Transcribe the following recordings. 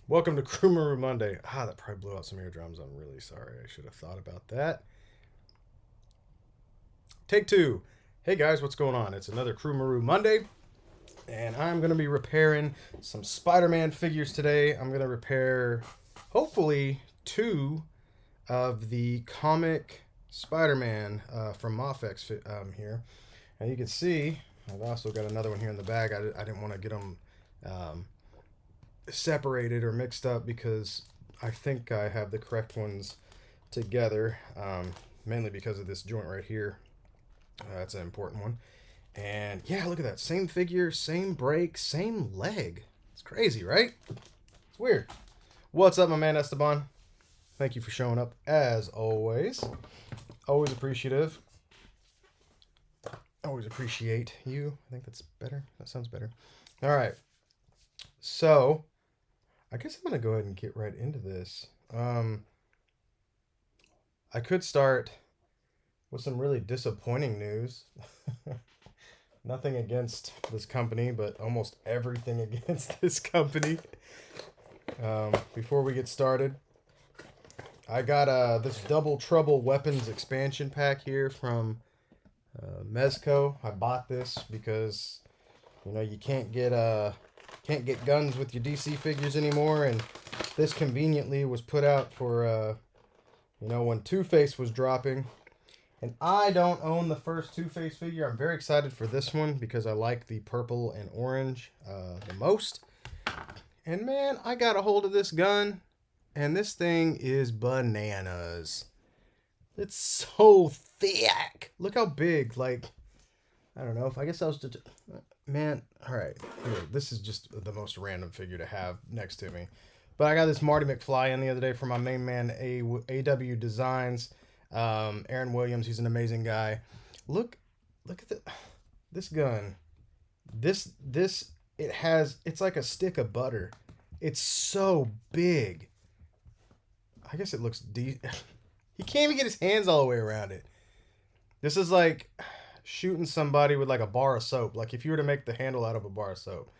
Welcome to CREWMARU Monday. That probably blew out some eardrums. I'm really sorry. I should have thought about that. Take two. Hey guys, what's going on? It's another CREWMARU Monday, and I'm going to be repairing some Spider-Man figures today. I'm going to repair, hopefully, two of the comic Spider-Man from Mafex here. And you can see, I've also got another one here in the bag. I didn't want to get them separated or mixed up because I think I have the correct ones together, mainly because of this joint right here. That's an important one. And yeah, look at that. Same figure, same break, same leg. It's crazy, right? It's weird. What's up, my man Esteban? Thank you for showing up as always. Always appreciative. Always appreciate you. I think that's better. That sounds better. All right. So, I guess I'm going to go ahead and get right into this. I could start with some really disappointing news. Nothing against this company, but almost everything against this company. Before we get started, I got this Double Trouble Weapons expansion pack here from Mezco. I bought this because you can't get guns with your DC figures anymore, and this conveniently was put out for when Two-Face was dropping. And I don't own the first Two-Face figure. I'm very excited for this one because I like the purple and orange the most. And man, I got a hold of this gun, and this thing is bananas. It's so thick. Look how big. Like, I don't know if I guess I was just... Man, all right. Here, this is just the most random figure to have next to me. But I got this Marty McFly in the other day from my main man, AW Designs. Aaron Williams, he's an amazing guy. Look at this gun. It's like a stick of butter. It's so big. I guess it looks He can't even get his hands all the way around it. This is like shooting somebody with like a bar of soap. Like if you were to make the handle out of a bar of soap.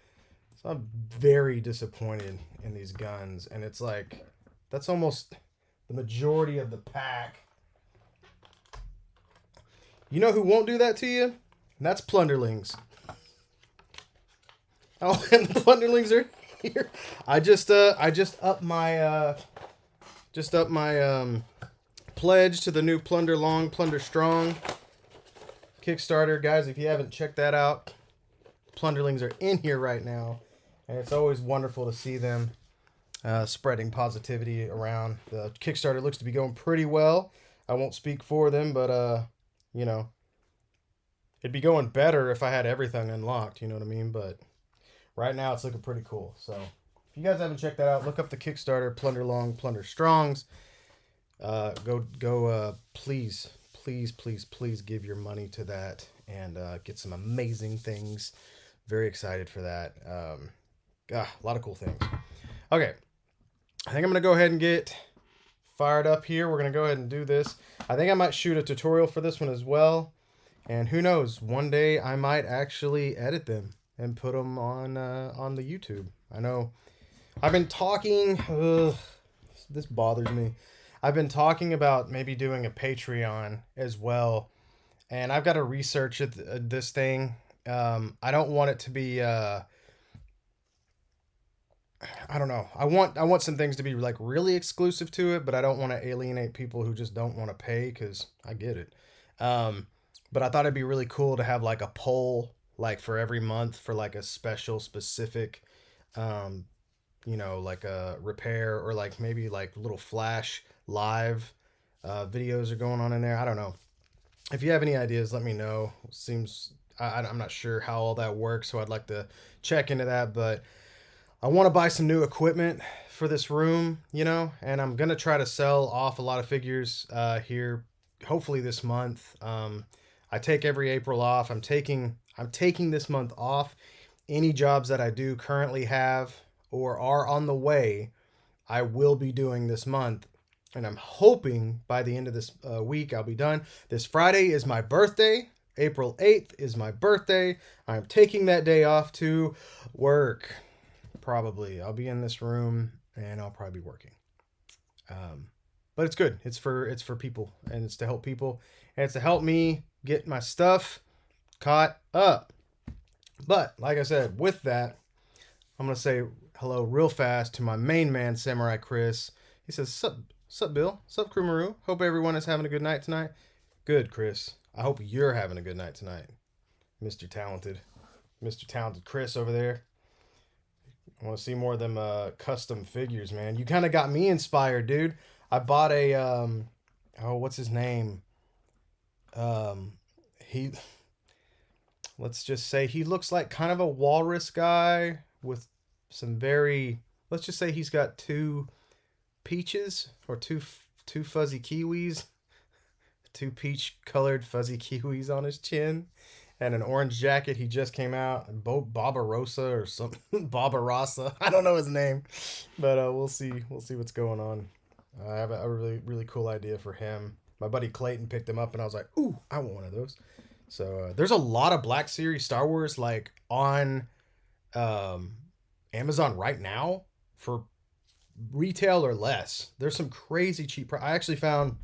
So I'm very disappointed in these guns, and it's like that's almost the majority of the pack. You know who won't do that to you? And that's Plunderlings. Oh, and the Plunderlings are here. I just upped my pledge to the new Plunder Long, Plunder Strong Kickstarter, guys. If you haven't checked that out, Plunderlings are in here right now, and it's always wonderful to see them spreading positivity around. The Kickstarter looks to be going pretty well. I won't speak for them, but it'd be going better if I had everything unlocked, you know what I mean? But right now it's looking pretty cool. So if you guys haven't checked that out, look up the Kickstarter, Plunder Long, Plunder Strongs. Please give your money to that and get some amazing things. Very excited for that. A lot of cool things. Okay, I think I'm going to go ahead and get fired up here. We're going to go ahead and do this. I think I might shoot a tutorial for this one as well. And who knows, one day I might actually edit them and put them on the YouTube. I know I've been talking, this bothers me. I've been talking about maybe doing a Patreon as well. And I've got to research this thing. I don't want it to be, I don't know. I want some things to be like really exclusive to it, but I don't want to alienate people who just don't want to pay, because I get it. But I thought it'd be really cool to have like a poll, like for every month for like a special specific, like a repair, or like maybe like little flash live videos are going on in there. I don't know. If you have any ideas, let me know. I'm not sure how all that works, so I'd like to check into that. But I want to buy some new equipment for this room, and I'm going to try to sell off a lot of figures here, hopefully this month. I take every April off. I'm taking this month off. Any jobs that I do currently have or are on the way, I will be doing this month. And I'm hoping by the end of this week, I'll be done. This Friday is my birthday. April 8th is my birthday. I'm taking that day off to work. Probably. I'll be in this room and I'll probably be working. But it's good. It's for people, and it's to help people, and it's to help me get my stuff caught up. But like I said, with that, I'm gonna say hello real fast to my main man, Samurai Chris. He says, "Sup, Bill? Sup, CREWMARU? Hope everyone is having a good night tonight." Good, Chris. I hope you're having a good night tonight, Mr. Talented Chris over there. I want to see more of them custom figures, man. You kind of got me inspired, dude. I bought a what's his name? He let's just say he looks like kind of a walrus guy with some very, let's just say he's got two peaches or two fuzzy kiwis, two peach colored fuzzy kiwis on his chin, and an orange jacket. He just came out, Barbarossa or something. Barbarossa, I don't know his name, but we'll see what's going on. I have a really cool idea for him. My buddy Clayton picked him up, and I was like, ooh, I want one of those. So there's a lot of Black Series Star Wars like on Amazon right now for retail or less. There's some crazy cheap. I actually found,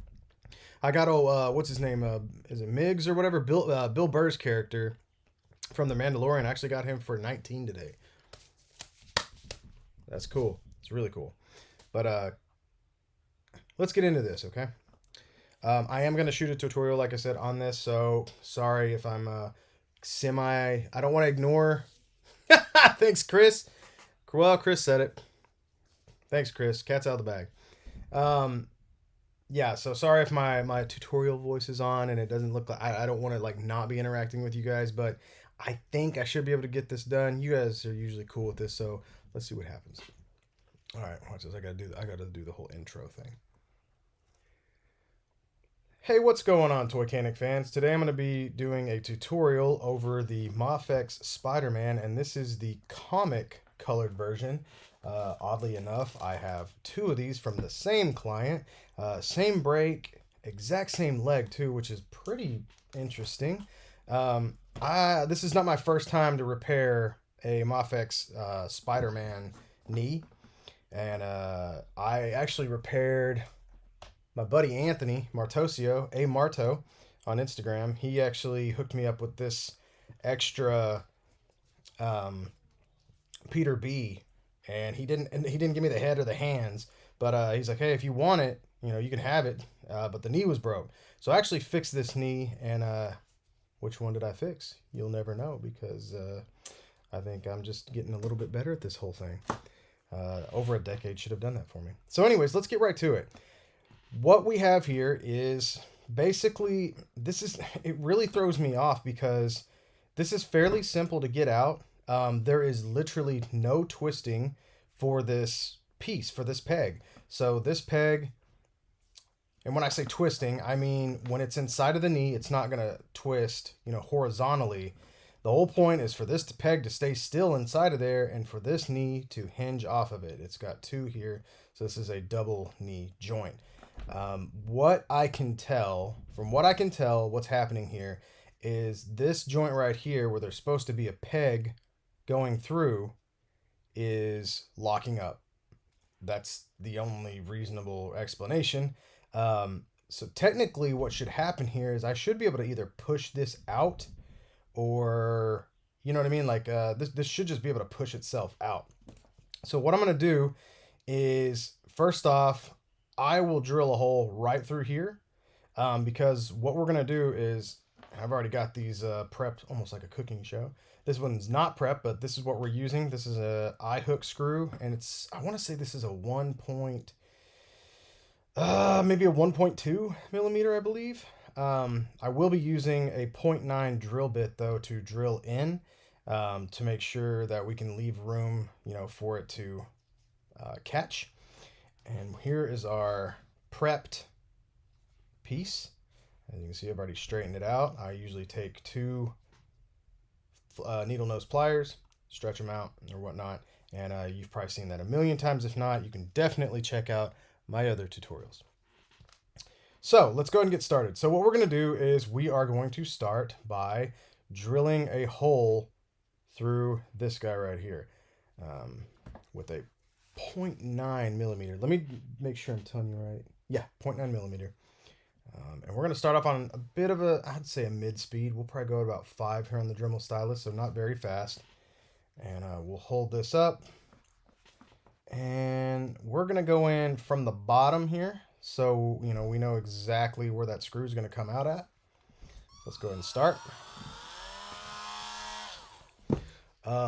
I got what's his name? Is it Miggs or whatever? Bill Burr's character from The Mandalorian. I actually got him for 19 today. That's cool. It's really cool. But let's get into this, okay? I am going to shoot a tutorial, like I said, on this, so sorry if I'm I don't want to ignore. Thanks, Chris. Well, Chris said it. Thanks, Chris. Cat's out of the bag. Yeah, so sorry if my tutorial voice is on and it doesn't look like, I don't want to like not be interacting with you guys, but I think I should be able to get this done. You guys are usually cool with this, so let's see what happens. All right, watch this. I gotta do the whole intro thing. Hey, what's going on, Toycanic fans? Today I'm going to be doing a tutorial over the Mafex Spider-Man, and this is the comic colored version. Oddly enough, I have two of these from the same client, same break, exact same leg too, which is pretty interesting. This is not my first time to repair a Mafex Spider-Man knee, and I actually repaired my buddy Anthony Martosio, Marto, on Instagram. He actually hooked me up with this extra Peter B, and he didn't give me the head or the hands, but he's like, hey, if you want it, you can have it. But the knee was broke, so I actually fixed this knee. And which one did I fix? You'll never know, because I think I'm just getting a little bit better at this whole thing. Over a decade should have done that for me. So, anyways, let's get right to it. What we have here is basically, it really throws me off because this is fairly simple to get out. There is literally no twisting for this piece, for this peg. So this peg, and when I say twisting, I mean when it's inside of the knee, it's not going to twist, horizontally. The whole point is for this peg to stay still inside of there and for this knee to hinge off of it. It's got two here, so this is a double knee joint. From what I can tell, what's happening here is this joint right here, where there's supposed to be a peg going through, is locking up. That's the only reasonable explanation. So technically what should happen here is I should be able to either push this out, or, you know what I mean? Like, this should just be able to push itself out. So what I'm going to do is, first off, I will drill a hole right through here, because what we're going to do is, I've already got these prepped, almost like a cooking show. This one's not prepped, but this is what we're using. This is a eye hook screw, and I want to say this is a maybe a 1.2 millimeter, I believe. I will be using a 0.9 drill bit though to drill in, to make sure that we can leave room, for it to catch. And here is our prepped piece. As you can see, I've already straightened it out. I usually take two needle nose pliers, stretch them out or whatnot, and you've probably seen that a million times. If not, you can definitely check out my other tutorials. So let's go ahead and get started. So what we're going to do is we are going to start by drilling a hole through this guy right here, with a 0.9 millimeter. Let me make sure I'm telling you right. Yeah, 0.9 millimeter. And we're going to start off on a bit of a, I'd say a mid-speed. We'll probably go at about 5 here on the Dremel stylus, so not very fast. And we'll hold this up. And we're going to go in from the bottom here. So, you know, we know exactly where that screw is going to come out at. Let's go ahead and start.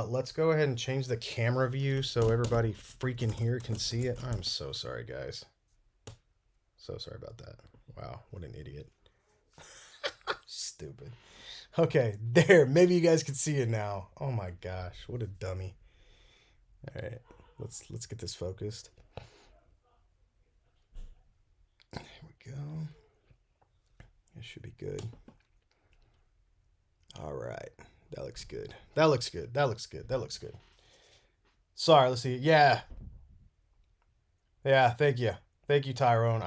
Let's go ahead and change the camera view so everybody freaking here can see it. I'm so sorry, guys. So sorry about that. Wow, what an idiot. Stupid. Okay, there. Maybe you guys can see it now. Oh my gosh, what a dummy. All right, let's get this focused. There we go. It should be good. All right. That looks good. That looks good. That looks good. That looks good. Sorry, let's see. Yeah. Yeah, thank you. Thank you, Tyrone.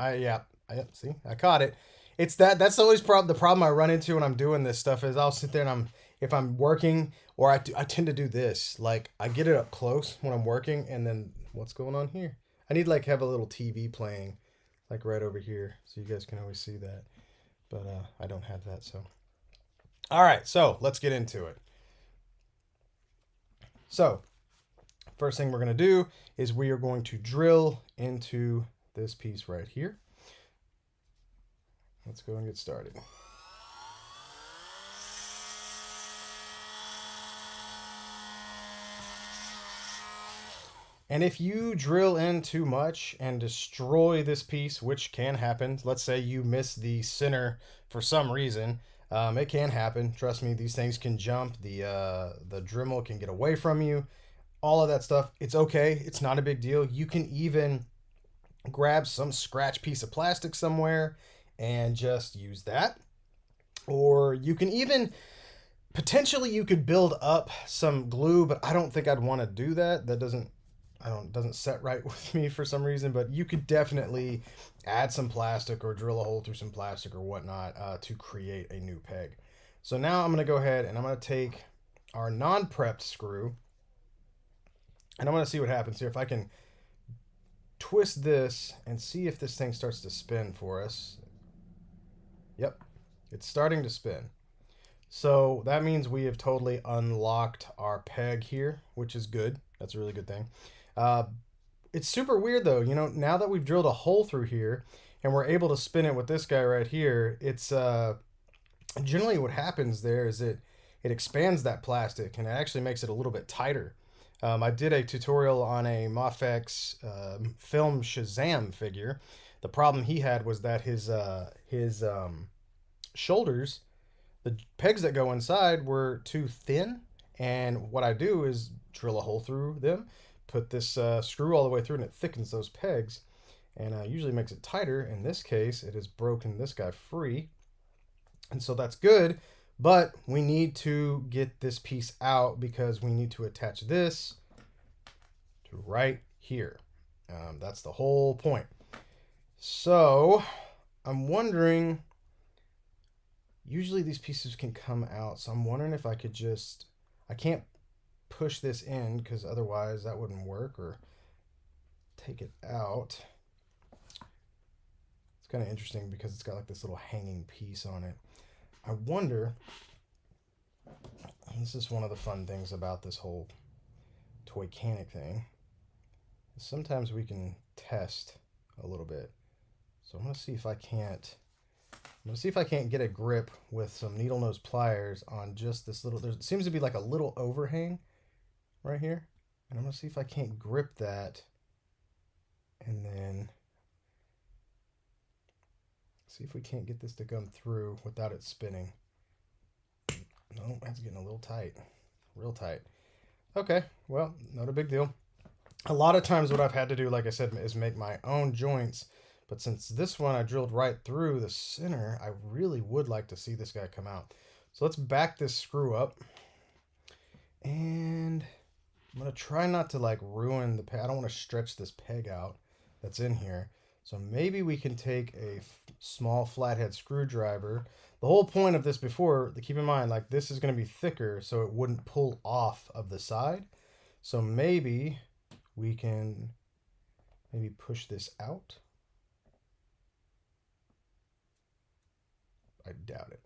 See, I caught it. It's that's always the problem I run into when I'm doing this stuff is I'll sit there and if I'm working or I tend to do this. Like I get it up close when I'm working and then what's going on here? I need like have a little TV playing like right over here so you guys can always see that. But I don't have that, so. All right, so let's get into it. So first thing we're going to do is we are going to drill into this piece right here. Let's go and get started. And if you drill in too much and destroy this piece, which can happen, let's say you miss the center for some reason, it can happen. Trust me, these things can jump. The Dremel can get away from you. All of that stuff, it's okay. It's not a big deal. You can even grab some scratch piece of plastic somewhere and just use that. Or you can even, potentially you could build up some glue, but I don't think I'd want to do that. That doesn't set right with me for some reason, but you could definitely add some plastic or drill a hole through some plastic or whatnot to create a new peg. So now I'm going to go ahead and I'm going to take our non-prepped screw and I'm going to see what happens here. If I can twist this and see if this thing starts to spin for us. Yep, it's starting to spin. So that means we have totally unlocked our peg here, which is good. That's a really good thing. It's super weird though, you know, now that we've drilled a hole through here and we're able to spin it with this guy right here, it's generally what happens there is it expands that plastic and it actually makes it a little bit tighter. I did a tutorial on a Mafex film Shazam figure. The problem he had was that his shoulders, the pegs that go inside were too thin, and what I do is drill a hole through them, put this screw all the way through, and it thickens those pegs and usually makes it tighter. In this case, it has broken this guy free, and so that's good, but we need to get this piece out because we need to attach this to right here. That's the whole point. So I'm wondering, usually these pieces can come out, so I'm wondering if I could just, I can't push this in because otherwise that wouldn't work, or take it out. It's kind of interesting because it's got like this little hanging piece on it. I wonder, this is one of the fun things about this whole Toycanic thing, sometimes we can test a little bit. So I'm going to see if I can't get a grip with some needle nose pliers on just this little, there seems to be like a little overhang right here. And I'm going to see if I can't grip that and then see if we can't get this to come through without it spinning. No, that's getting a little tight, real tight. Okay, well, not a big deal. A lot of times what I've had to do, like I said, is make my own joints. But since this one I drilled right through the center, I really would like to see this guy come out. So let's back this screw up. And I'm going to try not to like ruin the peg. I don't want to stretch this peg out that's in here. So maybe we can take a small flathead screwdriver. The whole point of this before, keep in mind, like this is going to be thicker so it wouldn't pull off of the side. So maybe we can maybe push this out. I doubt it.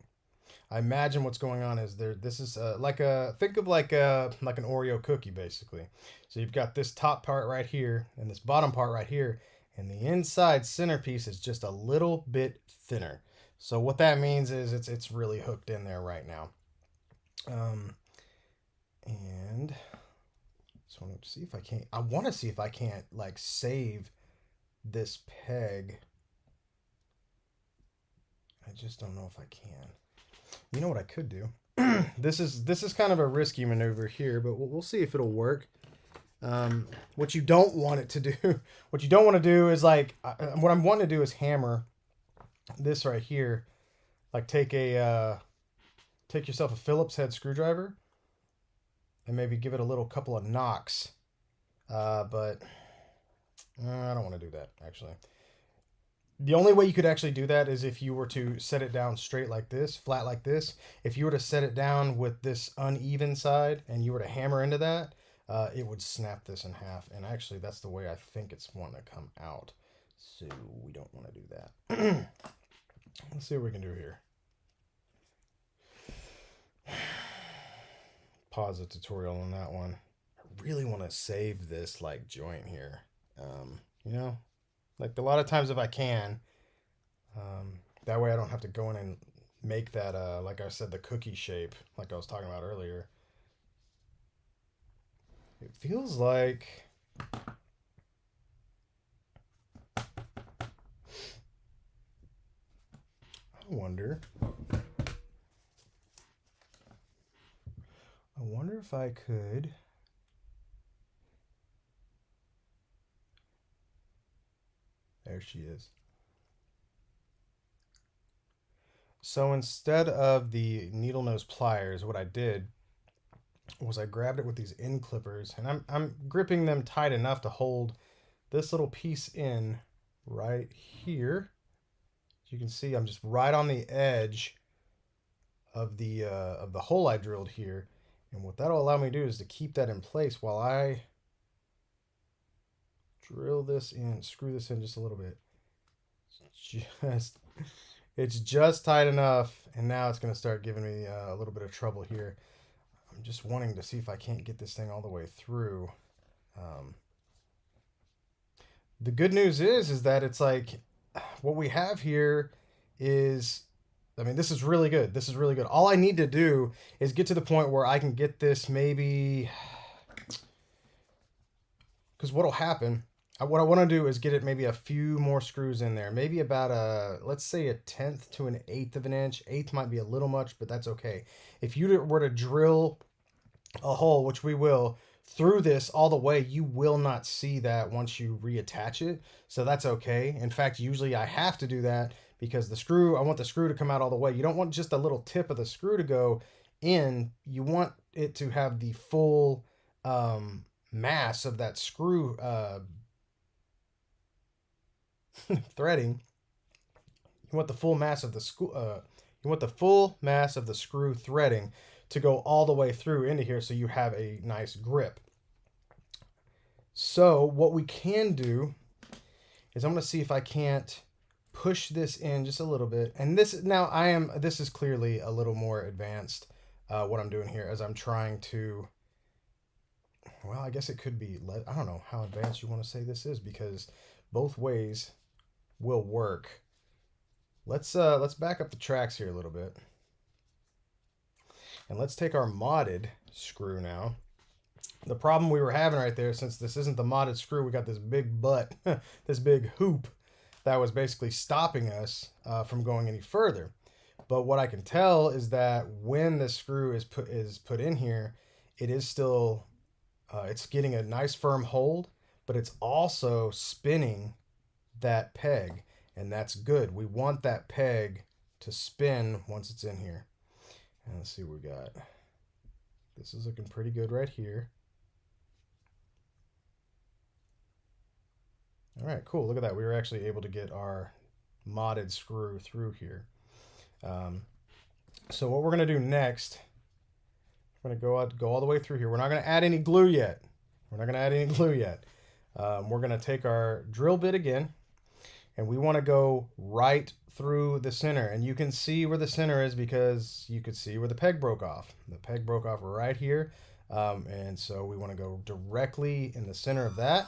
I imagine what's going on is there. This is like a think of like an Oreo cookie basically. So you've got this top part right here and this bottom part right here, and the inside centerpiece is just a little bit thinner. So what that means is it's really hooked in there right now. And just want to see if I can't. I want to see if I can't like save this peg. I just don't know if I can. You know what I could do? This is kind of a risky maneuver here, but we'll see if it'll work. What you don't want it to do, what you don't want to do is like, what I'm wanting to do is hammer this right here. Like take yourself a Phillips head screwdriver and maybe give it a little couple of knocks. But I don't want to do that actually. The only way you could actually do that is if you were to set it down straight like this, flat like this. If you were to set it down with this uneven side and you were to hammer into that, it would snap this in half. And actually, that's the way I think it's wanting to come out. So we don't want to do that. Let's see what we can do here. Pause the tutorial on that one. I really want to save this like joint here. You know? Like a lot of times if I can, that way I don't have to go in and make that, like I said, the cookie shape, like I was talking about earlier. It feels like... I wonder if I could... There she is. So instead of the needle nose pliers, what I did was I grabbed it with these end clippers, and I'm gripping them tight enough to hold this little piece in right here. As you can see, I'm just right on the edge of the hole I drilled here. And what that'll allow me to do is to keep that in place while I drill this in, screw this in just a little bit. It's just tight enough, and now it's going to start giving me a little bit of trouble here. I'm just wanting to see if I can't get this thing all the way through. The good news is that it's like what we have here is, I mean, this is really good. This is really good. All I need to do is get to the point where I can get this maybe, because what'll happen, what I want to do is get it maybe a few more screws in there. Maybe about let's say a 1/10 to an 1/8 of an inch. 1/8 might be a little much, but that's okay. If you were to drill a hole, which we will, through this all the way, you will not see that once you reattach it. So that's okay. In fact, usually I have to do that because I want the screw to come out all the way. You don't want just a little tip of the screw to go in. You want it to have the full mass of that screw threading. You want the full mass of the screw threading to go all the way through into here so you have a nice grip. So what we can do is I'm going to see if I can't push this in just a little bit. And this is clearly a little more advanced what I'm doing here as I'm trying to, well, I guess it could be, I don't know how advanced you want to say this is because both ways will work. Let's back up the tracks here a little bit. And let's take our modded screw now. The problem we were having right there, since this isn't the modded screw, we got this big butt, this big hoop that was basically stopping us from going any further. But what I can tell is that when the screw is put in here, it is still, it's getting a nice firm hold, but it's also spinning that peg, and that's good. We want that peg to spin once it's in here. And let's see what we got. This is looking pretty good right here. All right, cool. Look at that. We were actually able to get our modded screw through here. So what we're going to do next, we're going to go all the way through here. We're not going to add any glue yet. We're going to take our drill bit again, and we want to go right through the center. And you can see where the center is because you could see where the peg broke off. The peg broke off right here. And so we want to go directly in the center of that.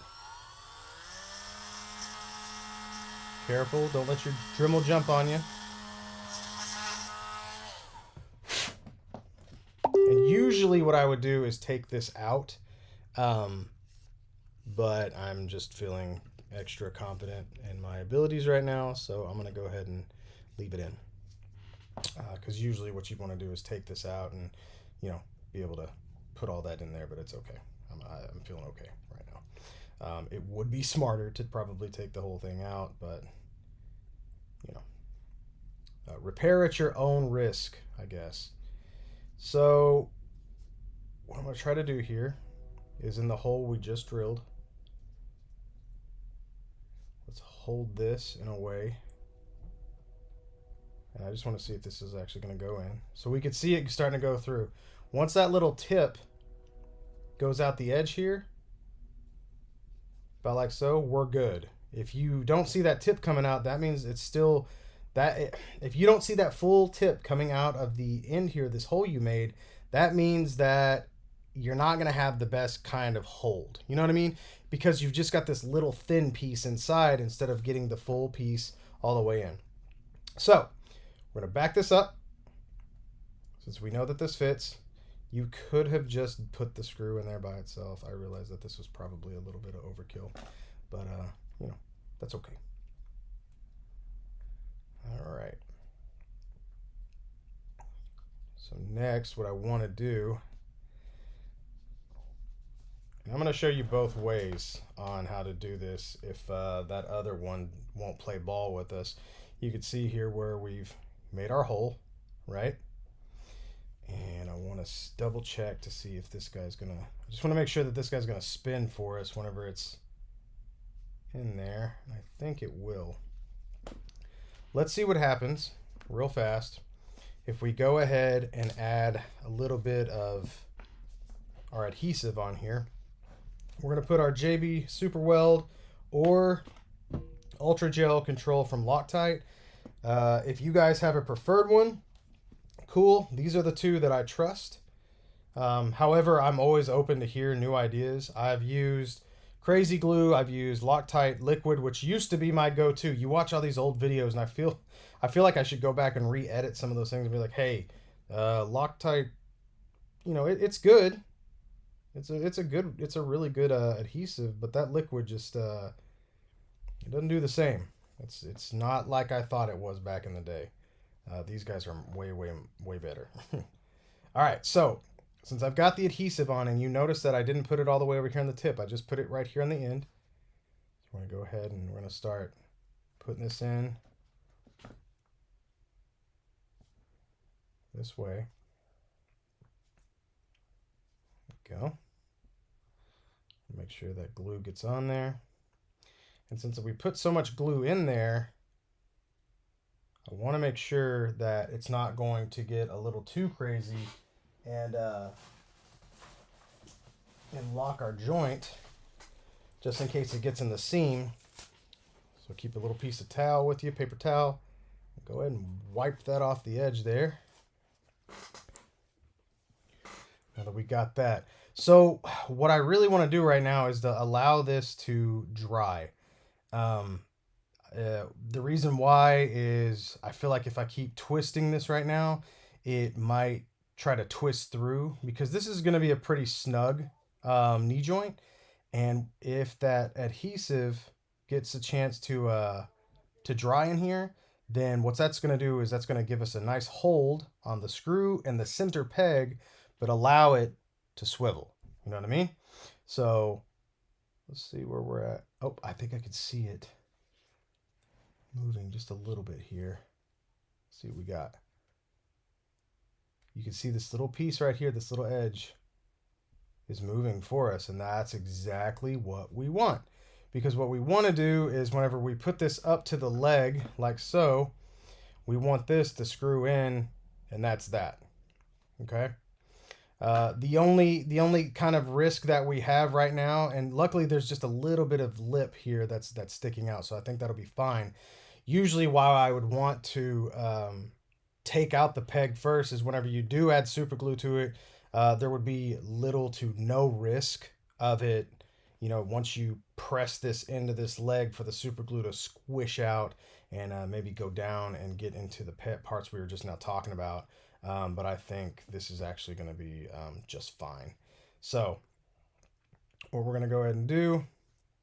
Careful, don't let your Dremel jump on you. And usually what I would do is take this out. But I'm just feeling extra confident in my abilities right now, so I'm going to go ahead and leave it in. Because usually what you want to do is take this out and, you know, be able to put all that in there, but it's okay. I'm feeling okay right now. It would be smarter to probably take the whole thing out, but, you know, repair at your own risk, I guess. So what I'm going to try to do here is in the hole we just drilled, let's hold this in a way. And I just want to see if this is actually going to go in. So we can see it starting to go through. Once that little tip goes out the edge here, about like so, we're good. If you don't see that tip coming out, that means it's still that. If you don't see that full tip coming out of the end here, this hole you made, that means that you're not going to have the best kind of hold. You know what I mean? Because you've just got this little thin piece inside instead of getting the full piece all the way in. So we're going to back this up. Since we know that this fits, you could have just put the screw in there by itself. I realize that this was probably a little bit of overkill, but you know, that's okay. All right. So next, what I want to do, and I'm going to show you both ways on how to do this if that other one won't play ball with us. You can see here where we've made our hole, right? And I want to double check to see if this guy's going to, I just want to make sure that this guy's going to spin for us whenever it's in there. I think it will. Let's see what happens real fast if we go ahead and add a little bit of our adhesive on here. We're going to put our JB Super Weld or Ultra Gel Control from Loctite. If you guys have a preferred one, cool. These are the two that I trust. However, I'm always open to hear new ideas. I've used Crazy Glue. I've used Loctite Liquid, which used to be my go-to. You watch all these old videos, and I feel like I should go back and re-edit some of those things and be like, hey, Loctite, you know, it's good. It's a really good adhesive, but that liquid just it doesn't do the same. It's not like I thought it was back in the day. These guys are way better. All right, so since I've got the adhesive on, and you notice that I didn't put it all the way over here on the tip, I just put it right here on the end. So we're gonna go ahead and we're gonna start putting this in this way. There we go. Make sure that glue gets on there. And since we put so much glue in there, I want to make sure that it's not going to get a little too crazy and lock our joint, just in case it gets in the seam. So keep a little piece of towel with you, paper towel. Go ahead and wipe that off the edge there. Now that we got that. So what I really want to do right now is to allow this to dry. The reason why is I feel like if I keep twisting this right now, it might try to twist through, because this is going to be a pretty snug knee joint. And if that adhesive gets a chance to dry in here, then what that's going to do is that's going to give us a nice hold on the screw and the center peg, but allow it to swivel. You know what I mean? So let's see where we're at. Oh, I think I could see it moving just a little bit here. Let's see what we got. You can see this little piece right here, this little edge is moving for us, and that's exactly what we want. Because what we want to do is whenever we put this up to the leg, like so, we want this to screw in, and that's that. Okay? The only kind of risk that we have right now, and luckily there's just a little bit of lip here that's sticking out, so I think that'll be fine. Usually, why I would want to take out the peg first is whenever you do add super glue to it, there would be little to no risk of it. You know, once you press this into this leg for the super glue to squish out and maybe go down and get into the parts we were just now talking about. But I think this is actually going to be just fine. So what we're going to go ahead and do,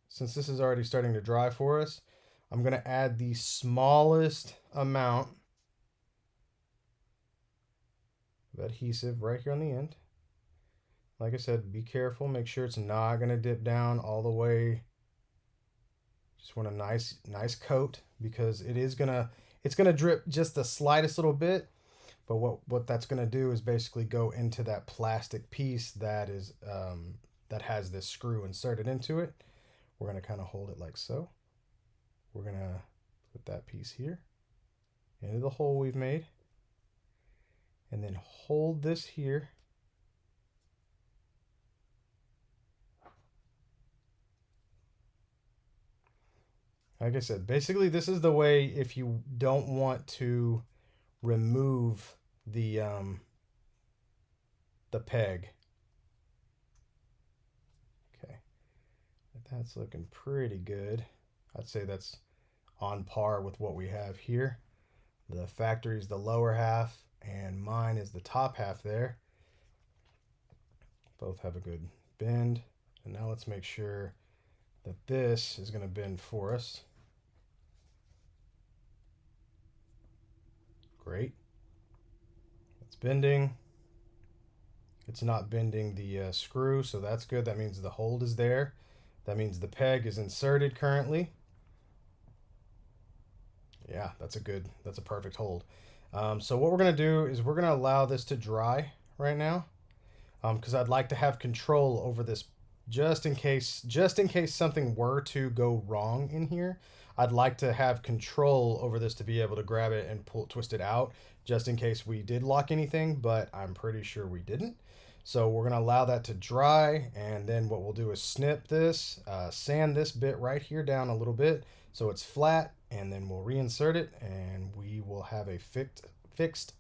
since this is already starting to dry for us, I'm going to add the smallest amount of adhesive right here on the end. Like I said, be careful. Make sure it's not going to dip down all the way. Just want a nice coat, because it's going to drip just the slightest little bit. But what that's going to do is basically go into that plastic piece that is that has this screw inserted into it. We're going to kind of hold it like so. We're going to put that piece here into the hole we've made, and then hold this here. Like I said, basically this is the way if you don't want to remove the peg. Okay, that's looking pretty good. I'd say that's on par with what we have here. The factory is the lower half and mine is the top half there. Both have a good bend. And now let's make sure that this is going to bend for us. Great. It's bending. It's not bending the screw, so that's good. That means the hold is there. That means the peg is inserted currently. Yeah, that's a perfect hold. So what we're going to do is we're going to allow this to dry right now, because I'd like to have control over this just in case something were to go wrong in here. I'd like to have control over this to be able to grab it and twist it out, just in case we did lock anything, but I'm pretty sure we didn't. So we're going to allow that to dry, and then what we'll do is snip this, sand this bit right here down a little bit so it's flat, and then we'll reinsert it, and we will have a fixed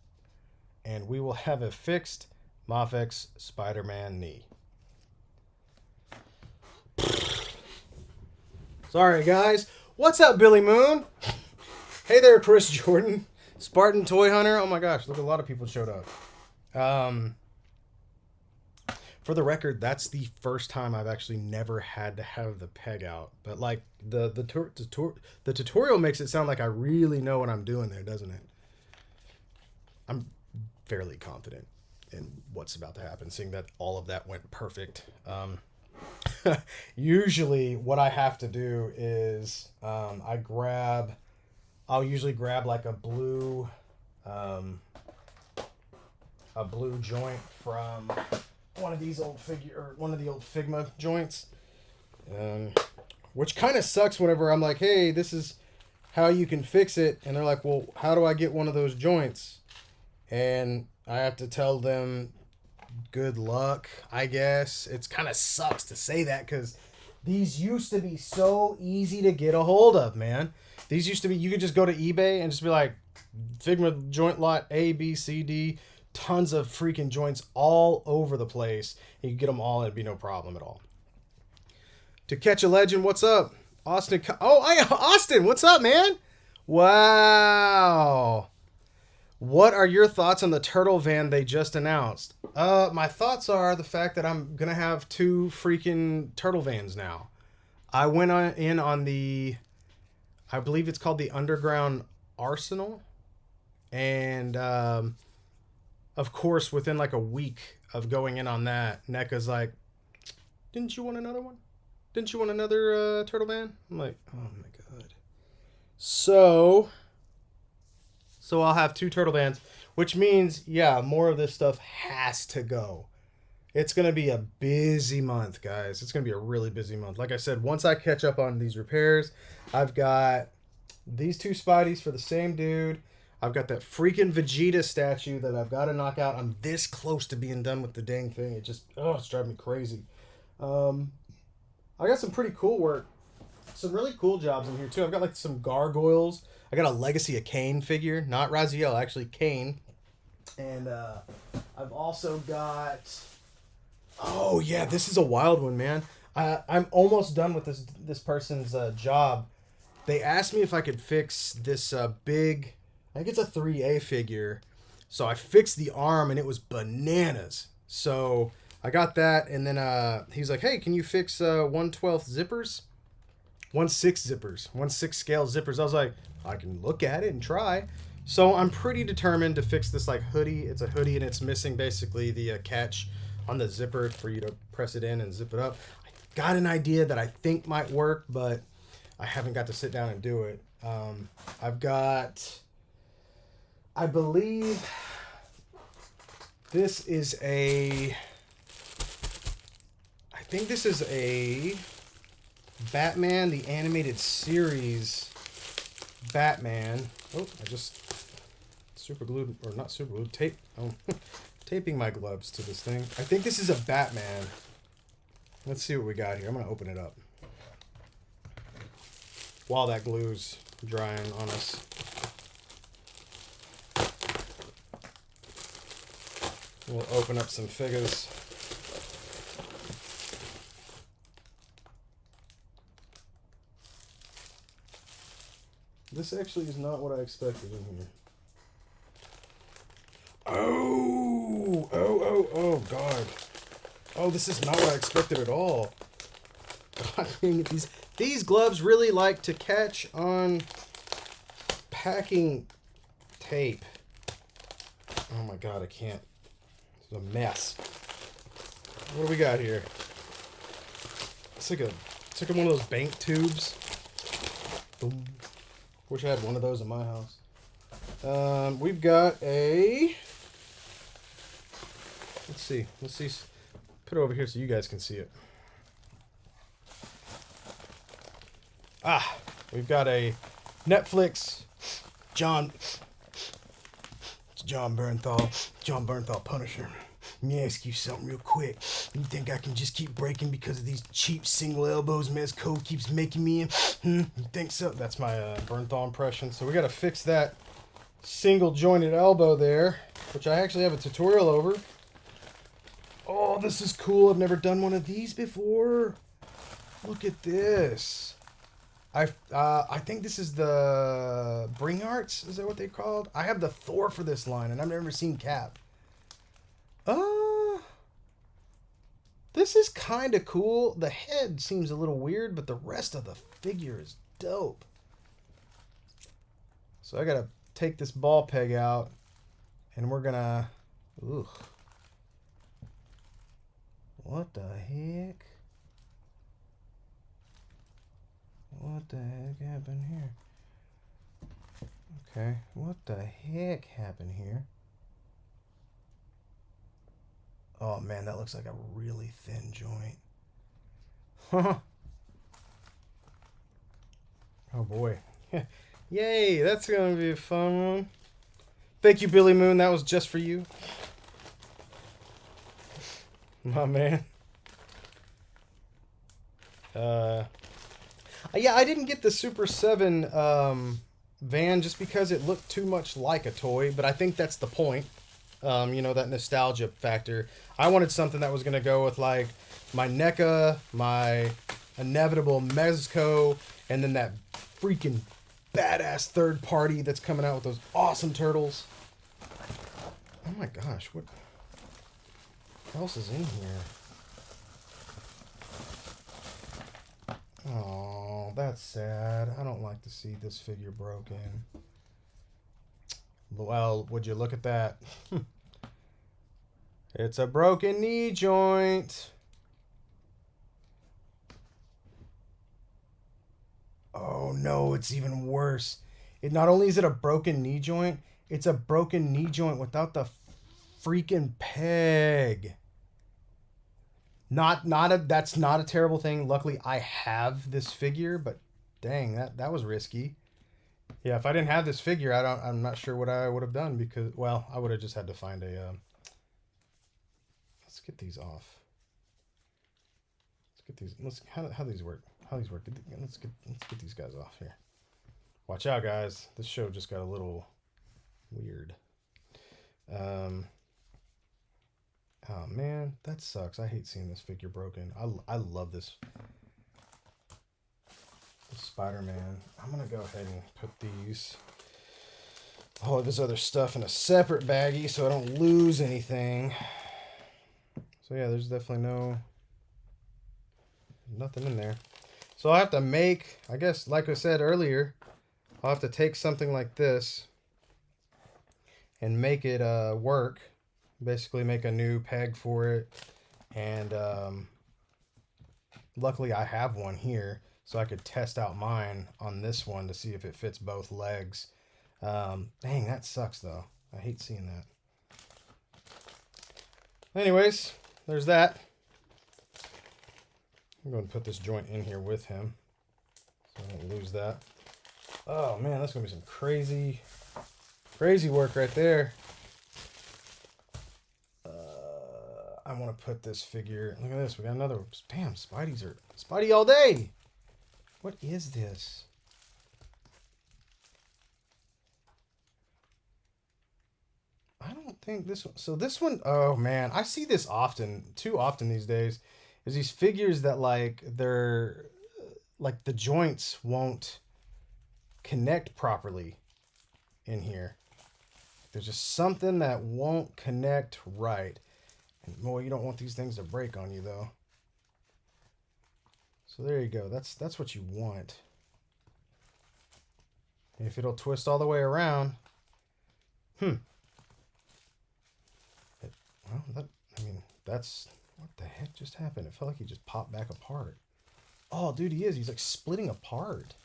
Mafex Spider-Man knee. Sorry guys. What's up, Billy Moon? Hey there, Chris Jordan. Spartan Toy Hunter. Oh my gosh, look, a lot of people showed up. For the record, that's the first time I've actually never had to have the peg out. But like the tutorial makes it sound like I really know what I'm doing there, doesn't it? I'm fairly confident in what's about to happen, seeing that all of that went perfect. Usually what I have to do is I'll usually grab like a blue joint from one of the old Figma joints, which kind of sucks whenever I'm like, hey, this is how you can fix it, and they're like, well, how do I get one of those joints? And I have to tell them good luck, I guess. It's kind of sucks to say that, because these used to be so easy to get a hold of, man. These used to be, you could just go to eBay and just be like, Figma joint lot A, B, C, D, tons of freaking joints all over the place. You could get them all and it'd be no problem at all. To Catch a Legend, what's up? Austin, Austin, what's up, man? Wow. What are your thoughts on the turtle van they just announced? My thoughts are the fact that I'm going to have 2 freaking turtle vans now. I went in on the, I believe it's called the Underground Arsenal. And, of course, within like a week of going in on that, NECA's like, didn't you want another one? Didn't you want another turtle van? I'm like, oh my God. So I'll have 2 turtle vans, which means, yeah, more of this stuff has to go. It's going to be a busy month, guys. It's going to be a really busy month. Like I said, once I catch up on these repairs, I've got these 2 Spideys for the same dude. I've got that freaking Vegeta statue that I've got to knock out. I'm this close to being done with the dang thing. It just, oh, it's driving me crazy. I got some pretty cool work. Some really cool jobs in here, too. I've got, like, some gargoyles. I got a Legacy of Kane figure. Not Raziel, actually Kane. And I've also got... Oh, yeah, this is a wild one, man. I'm almost done with this person's job. They asked me if I could fix this big... I think it's a 3A figure. So I fixed the arm, and it was bananas. So I got that, and then he's like, hey, can you fix 1/12 zippers? 1/6 zippers. 1/6 scale zippers. I was like, I can look at it and try. So I'm pretty determined to fix this like hoodie. It's a hoodie, and it's missing basically the catch on the zipper for you to press it in and zip it up. I got an idea that I think might work, but I haven't got to sit down and do it. I've got... I believe this is a... I think this is a Batman, the animated series Batman. Oh, I just super glued, or not super glued, tape. Oh, taping my gloves to this thing. I think this is a Batman. Let's see what we got here. I'm going to open it up while that glue's drying on us. We'll open up some figures. This actually is not what I expected in here. Oh, God. Oh, this is not what I expected at all. God dang it. These gloves really like to catch on packing tape. Oh, my God, I can't. It's a mess. What do we got here? It's like one of those bank tubes. Boom. Wish I had one of those in my house. We've got a... Let's see. Put it over here so you guys can see it. We've got a Netflix John Bernthal Punisher. Let me ask you something real quick. You think I can just keep breaking because of these cheap single elbows Mezco keeps making me in? You think so? That's my Bernthal impression. So we got to fix that single jointed elbow there, which I actually have a tutorial over. Oh, this is cool. I've never done one of these before. Look at this. I think this is the Bring Arts. Is that what they called? I have the Thor for this line, and I've never seen Cap. This is kind of cool. The head seems a little weird, but the rest of the figure is dope. So I gotta take this ball peg out, and we're gonna... Ooh. What the heck? What the heck happened here? Okay, what the heck happened here? Oh man, that looks like a really thin joint. Oh boy. Yay, that's gonna be a fun one. Thank you, Billy Moon, that was just for you. My man. Yeah, I didn't get the Super 7 van just because it looked too much like a toy, but I think that's the point. You know, that nostalgia factor. I wanted something that was going to go with, like, my NECA, my inevitable Mezco, and then that freaking badass third party that's coming out with those awesome turtles. Oh my gosh, what else is in here? Oh, that's sad. I don't like to see this figure broken. Well, would you look at that? It's a broken knee joint. Oh no, it's even worse. Not only is it a broken knee joint, it's a broken knee joint without the freaking peg. That's not a terrible thing. Luckily, I have this figure, but dang, that was risky. Yeah, if I didn't have this figure, I'm not sure what I would have done because, well, I would have just had to find a. Let's get these off. Let's get these. How these work. How these work. Let's get these guys off here. Watch out, guys. This show just got a little weird. Oh man, that sucks. I hate seeing this figure broken. I love this Spider-Man. I'm gonna go ahead and put all of his other stuff in a separate baggie so I don't lose anything. So yeah, there's definitely nothing in there. So I'll have to make, I guess, like I said earlier, I'll have to take something like this and make it work. Basically make a new peg for it. And luckily I have one here, so I could test out mine on this one to see if it fits both legs. Dang, that sucks though. I hate seeing that. Anyways, there's that. I'm going to put this joint in here with him so I don't lose that. Oh man, that's going to be some crazy work right there. I want to put this figure. Look at this. We got another. Bam, Spidey all day. What is this? I don't think this one. So this one, oh man, I see this too often these days. Is these figures that like they're like the joints won't connect properly in here. There's just something that won't connect right. And boy, you don't want these things to break on you though. So there you go. That's what you want. And if it'll twist all the way around, well, that's what the heck just happened. It felt like he just popped back apart. Oh, dude, he is. He's like splitting apart.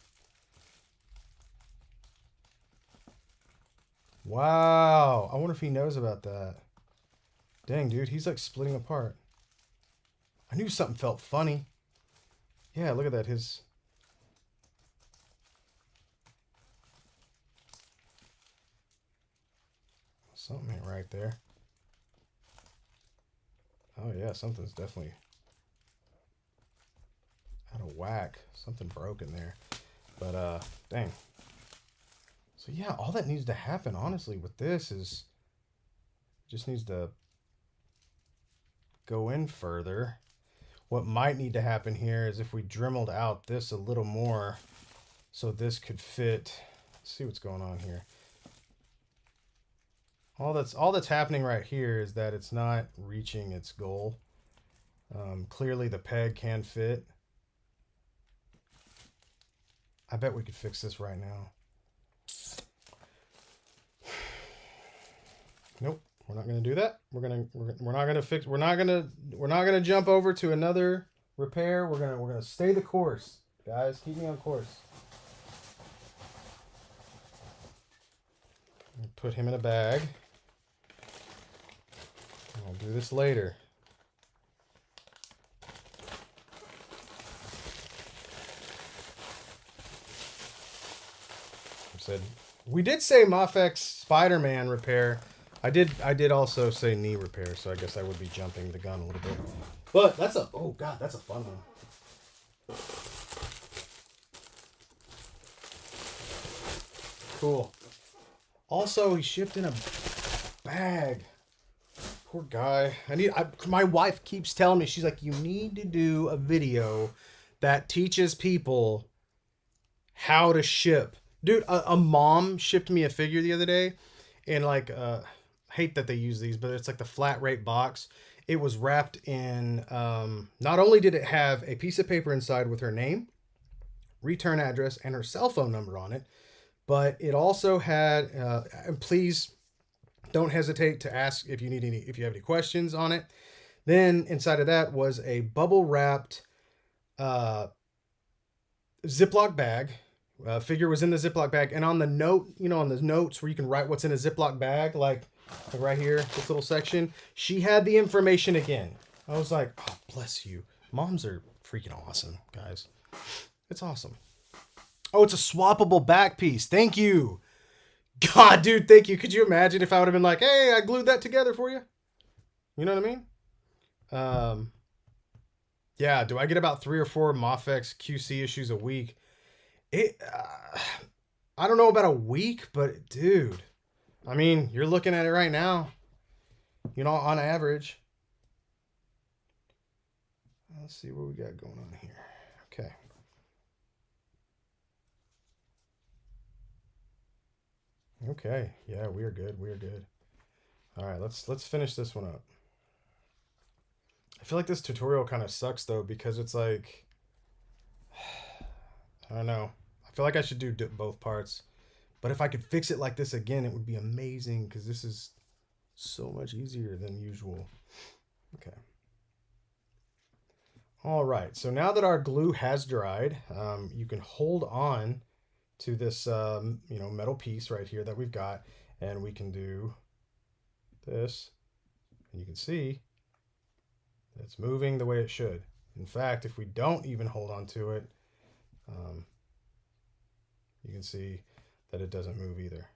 Wow. I wonder if he knows about that. Dang, dude, he's like splitting apart. I knew something felt funny. Yeah, look at that. Something ain't right there. Oh yeah, something's definitely out of whack. Something broken there. But dang. So yeah, all that needs to happen, honestly, with this is just needs to go in further. What might need to happen here is if we dremeled out this a little more so this could fit. Let's see what's going on here. All that's happening right here is that it's not reaching its goal. Clearly the peg can fit. I bet we could fix this right now. Nope, we're not going to do that. We're not going to jump over to another repair. We're going to stay the course. Guys, keep me on course. Put him in a bag. I'll do this later. We did say Mafex Spider-Man repair. I did also say knee repair, so I guess I would be jumping the gun a little bit. But that's oh god, that's a fun one. Cool. Also, he shipped in a bag. Poor guy. My wife keeps telling me, she's like, you need to do a video that teaches people how to ship. Dude, a mom shipped me a figure the other day, and like, hate that they use these, but it's like the flat rate box. It was wrapped in, not only did it have a piece of paper inside with her name, return address, and her cell phone number on it, but it also had, and please don't hesitate to ask if you have any questions on it. Then inside of that was a bubble wrapped Ziploc bag. Figure was in the Ziploc bag, and on the note, on the notes where you can write what's in a Ziploc bag, like right here, this little section, she had the information again. I was like, oh, bless you. Moms are freaking awesome, guys. It's awesome. Oh, it's a swappable back piece. Thank you. God, dude, thank you. Could you imagine if I would have been like, hey, I glued that together for you? You know what I mean? Um, yeah, do I get about 3 or 4 Mafex QC issues a week? It, I don't know about a week, but dude, I mean, you're looking at it right now, on average. Let's see what we got going on here. Okay. Okay. Yeah, we are good. We are good. All right, let's finish this one up. I feel like this tutorial kind of sucks though because it's like I don't know. I feel like I should do both parts. But if I could fix it like this again, it would be amazing because this is so much easier than usual. Okay. All right, so now that our glue has dried, you can hold on to this, metal piece right here that we've got, and we can do this, and you can see it's moving the way it should. In fact, if we don't even hold on to it, you can see that it doesn't move either.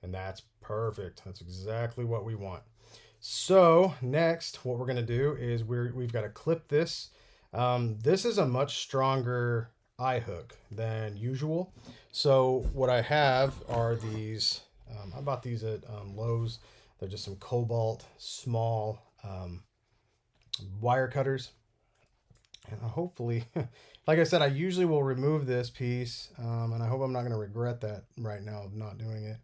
And that's perfect. That's exactly what we want. So next, what we're going to do is we've got to clip this. This is a much stronger eye hook than usual. So what I have are these. I bought these at Lowe's. They're just some cobalt small wire cutters. And hopefully, like I said, I usually will remove this piece, and I hope I'm not going to regret that right now of not doing it.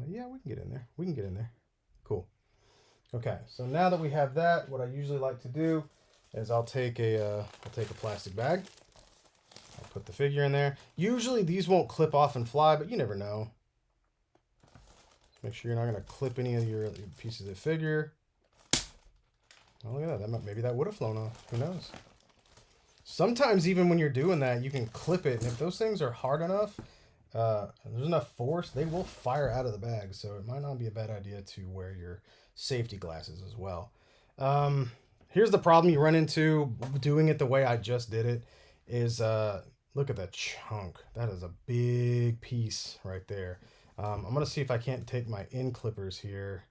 Yeah, we can get in there. We can get in there. Cool. Okay, so now that we have that, what I usually like to do is I'll take a plastic bag. I'll put the figure in there. Usually these won't clip off and fly, but you never know. Make sure you're not going to clip any of your pieces of figure. Oh, look at that. Maybe that would have flown off. Who knows? Sometimes even when you're doing that, you can clip it, and if those things are hard enough, and there's enough force, they will fire out of the bag. So it might not be a bad idea to wear your safety glasses as well. Here's the problem you run into doing it the way I just did it is, look at that chunk. That is a big piece right there. I'm going to see if I can't take my end clippers here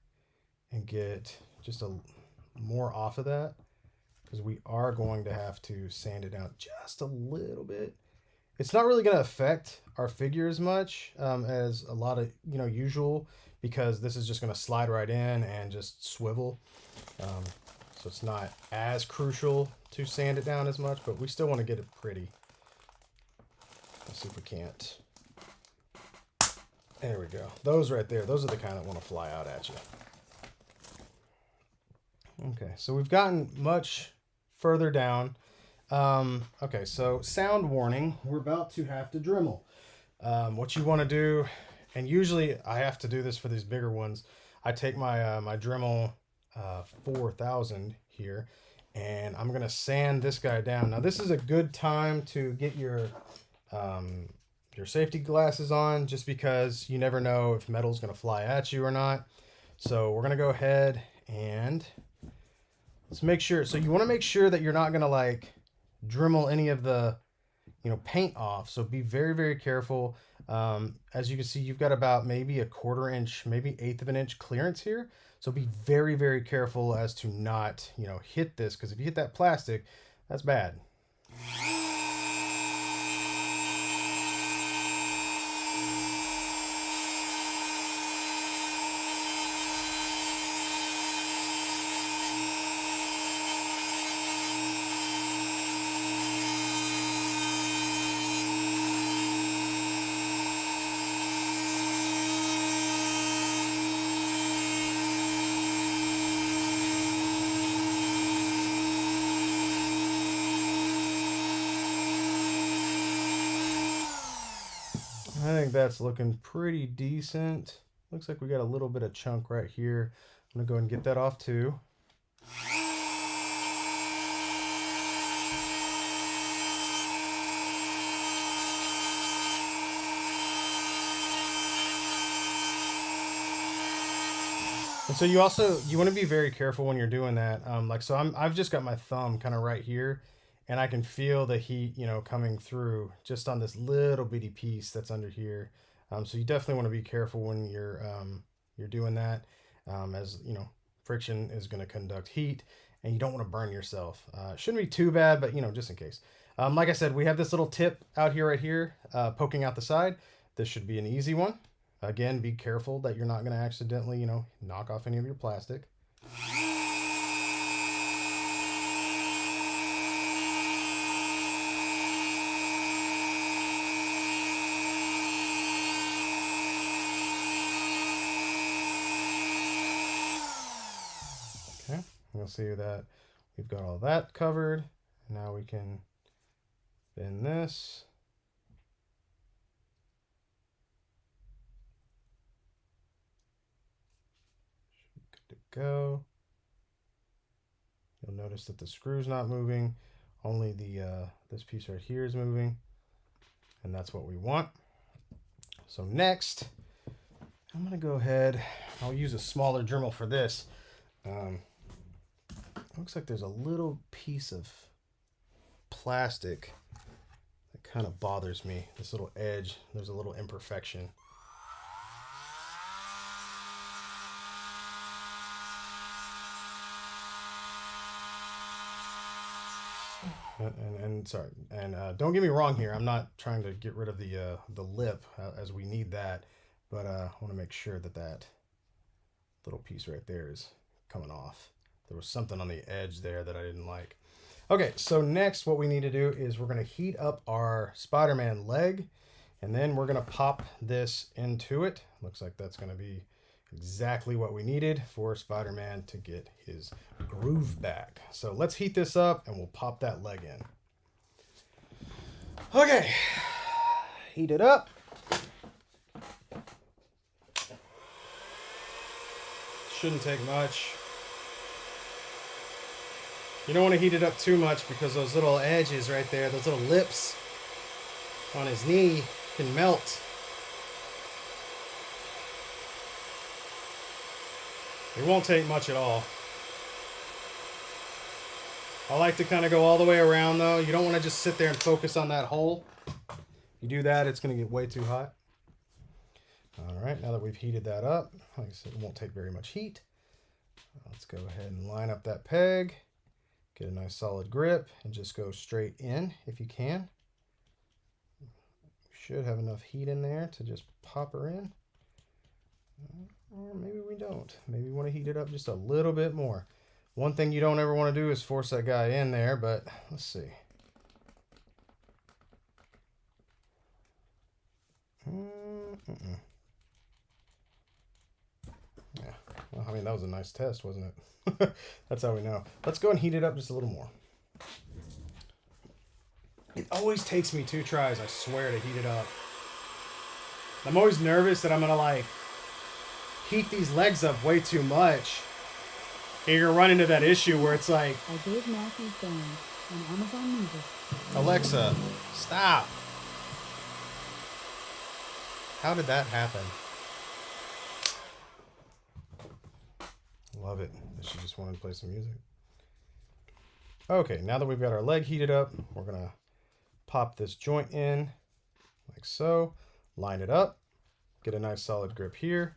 and get just more off of that, because we are going to have to sand it down just a little bit. It's not really going to affect our figure as much as a lot of usual, because this is just going to slide right in and just swivel. So it's not as crucial to sand it down as much, but we still want to get it pretty. Let's see if we can't. There we go. Those right there, those are the kind that want to fly out at you. Okay, so we've gotten much further down. Okay, so sound warning. We're about to have to Dremel. What you want to do, and usually I have to do this for these bigger ones. I take my my Dremel 4000 here, and I'm gonna sand this guy down. Now this is a good time to get your safety glasses on, just because you never know if metal's gonna fly at you or not. So we're gonna go ahead and let's make sure. So you want to make sure that you're not gonna like Dremel any of the paint off. So be very, very careful. As you can see, you've got about maybe a 1/4 inch, maybe 1/8 of an inch clearance here. So be very, very careful as to not hit this, because if you hit that plastic, that's bad. I think that's looking pretty decent. Looks like we got a little bit of chunk right here. I'm gonna go ahead and get that off too. And so you want to be very careful when you're doing that. So I've just got my thumb kind of right here, and I can feel the heat, you know, coming through just on this little bitty piece that's under here. So you definitely want to be careful when you're doing that, as you know, friction is going to conduct heat, and you don't want to burn yourself. Shouldn't be too bad, but you know, just in case. Like I said, we have this little tip out here, right here, poking out the side. This should be an easy one. Again, be careful that you're not going to accidentally, you know, knock off any of your plastic. Okay, you'll see that we've got all that covered. Now we can bend this. Good to go. You'll notice that the screw's not moving, only the this piece right here is moving, and that's what we want. So next, I'm gonna go ahead, I'll use a smaller Dremel for this. Looks like there's a little piece of plastic that kind of bothers me. This little edge, there's a little imperfection. And sorry, and don't get me wrong here. I'm not trying to get rid of the lip, as we need that, but I want to make sure that that little piece right there is coming off. There was something on the edge there that I didn't like. Okay, so next what we need to do is we're going to heat up our Spider-Man leg, and then we're going to pop this into it. Looks like that's going to be exactly what we needed for Spider-Man to get his groove back. So let's heat this up and we'll pop that leg in. Okay, heat it up. Shouldn't take much. You don't want to heat it up too much because those little edges right there, those little lips on his knee can melt. It won't take much at all. I like to kind of go all the way around though. You don't want to just sit there and focus on that hole. You do that, it's going to get way too hot. All right, now that we've heated that up, like I said, it won't take very much heat. Let's go ahead and line up that peg, get a nice solid grip, and just go straight in if you can. You should have enough heat in there to just pop her in. Or maybe we don't. Maybe we want to heat it up just a little bit more. One thing you don't ever want to do is force that guy in there, but let's see. Yeah, well, I mean, that was a nice test, wasn't it? That's how we know. Let's go and heat it up just a little more. It always takes me 2 tries, I swear, to heat it up. I'm always nervous that I'm going to, like, heat these legs up way too much. And you're going to run into that issue where it's like, I gave Matthew Band on Amazon Music. Alexa, stop. How did that happen? Love it. She just wanted to play some music. Okay, now that we've got our leg heated up, we're going to pop this joint in like so. Line it up. Get a nice solid grip here.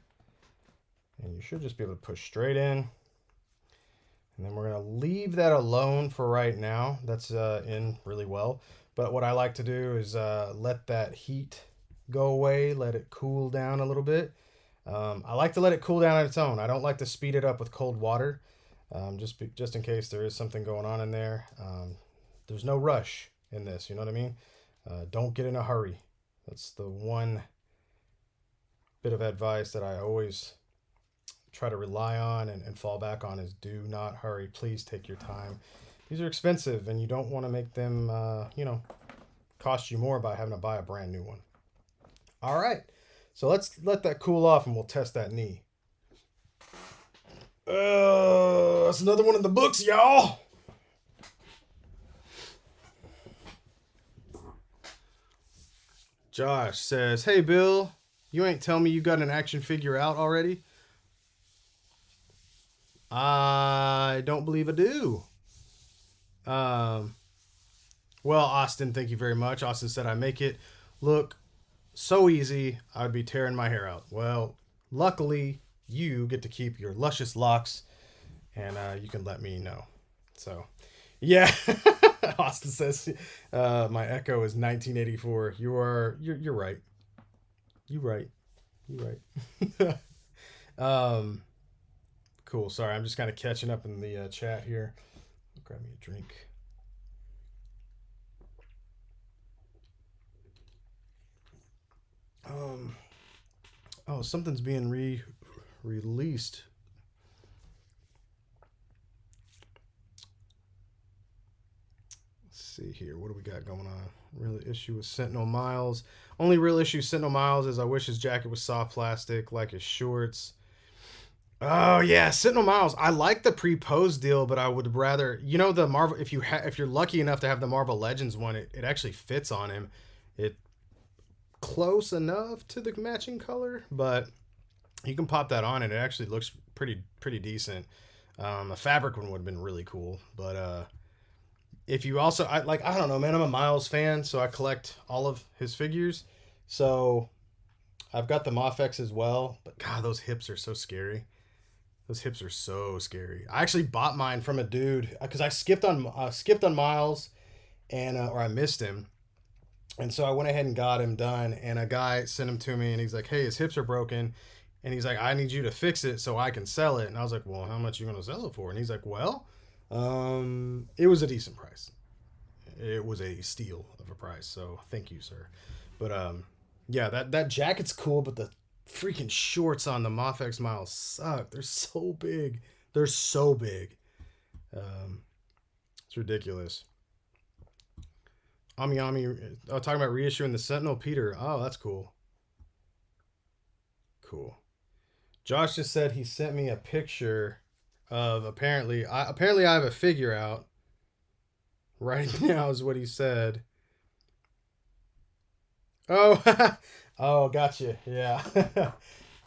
And you should just be able to push straight in. And then we're going to leave that alone for right now. That's in really well. But what I like to do is let that heat go away, let it cool down a little bit. I like to let it cool down on its own. I don't like to speed it up with cold water, just in case there is something going on in there. There's no rush in this, you know what I mean? Don't get in a hurry. That's the one bit of advice that I always try to rely on and fall back on is do not hurry. Please take your time. These are expensive and you don't want to make them, cost you more by having to buy a brand new one. All right, so let's let that cool off and we'll test that knee. That's another one in the books, y'all. Josh says, hey, Bill, you ain't tell me you got an action figure out already? I don't believe I do. Well, Austin, thank you very much. Austin said I make it look so easy, I'd be tearing my hair out. Well, luckily, you get to keep your luscious locks, and you can let me know. So, yeah. Austin says my echo is 1984. You're right. You right. You right. Cool. Sorry, I'm just kind of catching up in the chat here. Grab me a drink. Oh, something's being released. Let's see here. What do we got going on? Real issue with Sentinel Miles. Only real issue Sentinel Miles is I wish his jacket was soft plastic like his shorts. Oh yeah, Sentinel Miles. I like the pre-pose deal, but I would rather, the Marvel. If you're lucky enough to have the Marvel Legends one, it actually fits on him. It close enough to the matching color, but you can pop that on and it actually looks pretty decent. A fabric one would have been really cool, but if you also I don't know, man, I'm a Miles fan, so I collect all of his figures. So I've got the Mafex as well, but God, those hips are so scary. Those hips are so scary. I actually bought mine from a dude because I skipped on Miles, and or I missed him, and so I went ahead and got him done. And a guy sent him to me, and he's like, "Hey, his hips are broken," and he's like, "I need you to fix it so I can sell it." And I was like, "Well, how much are you gonna sell it for?" And he's like, "Well, it was a decent price. It was a steal of a price. So thank you, sir." But yeah, that jacket's cool, but the freaking shorts on the Mafex Miles suck. They're so big. They're so big. It's ridiculous. Ami, talking about reissuing the Sentinel Peter. Oh, that's cool. Cool. Josh just said he sent me a picture of apparently I have a figure out right now is what he said. Oh, oh, gotcha. Yeah,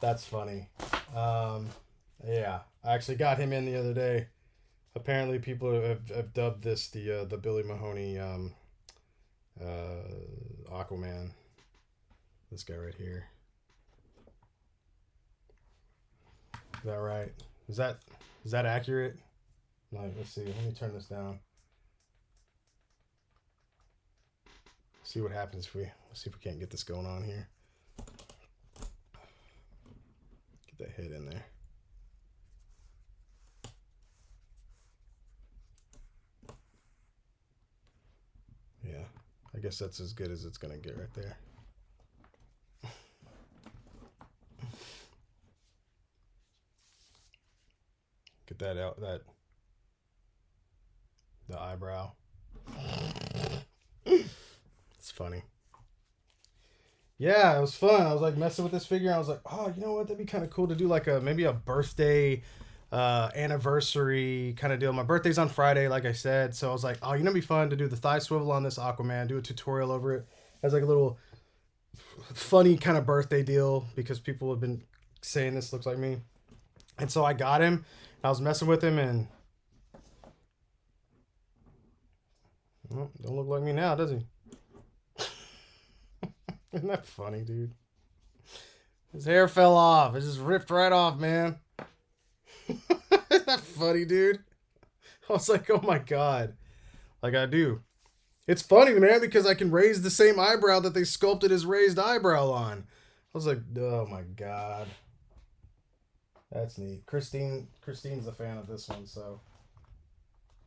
that's funny. Yeah, I actually got him in the other day. Apparently, people have dubbed this the Billy Mahoney Aquaman. This guy right here. Is that right? Is that accurate? Like, let's see. Let me turn this down. See what happens if let's see if we can't get this going on here. Get that head in there. Yeah, I guess that's as good as it's gonna get right there. Get that out, the eyebrow. It's funny. Yeah, it was fun. I was like messing with this figure. And I was like, oh, you know what? That'd be kind of cool to do like maybe a birthday, anniversary kind of deal. My birthday's on Friday, like I said. So I was like, oh, it'd be fun to do the thigh swivel on this Aquaman, do a tutorial over it as like a little funny kind of birthday deal because people have been saying this looks like me. And so I got him. I was messing with him and well, don't look like me now, does he? Isn't that funny, dude? His hair fell off. It just ripped right off, man. Isn't that funny, dude? I was like, oh my God. Like I do. It's funny, man, because I can raise the same eyebrow that they sculpted his raised eyebrow on. I was like, oh my God. That's neat. Christine's a fan of this one, so.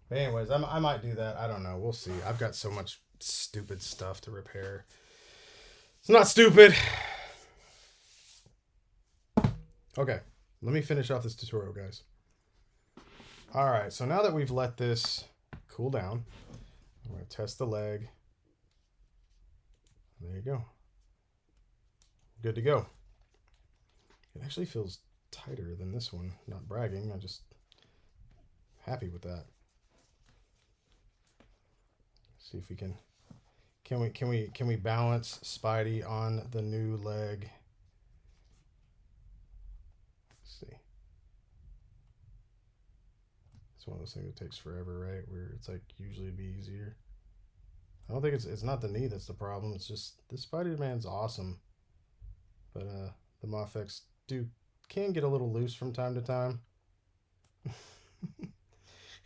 But anyways, I might do that. I don't know. We'll see. I've got so much stupid stuff to repair. It's not stupid. Okay, let me finish off this tutorial, guys. All right, so now that we've let this cool down, I'm going to test the leg. There you go. Good to go. It actually feels tighter than this one. Not bragging, I'm just happy with that. See if we can we balance Spidey on the new leg. Let's see. It's one of those things that takes forever, right? Where it's like usually it'd be easier. I don't think it's not the knee that's the problem. It's just this Spider-Man's awesome. But the Mafex can get a little loose from time to time.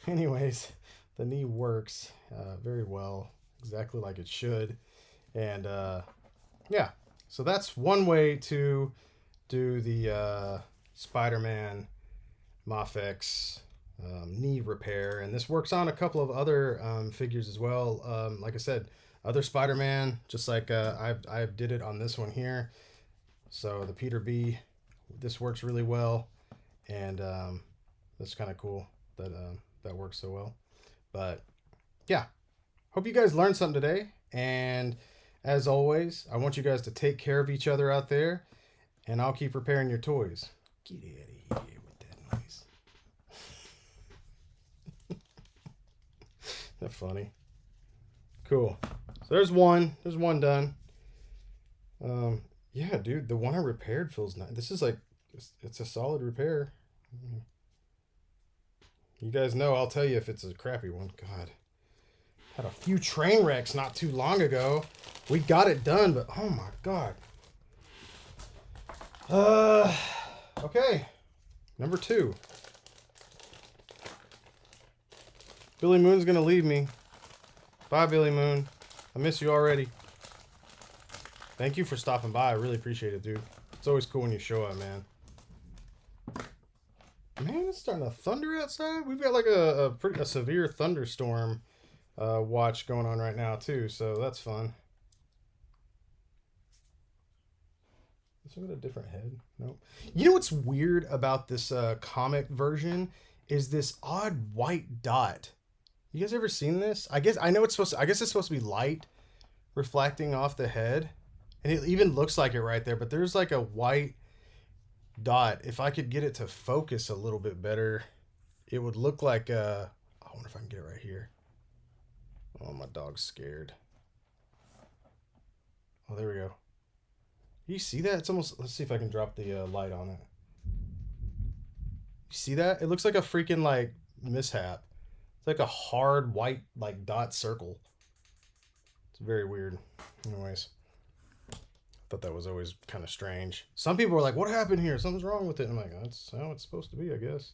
Anyways, the knee works very well, exactly like it should. And yeah, so that's one way to do the Spider-Man Mafex knee repair. And this works on a couple of other figures as well. Like I said, other Spider-Man, just like I did it on this one here. So the Peter B, this works really well. And that's kind of cool that that works so well. But yeah, hope you guys learned something today. And as always, I want you guys to take care of each other out there, and I'll keep repairing your toys. Get out of here with that noise. That funny. Cool. So there's one. There's one done. Yeah, dude, the one I repaired feels nice. This is like, it's a solid repair. You guys know, I'll tell you if it's a crappy one. God. Had a few train wrecks not too long ago. We got it done, but oh my God. Okay. Number 2. Billy Moon's gonna leave me. Bye, Billy Moon. I miss you already. Thank you for stopping by. I really appreciate it, dude. It's always cool when you show up, man. Man, it's starting to thunder outside. We've got like a severe thunderstorm watch going on right now too, so that's fun. Is it a different head? Nope. You know what's weird about this comic version is this odd white dot. You guys ever seen this? I guess it's supposed to be light reflecting off the head, and it even looks like it right there. But there's like a white dot. If I could get it to focus a little bit better, it would look like I wonder if I can get it right here. Oh, my dog's scared. Oh, there we go. You see that? It's almost, let's see if I can drop the light on it. You see that? It looks like a freaking like mishap. It's like a hard white like dot circle. It's very weird. Anyways, I thought that was always kind of strange. Some people were like, what happened here? Something's wrong with it. I'm like, that's how it's supposed to be, I guess.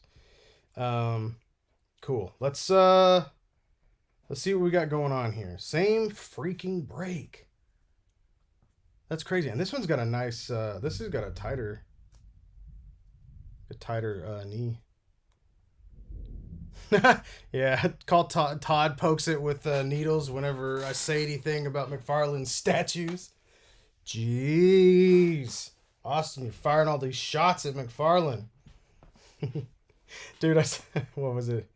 Cool. Let's see what we got going on here. Same freaking brake. That's crazy. And this one's got a nice, this has got a tighter knee. Yeah, call Todd pokes it with needles whenever I say anything about McFarlane's statues. Jeez. Austin, you're firing all these shots at McFarlane. Dude, what was it?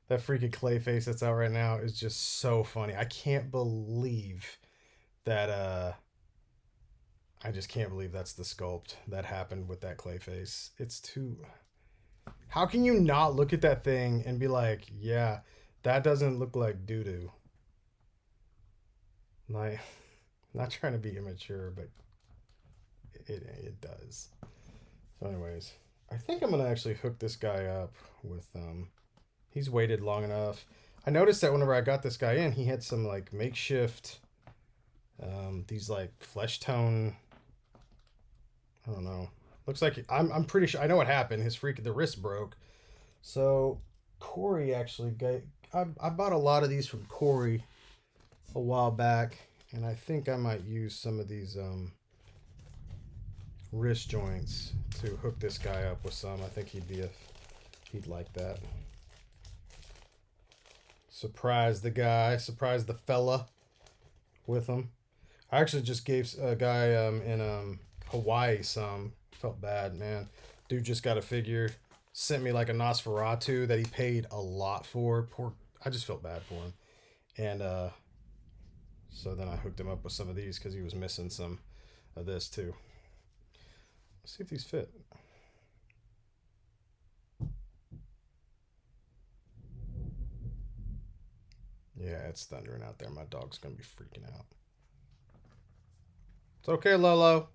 That freaking clay face that's out right now is just so funny. I can't believe that I just can't believe that's the sculpt that happened with that clay face. It's too... How can you not look at that thing and be like, yeah, that doesn't look like doo-doo? Like, not trying to be immature, but it does. So anyways, I think I'm going to actually hook this guy up with... He's waited long enough. I noticed that whenever I got this guy in, he had some like makeshift, these like flesh tone. I don't know. Looks like I'm pretty sure I know what happened. The wrist broke. So Corey actually I bought a lot of these from Corey a while back, and I think I might use some of these wrist joints to hook this guy up with some. I think he'd like that. Surprise the guy, surprise the fella with them. I actually just gave a guy in Hawaii some. Felt bad, man. Dude just got a figure, sent me like a Nosferatu that he paid a lot for. I just felt bad for him. And so then I hooked him up with some of these because he was missing some of this too. Let's see if these fit. Yeah, it's thundering out there. My dog's going to be freaking out. It's okay, Lolo.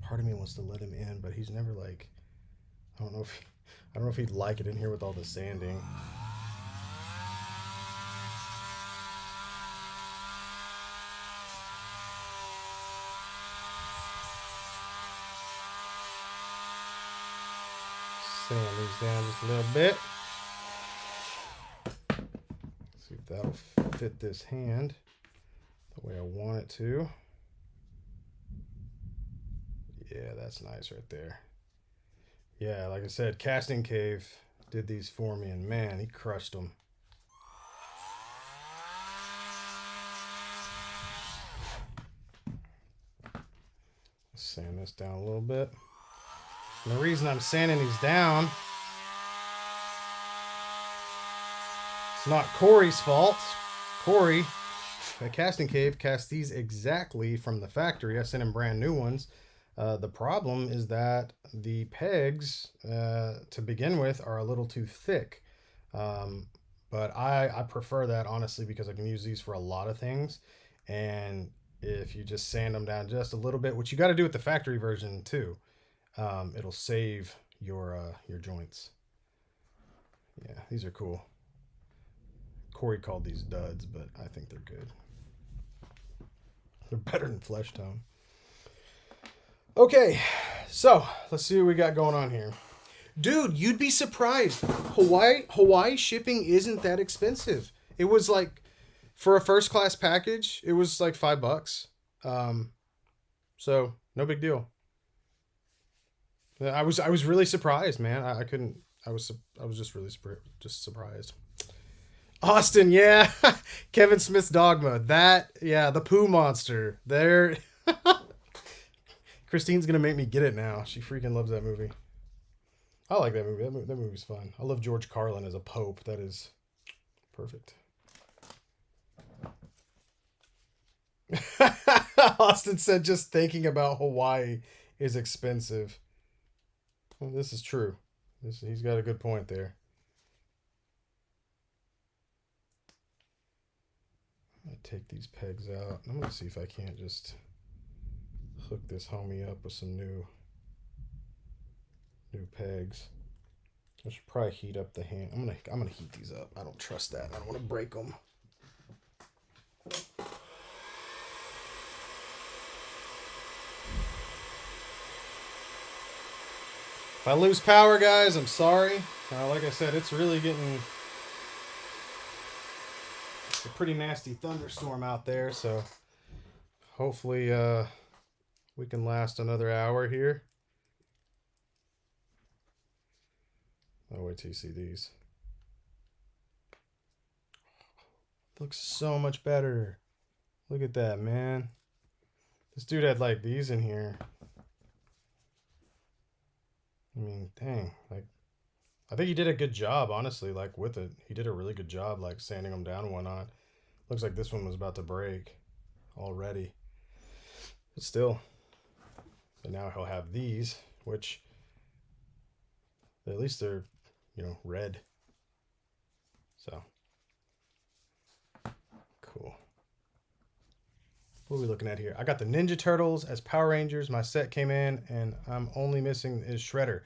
Part of me wants to let him in, but he's never like... I don't know if he'd like it in here with all the sanding. Sand these down just a little bit. See if that'll fit this hand the way I want it to. Yeah, that's nice right there. Yeah, like I said, Casting Cave did these for me, and man, he crushed them. Sand this down a little bit. And the reason I'm sanding these down, it's not Corey's fault. Corey at Casting Cave cast these exactly from the factory. I sent him brand new ones. The problem is that the pegs to begin with are a little too thick. But I prefer that, honestly, because I can use these for a lot of things. And if you just sand them down just a little bit, which you got to do with the factory version too, it'll save your joints. Yeah, these are cool. Corey called these duds, but I think they're good. They're better than Flesh Tone. Okay, so let's see what we got going on here. Dude, you'd be surprised. Hawaii shipping isn't that expensive. It was like, for a first class package, it was like $5. So no big deal. I was really surprised, man. I was just really surprised. Austin, yeah. Kevin Smith's Dogma. The poo monster. There. Christine's gonna make me get it now. She freaking loves that movie. I like that movie. That movie's fun. I love George Carlin as a pope. That is perfect. Austin said just thinking about Hawaii is expensive. Well, this is true. He's got a good point there. I'm going to take these pegs out. I'm going to see if I can't just hook this homie up with some new pegs. I should probably heat up the hand. I'm gonna heat these up. I don't trust that. I don't want to break them. If I lose power, guys, I'm sorry. Like I said, it's really getting... It's a pretty nasty thunderstorm out there, so hopefully we can last another hour here. I'll wait till you see these. Looks so much better. Look at that, man. This dude had like these in here. I mean, dang. Like, I think he did a good job, honestly, like with it. He did a really good job, like sanding them down and whatnot. Looks like this one was about to break already. But still. But now he'll have these, which at least they're, red. So, cool. What are we looking at here? I got the Ninja Turtles as Power Rangers. My set came in, and I'm only missing is Shredder.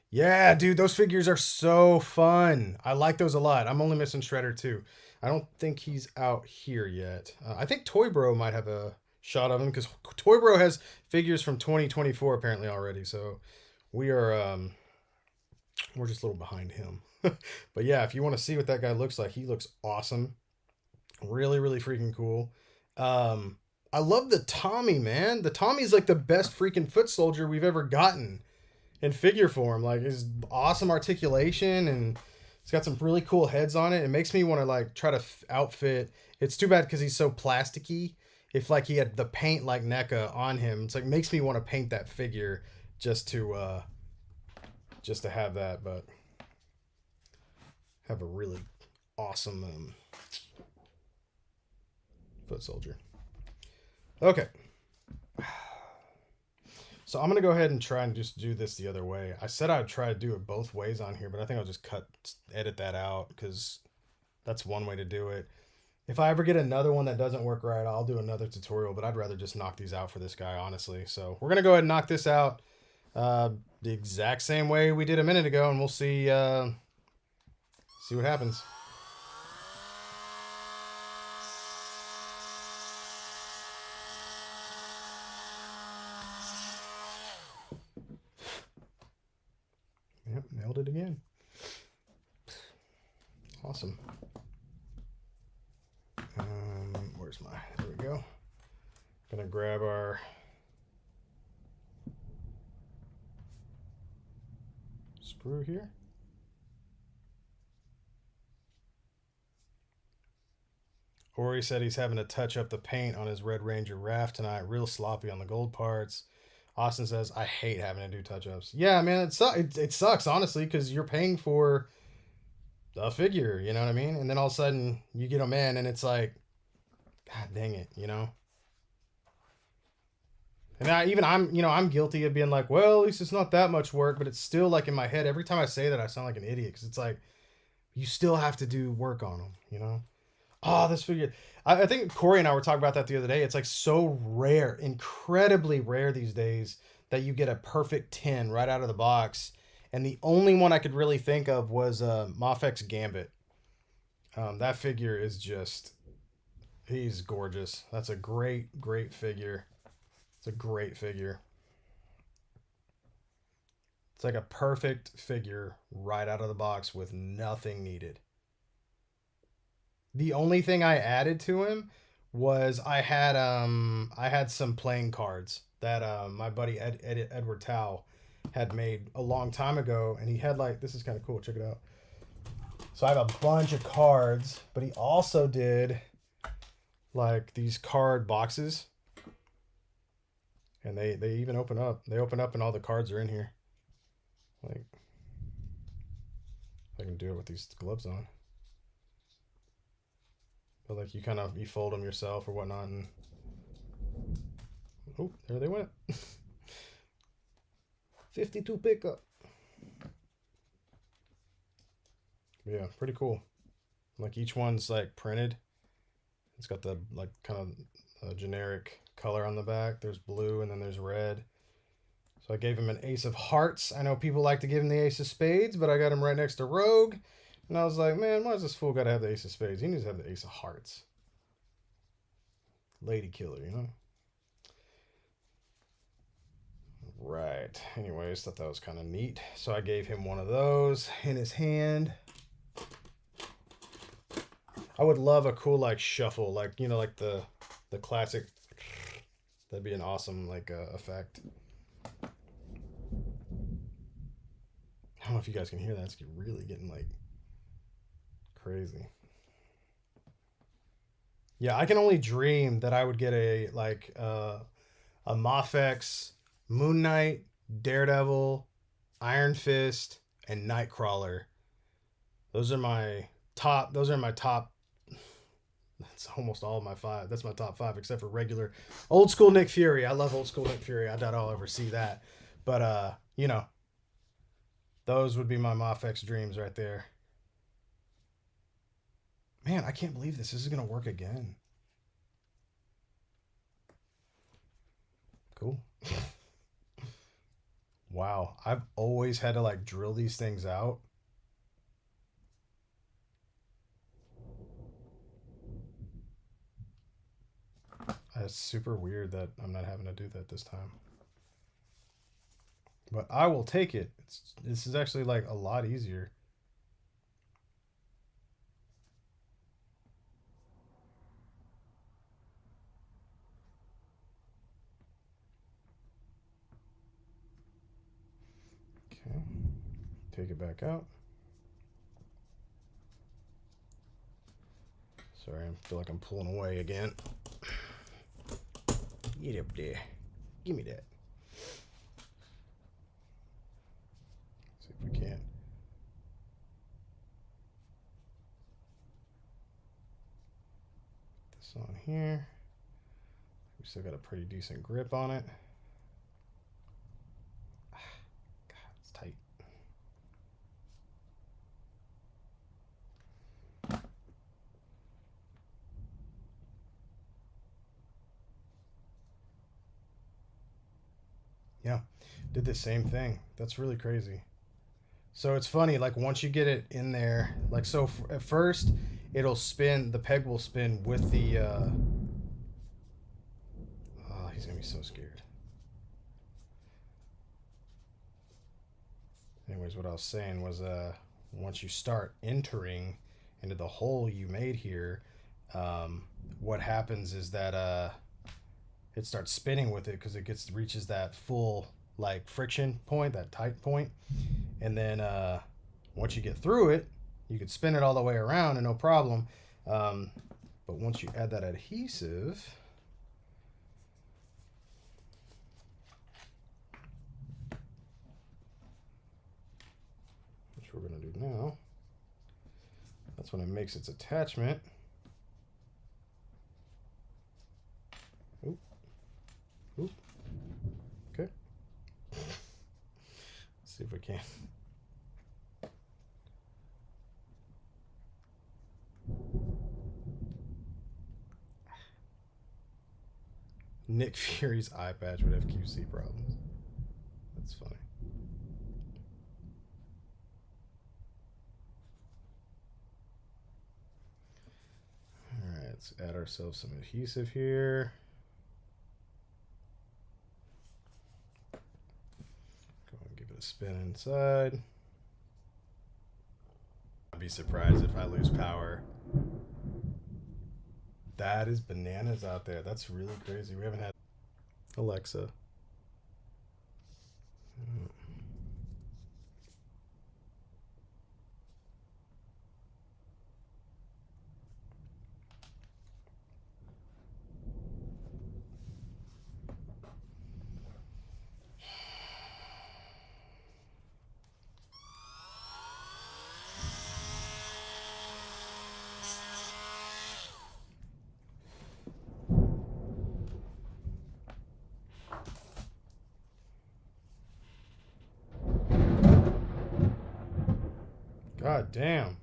Yeah, dude, those figures are so fun. I like those a lot. I'm only missing Shredder, too. I don't think he's out here yet. I think Toy Bro might have a shot of him, because Toy Bro has figures from 2024, apparently, already. So, we are... we're just a little behind him. But yeah, if you want to see what that guy looks like, he looks awesome. Really, really freaking cool. I love the Tommy, man. The Tommy's like the best freaking foot soldier we've ever gotten in figure form. Like, his awesome articulation, and it's got some really cool heads on it. It makes me want to like try to outfit. It's too bad because he's so plasticky. If like he had the paint like NECA on him, it's like makes me want to paint that figure just to have that, but have a really awesome foot soldier. Okay. So I'm going to go ahead and try and just do this the other way. I said I'd try to do it both ways on here, but I think I'll just edit that out, because that's one way to do it. If I ever get another one that doesn't work right, I'll do another tutorial, but I'd rather just knock these out for this guy, honestly. So we're going to go ahead and knock this out the exact same way we did a minute ago, and we'll see what happens. Yep. Yep, nailed it again. Awesome. Where's my, there we go. Gonna grab our screw here. Ori said he's having to touch up the paint on his Red Ranger raft tonight. Real sloppy on the gold parts. Austin says, I hate having to do touch-ups. Yeah, man, it sucks, honestly, because you're paying for a figure, you know what I mean? And then all of a sudden, you get them in, and it's like, God dang it, you know? And I'm guilty of being like, well, at least it's not that much work, but it's still like in my head. Every time I say that, I sound like an idiot, because it's like, you still have to do work on them, you know? Oh, this figure. I think Corey and I were talking about that the other day. It's like so rare, incredibly rare these days that you get a perfect 10 right out of the box. And the only one I could really think of was Mafex Gambit. That figure is just, he's gorgeous. That's a great, great figure. It's a great figure. It's like a perfect figure right out of the box with nothing needed. The only thing I added to him was I had some playing cards that my buddy Edward Tao had made a long time ago, and he had like, this is kind of cool. Check it out. So I have a bunch of cards, but he also did like these card boxes, and they even open up. They open up, and all the cards are in here. Like, I can do it with these gloves on. But like you fold them yourself or whatnot, and oh, there they went. 52 pickup. Yeah, pretty cool. Like each one's like printed. It's got the like kind of generic color on the back. There's blue and then there's red. So I gave him an Ace of Hearts. I know people like to give him the Ace of Spades, but I got him right next to Rogue. And I was like, man, why does this fool got to have the Ace of Spades? He needs to have the Ace of Hearts. Lady killer, you know? Right. Anyways, thought that was kind of neat. So I gave him one of those in his hand. I would love a cool, like, shuffle. Like, you know, like the classic. That'd be an awesome, like, effect. I don't know if you guys can hear that. It's really getting, like, crazy. Yeah, I can only dream that I would get a Mafex, Moon Knight, Daredevil, Iron Fist, and Nightcrawler. Those are my top. That's almost all of my 5. That's my top 5, except for regular old school Nick Fury. I love old school Nick Fury. I doubt I'll ever see that. But you know, those would be my Mafex dreams right there. Man, I can't believe this. This is gonna work again. Cool. Wow, I've always had to like drill these things out. It's super weird that I'm not having to do that this time. But I will take it. This is actually like a lot easier. Okay, take it back out. Sorry, I feel like I'm pulling away again. Get up there. Give me that. See if we can. Put this on here. We still got a pretty decent grip on it. God, it's tight. Yeah, did the same thing. That's really crazy. So it's funny, like once you get it in there, like so at first it'll spin, the peg will spin with the, oh, he's gonna be so scared. Anyways, what I was saying was once you start entering into the hole you made here, what happens is that it starts spinning with it because it reaches that full like friction point, that tight point, and then once you get through it, you could spin it all the way around and no problem. But once you add that adhesive, which we're going to do now, that's when it makes its attachment. Oop. Oop. Okay. Let's see if we can. Nick Fury's eye patch would have QC problems. That's funny. Alright, let's add ourselves some adhesive here. Go and give it a spin inside. I'd be surprised if I lose power. That is bananas out there. That's really crazy. We haven't had Alexa. God damn.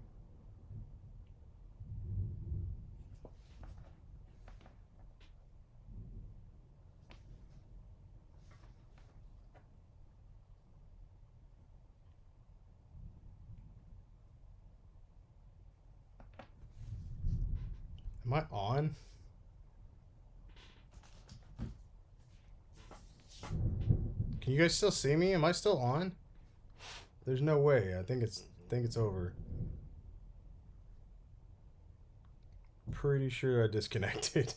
Am I on? Can you guys still see me? Am I still on? There's no way. I think it's over. Pretty sure I disconnected.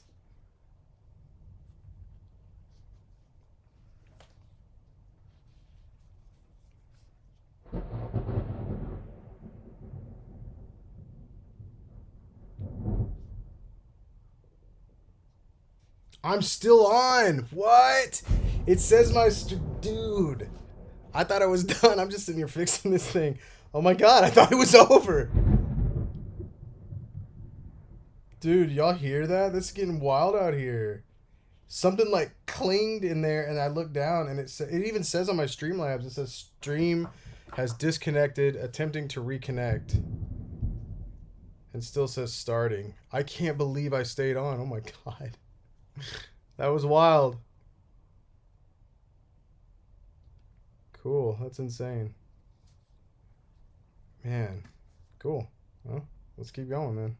I'm still on. What? It says my dude. I thought I was done. I'm just sitting here fixing this thing. Oh my god, I thought it was over. Dude, y'all hear that? That's getting wild out here. Something like clinged in there, and I looked down, and it even says on my Streamlabs, it says stream has disconnected, attempting to reconnect. And still says starting. I can't believe I stayed on. Oh my god. That was wild. Cool. That's insane. Man. Cool. Well, let's keep going, man.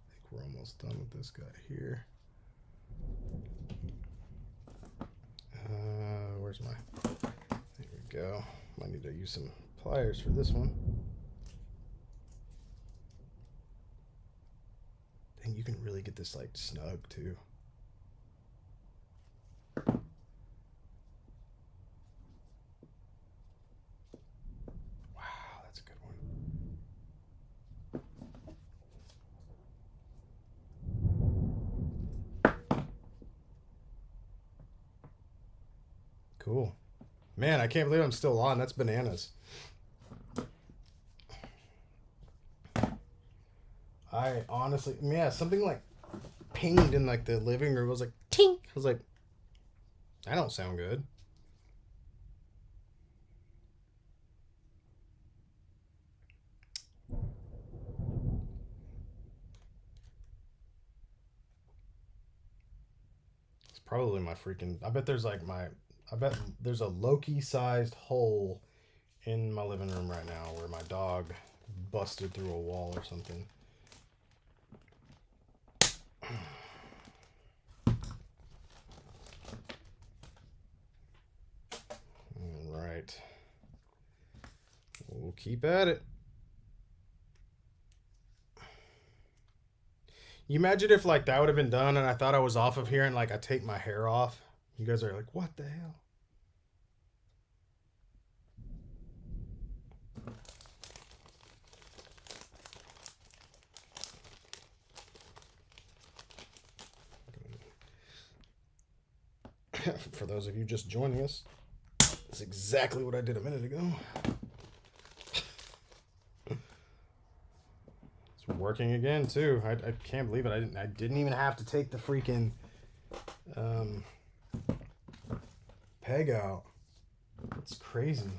I think we're almost done with this guy here. Where's my... There we go. Might need to use some pliers for this one. Dang, you can really get this like snug too. Wow, that's a good one. Cool. Man, I can't believe I'm still on. That's bananas. I honestly, yeah, something like pinged in like the living room. It was like tink. I was like, that don't sound good. It's probably my freaking. I bet there's like my I bet there's a Loki-sized hole in my living room right now where my dog busted through a wall or something. All right. We'll keep at it. You imagine if like that would have been done and I thought I was off of here and like I take my hair off. You guys are like, what the hell? For those of you just joining us, that's exactly what I did a minute ago. It's working again too. I can't believe it. I didn't even have to take the freaking peg out. It's crazy.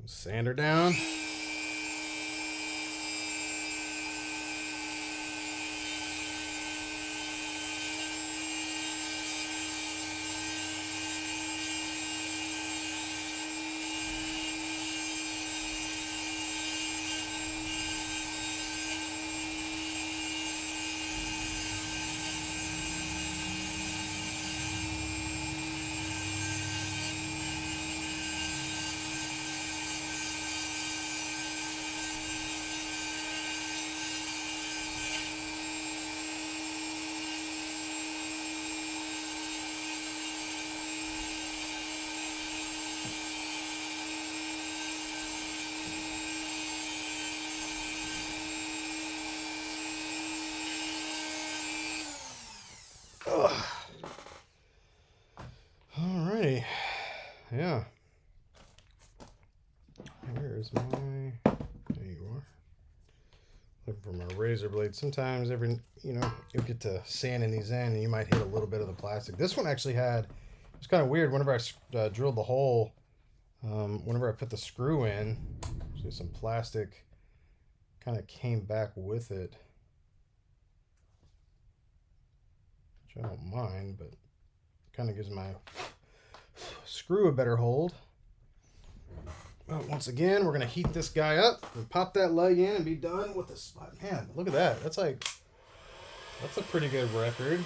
Sand her down. Alrighty. Yeah. Here's my... There you are. Looking for my razor blade. Sometimes you get to sanding these in and you might hit a little bit of the plastic. This one actually had... It's kind of weird. Whenever I drilled the hole, whenever I put the screw in, so some plastic kind of came back with it. Which I don't mind, but kind of gives my screw a better hold. Well, once again, we're going to heat this guy up and pop that leg in and be done with the spot. Man, look at that. That's a pretty good record,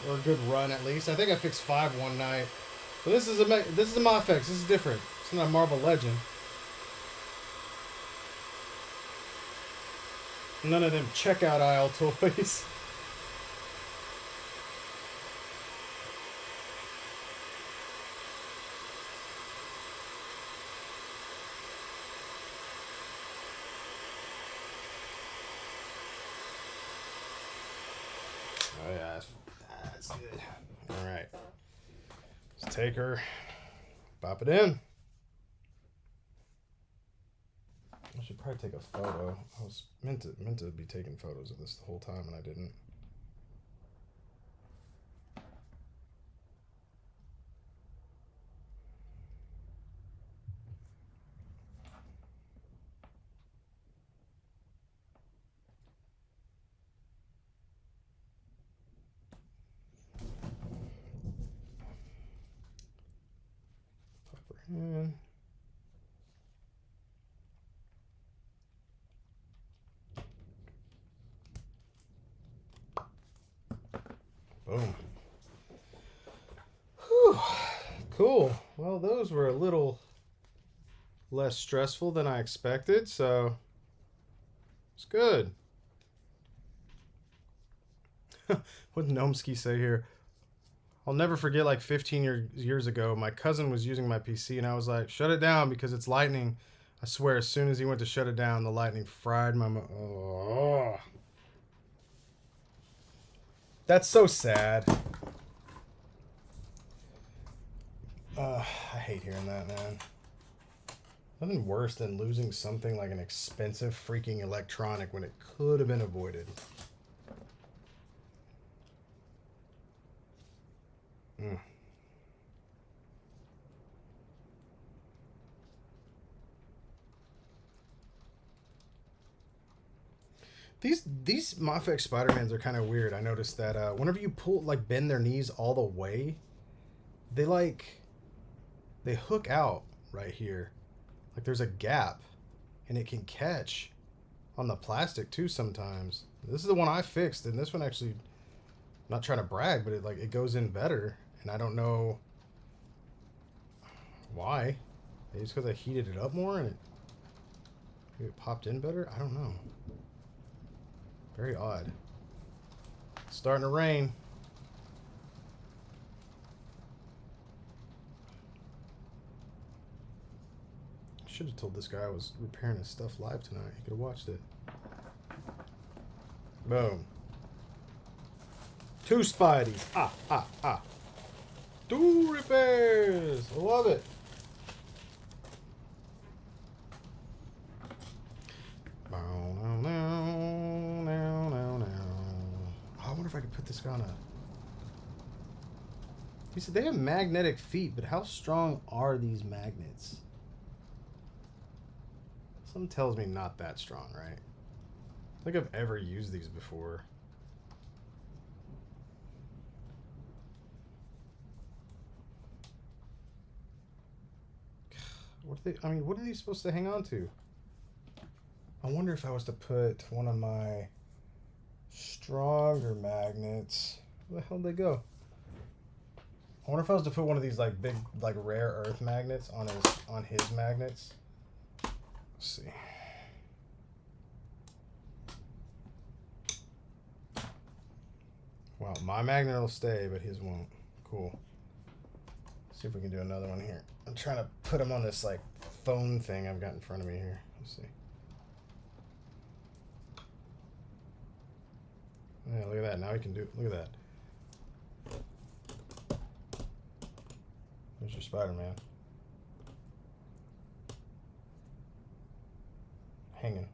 or a good run at least. I think I fixed 5 one night. But this is a Mafex. This is different. It's not a Marvel Legend. None of them checkout aisle toys. Oh yeah, that's good. All right, let's take her, pop it in. I should probably take a photo. I was meant to be taking photos of this the whole time, and I didn't. Pop her in. Boom. Whew. Cool. Well, those were a little less stressful than I expected, so it's good. What did Gnomesky say here? I'll never forget, like 15 years ago, my cousin was using my PC, and I was like, shut it down because it's lightning. I swear, as soon as he went to shut it down, the lightning fried my... Oh. That's so sad. I hate hearing that, man. Nothing worse than losing something like an expensive freaking electronic when it could have been avoided. These Mafex Spider-Mans are kind of weird. I noticed that whenever you pull, like, bend their knees all the way, they hook out right here. Like there's a gap, and it can catch on the plastic too sometimes. This is the one I fixed, and this one actually, I'm not trying to brag, but it goes in better, and I don't know why. Maybe it's because I heated it up more and it popped in better. I don't know. Very odd. It's starting to rain. Should have told this guy I was repairing his stuff live tonight. He could have watched it. Boom. 2 Spideys. Ah. 2 repairs. I love it. I wonder if I could put this guy on a... He said they have magnetic feet, but how strong are these magnets? Something tells me not that strong, right? I think I've ever used these before. What are they? I mean, what are these supposed to hang on to? I wonder if I was to put one of my stronger magnets. Where the hell did they go? I wonder if I was to put one of these like big, like rare earth magnets on his magnets. Let's see. Well, my magnet will stay, but his won't. Cool. See if we can do another one here. I'm trying to put him on this like phone thing I've got in front of me here. Let's see. Yeah, look at that. Now we can do. Look at that. There's your Spider-Man. Hanging.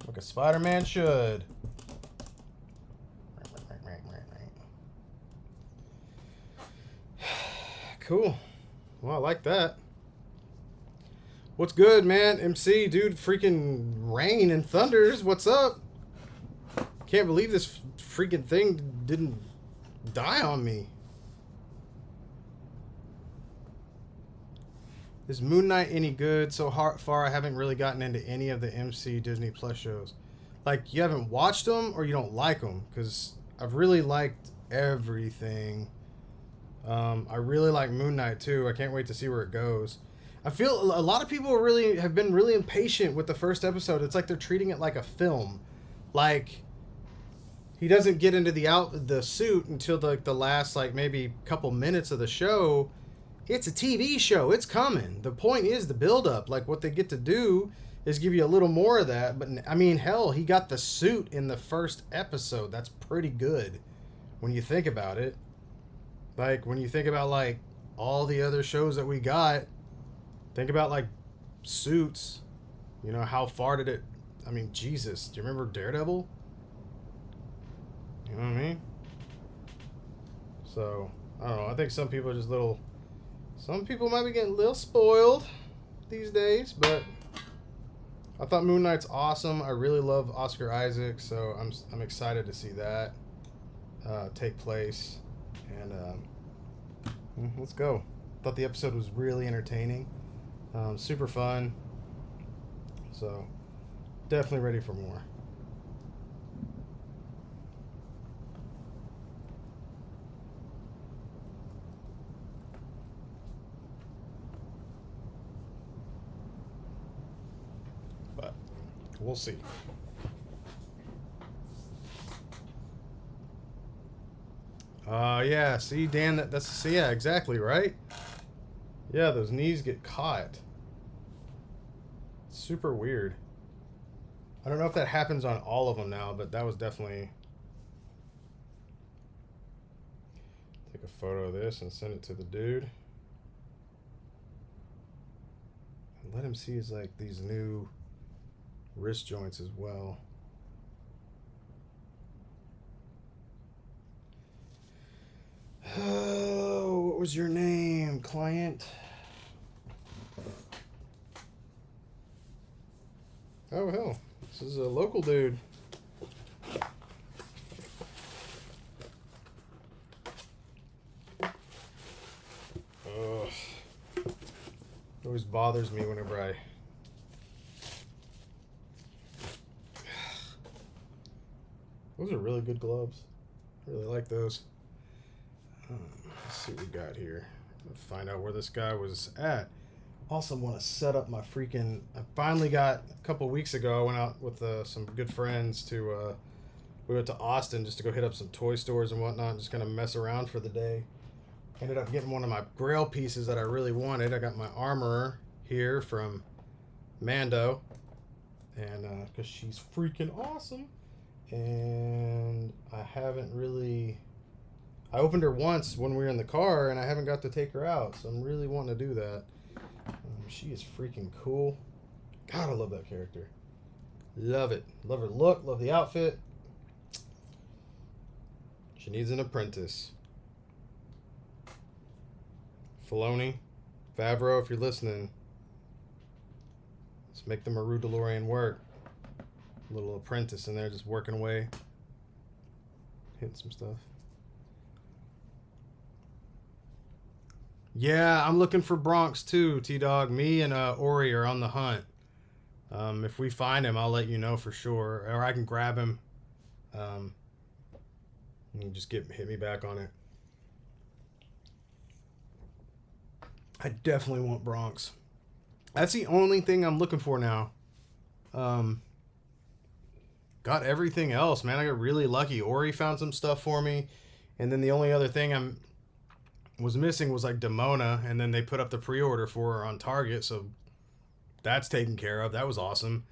Like a Spider-Man should. Cool. Well, I like that. What's good, man? MC, dude, freaking rain and thunders. What's up? Can't believe this freaking thing didn't die on me. Is Moon Knight any good? So far, I haven't really gotten into any of the MC Disney Plus shows. Like, you haven't watched them or you don't like them? Because I've really liked everything. I really like Moon Knight, too. I can't wait to see where it goes. I feel a lot of people have been really impatient with the first episode. It's like they're treating it like a film. Like, he doesn't get into the suit until the last, like, maybe couple minutes of the show. It's a TV show. It's coming. The point is the build-up. Like, what they get to do is give you a little more of that. But, I mean, hell, he got the suit in the first episode. That's pretty good when you think about it. Like, when you think about, like, all the other shows that we got, think about, like, Suits. You know, how far did it... I mean, Jesus. Do you remember Daredevil? You know what I mean? So, I don't know. I think some people are just little... Some people might be getting a little spoiled these days, but I thought Moon Knight's awesome. I really love Oscar Isaac, so I'm excited to see that take place. And let's go. Thought the episode was really entertaining, super fun. So definitely ready for more. But we'll see. Yeah, see, Dan, that's yeah, exactly, right? Yeah, those knees get caught. Super weird. I don't know if that happens on all of them now, but that was definitely... Take a photo of this and send it to the dude. And let him see his, like, these new wrist joints as well. Oh, what was your name, client? Oh, hell. This is a local dude. Ugh. It always bothers me whenever I... Those are really good gloves. I really like those. Let's see what we got here. Let's find out where this guy was at. Also want to set up my freaking... I finally got, a couple weeks ago, I went out with some good friends to... we went to Austin just to go hit up some toy stores and whatnot and just kind of mess around for the day. Ended up getting one of my Grail pieces that I really wanted. I got my Armorer here from Mando. And because she's freaking awesome. And I haven't really... I opened her once when we were in the car and I haven't got to take her out. So I'm really wanting to do that. She is freaking cool. God, I love that character. Love it. Love her look. Love the outfit. She needs an apprentice. Filoni, Favreau, if you're listening, let's make the Maru DeLorean work. A little apprentice in there just working away. Hitting some stuff. Yeah, I'm looking for Bronx too, T-Dog. Me and Ori are on the hunt. If we find him, I'll let you know for sure. Or I can grab him. And just hit me back on it. I definitely want Bronx. That's the only thing I'm looking for now. Got everything else, man. I got really lucky. Ori found some stuff for me. And then the only other thing was missing was like Demona, and then they put up the pre-order for her on Target, so that's taken care of. That was awesome.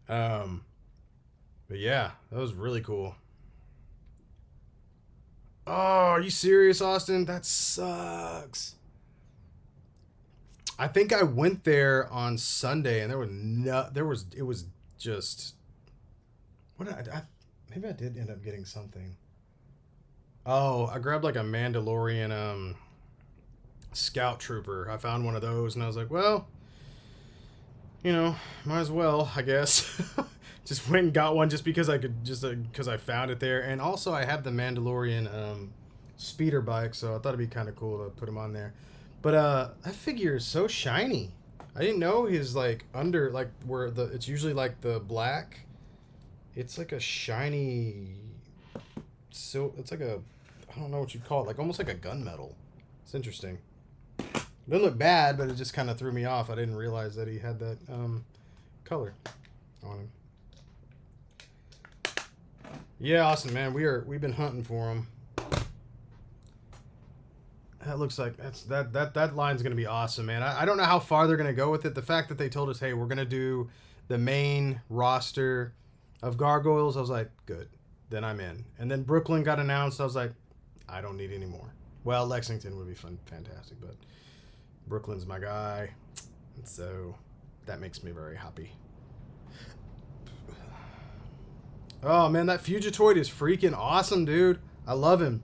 But yeah, that was really cool. Oh, are you serious, Austin? That sucks. I think I went there on Sunday, and it was just, maybe I did end up getting something. Oh, I grabbed like a Mandalorian Scout Trooper. I found one of those, and I was like, well, you know, might as well, I guess. Just went and got one just because I could, because I found it there. And also I have the Mandalorian speeder bike, so I thought it'd be kind of cool to put him on there. But that figure is so shiny. I didn't know his like under, like where it's usually like the black. It's like a shiny, so it's like a, I don't know what you'd call it, like almost like a gunmetal. It's interesting. It doesn't look bad, but it just kind of threw me off. I didn't realize that he had that color on him. Yeah, Austin, man, we've been hunting for him. That looks like that line's gonna be awesome, man. I don't know how far they're gonna go with it. The fact that they told us, hey, we're gonna do the main roster of gargoyles, I was like, good. Then I'm in. And then Brooklyn got announced. I was like, I don't need any more. Well, Lexington would be fantastic, but Brooklyn's my guy, and so that makes me very happy. Oh man, that Fugitoid is freaking awesome, dude. I love him.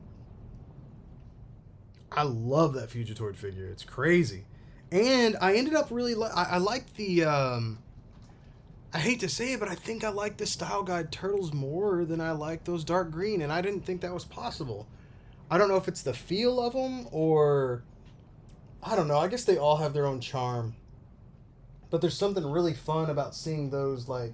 I love that Fugitoid figure. It's crazy. And I ended up really I like the I hate to say it, but I think I like the Style Guide Turtles more than I like those dark green, and I didn't think that was possible. I don't know if it's the feel of them or I don't know. I guess they all have their own charm. But there's something really fun about seeing those, like,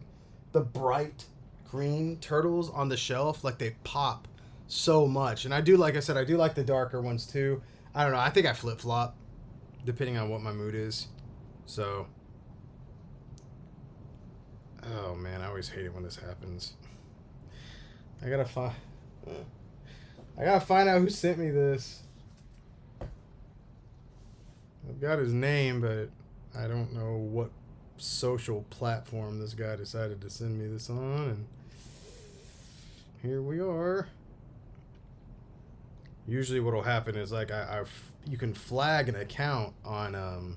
the bright green turtles on the shelf. Like, they pop so much. And I do, like I said, I do like the darker ones, too. I don't know. I think I flip-flop, depending on what my mood is. So, oh, man, I always hate it when this happens. I gotta find out who sent me this. I've got his name, but I don't know what social platform this guy decided to send me this on, and here we are. Usually what'll happen is like you can flag an account on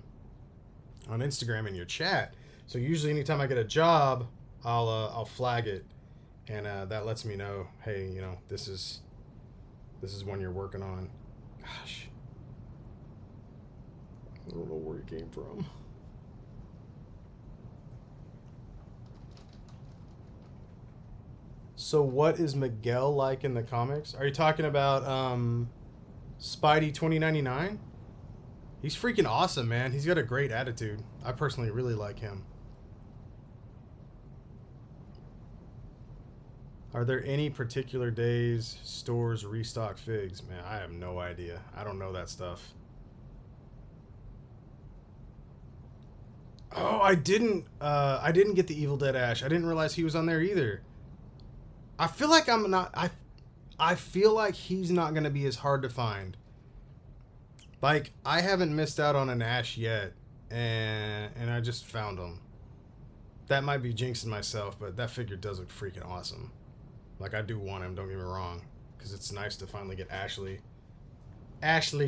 Instagram in your chat. So usually anytime I get a job, I'll flag it, and that lets me know, hey, you know, this is one you're working on. Gosh. I don't know where he came from. So what is Miguel like in the comics? Are you talking about Spidey 2099? He's freaking awesome, man. He's got a great attitude. I personally really like him. Are there any particular days stores restock figs? Man, I have no idea. I don't know that stuff. Oh, I didn't get the Evil Dead Ash. I didn't realize he was on there either. I feel like I feel like he's not going to be as hard to find. Like, I haven't missed out on an Ash yet, and I just found him. That might be jinxing myself, but that figure does look freaking awesome. Like, I do want him, don't get me wrong, because it's nice to finally get Ashley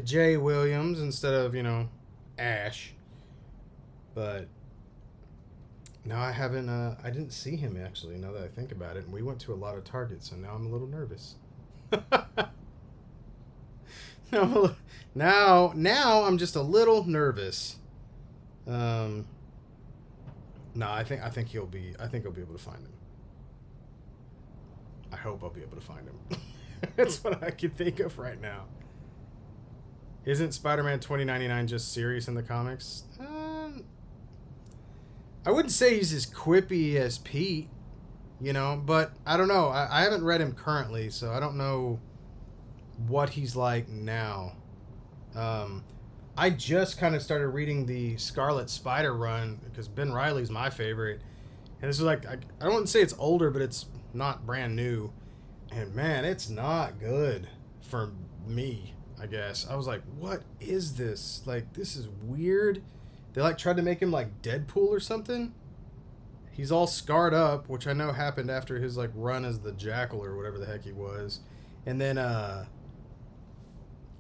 J. Williams instead of, you know, Ash. But no, I haven't. I didn't see him actually. Now that I think about it, and we went to a lot of Targets, so now I'm a little nervous. now I'm just a little nervous. No, I think he'll be. I think I'll be able to find him. I hope I'll be able to find him. That's what I can think of right now. Isn't Spider-Man 2099 just serious in the comics? I wouldn't say he's as quippy as Pete, you know, but I don't know. I haven't read him currently, so I don't know what he's like now. I just kind of started reading the Scarlet Spider run because Ben Reilly's my favorite. And this is like, I don't want to say it's older, but it's not brand new. And man, it's not good for me, I guess. I was like, what is this? Like, this is weird. They like tried to make him like Deadpool or something. He's all scarred up, which I know happened after his like run as the Jackal or whatever the heck he was. And then I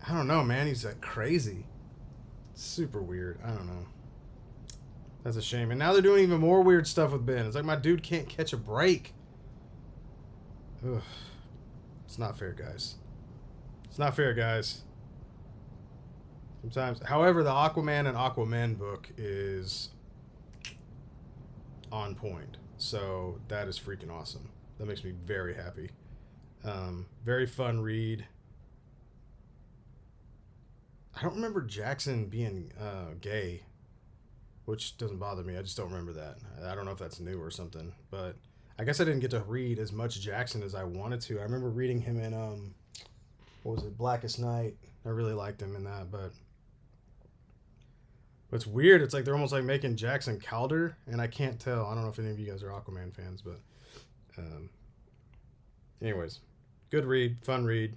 don't know, man, he's like crazy. Super weird. I don't know. That's a shame. And now they're doing even more weird stuff with Ben. It's like my dude can't catch a break. Ugh. It's not fair, guys. It's not fair, guys. Sometimes. However, the Aquaman and Aquaman book is on point. So that is freaking awesome. That makes me very happy. Very fun read. I don't remember Jackson being gay, which doesn't bother me. I just don't remember that. I don't know if that's new or something. But I guess I didn't get to read as much Jackson as I wanted to. I remember reading him in, what was it, Blackest Night. I really liked him in that, but it's weird. It's like they're almost like making Jackson Calder, and I can't tell. I don't know if any of you guys are Aquaman fans, but anyways, good read, fun read.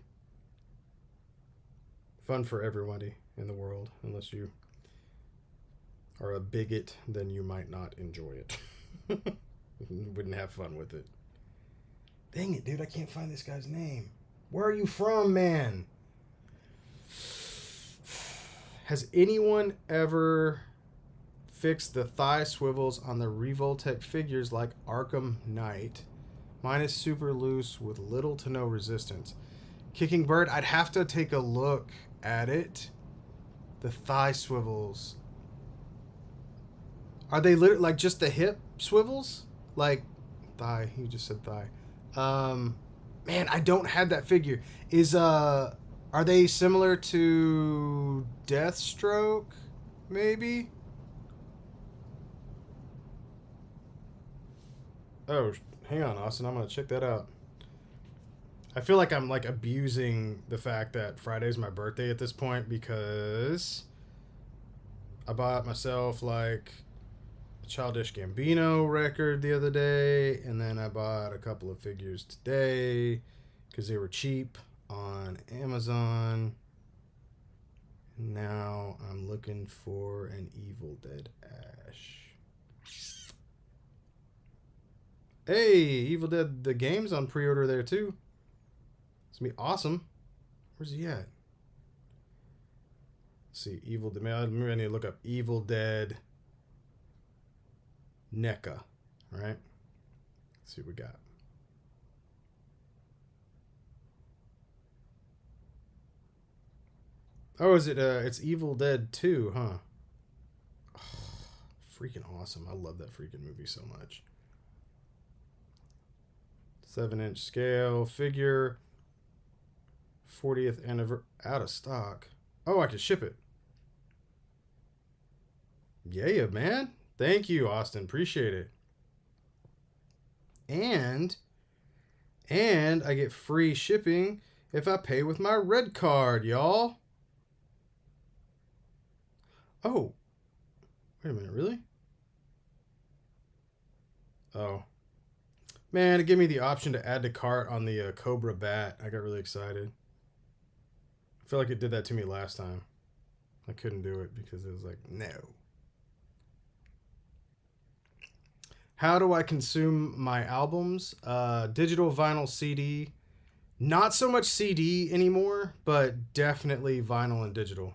Fun for everybody in the world. Unless you are a bigot, then you might not enjoy it. Wouldn't have fun with it. Dang it, dude, I can't find this guy's name. Where are you from, man? Has anyone ever fixed the thigh swivels on the Revoltech figures like Arkham Knight? Mine is super loose with little to no resistance. Kicking Bird, I'd have to take a look at it. The thigh swivels. Are they literally like just the hip swivels? Like thigh, you just said thigh. Man, I don't have that figure. Are they similar to Deathstroke? Maybe? Oh, hang on, Austin. I'm going to check that out. I feel like I'm like abusing the fact that Friday's my birthday at this point because I bought myself like a Childish Gambino record the other day, and then I bought a couple of figures today because they were cheap on Amazon. Now I'm looking for an Evil Dead Ash. Hey, Evil Dead the game's on pre-order there too. It's gonna be awesome. Where's he at? Let's see, Evil Dead. Maybe I need to look up Evil Dead NECA. All right. Let's see what we got. Oh, is it? It's Evil Dead 2, huh? Oh, freaking awesome! I love that freaking movie so much. 7-inch scale figure. 40th anniversary. Out of stock. Oh, I can ship it. Yeah, man. Thank you, Austin. Appreciate it. And I get free shipping if I pay with my red card, y'all. Oh. Wait a minute, really? Oh. Man, it gave me the option to add to cart on the Cobra bat. I got really excited. I feel like it did that to me last time. I couldn't do it because it was like, no. How do I consume my albums? Digital, vinyl, CD. Not so much CD anymore, but definitely vinyl and digital.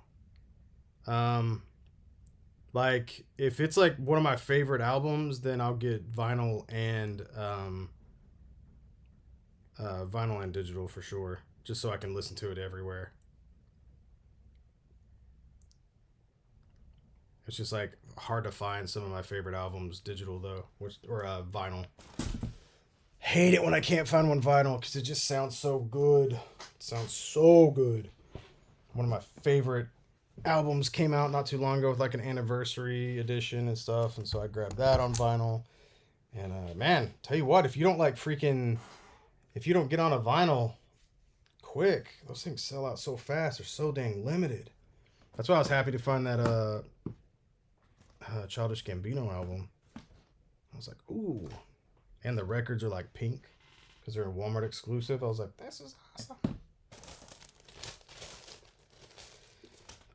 Like if it's like one of my favorite albums, then I'll get vinyl and digital for sure, just so I can listen to it everywhere. It's just like hard to find some of my favorite albums digital though, or vinyl. Hate it when I can't find one vinyl because it just sounds so good. It sounds so good. One of my favorite albums came out not too long ago with like an anniversary edition and stuff, and so I grabbed that on vinyl. And man, tell you what, if you don't get on a vinyl quick, those things sell out so fast. They're so dang limited. That's why I was happy to find that Childish Gambino album. I was like, ooh. And the records are like pink because they're a Walmart exclusive. I was like, this is awesome.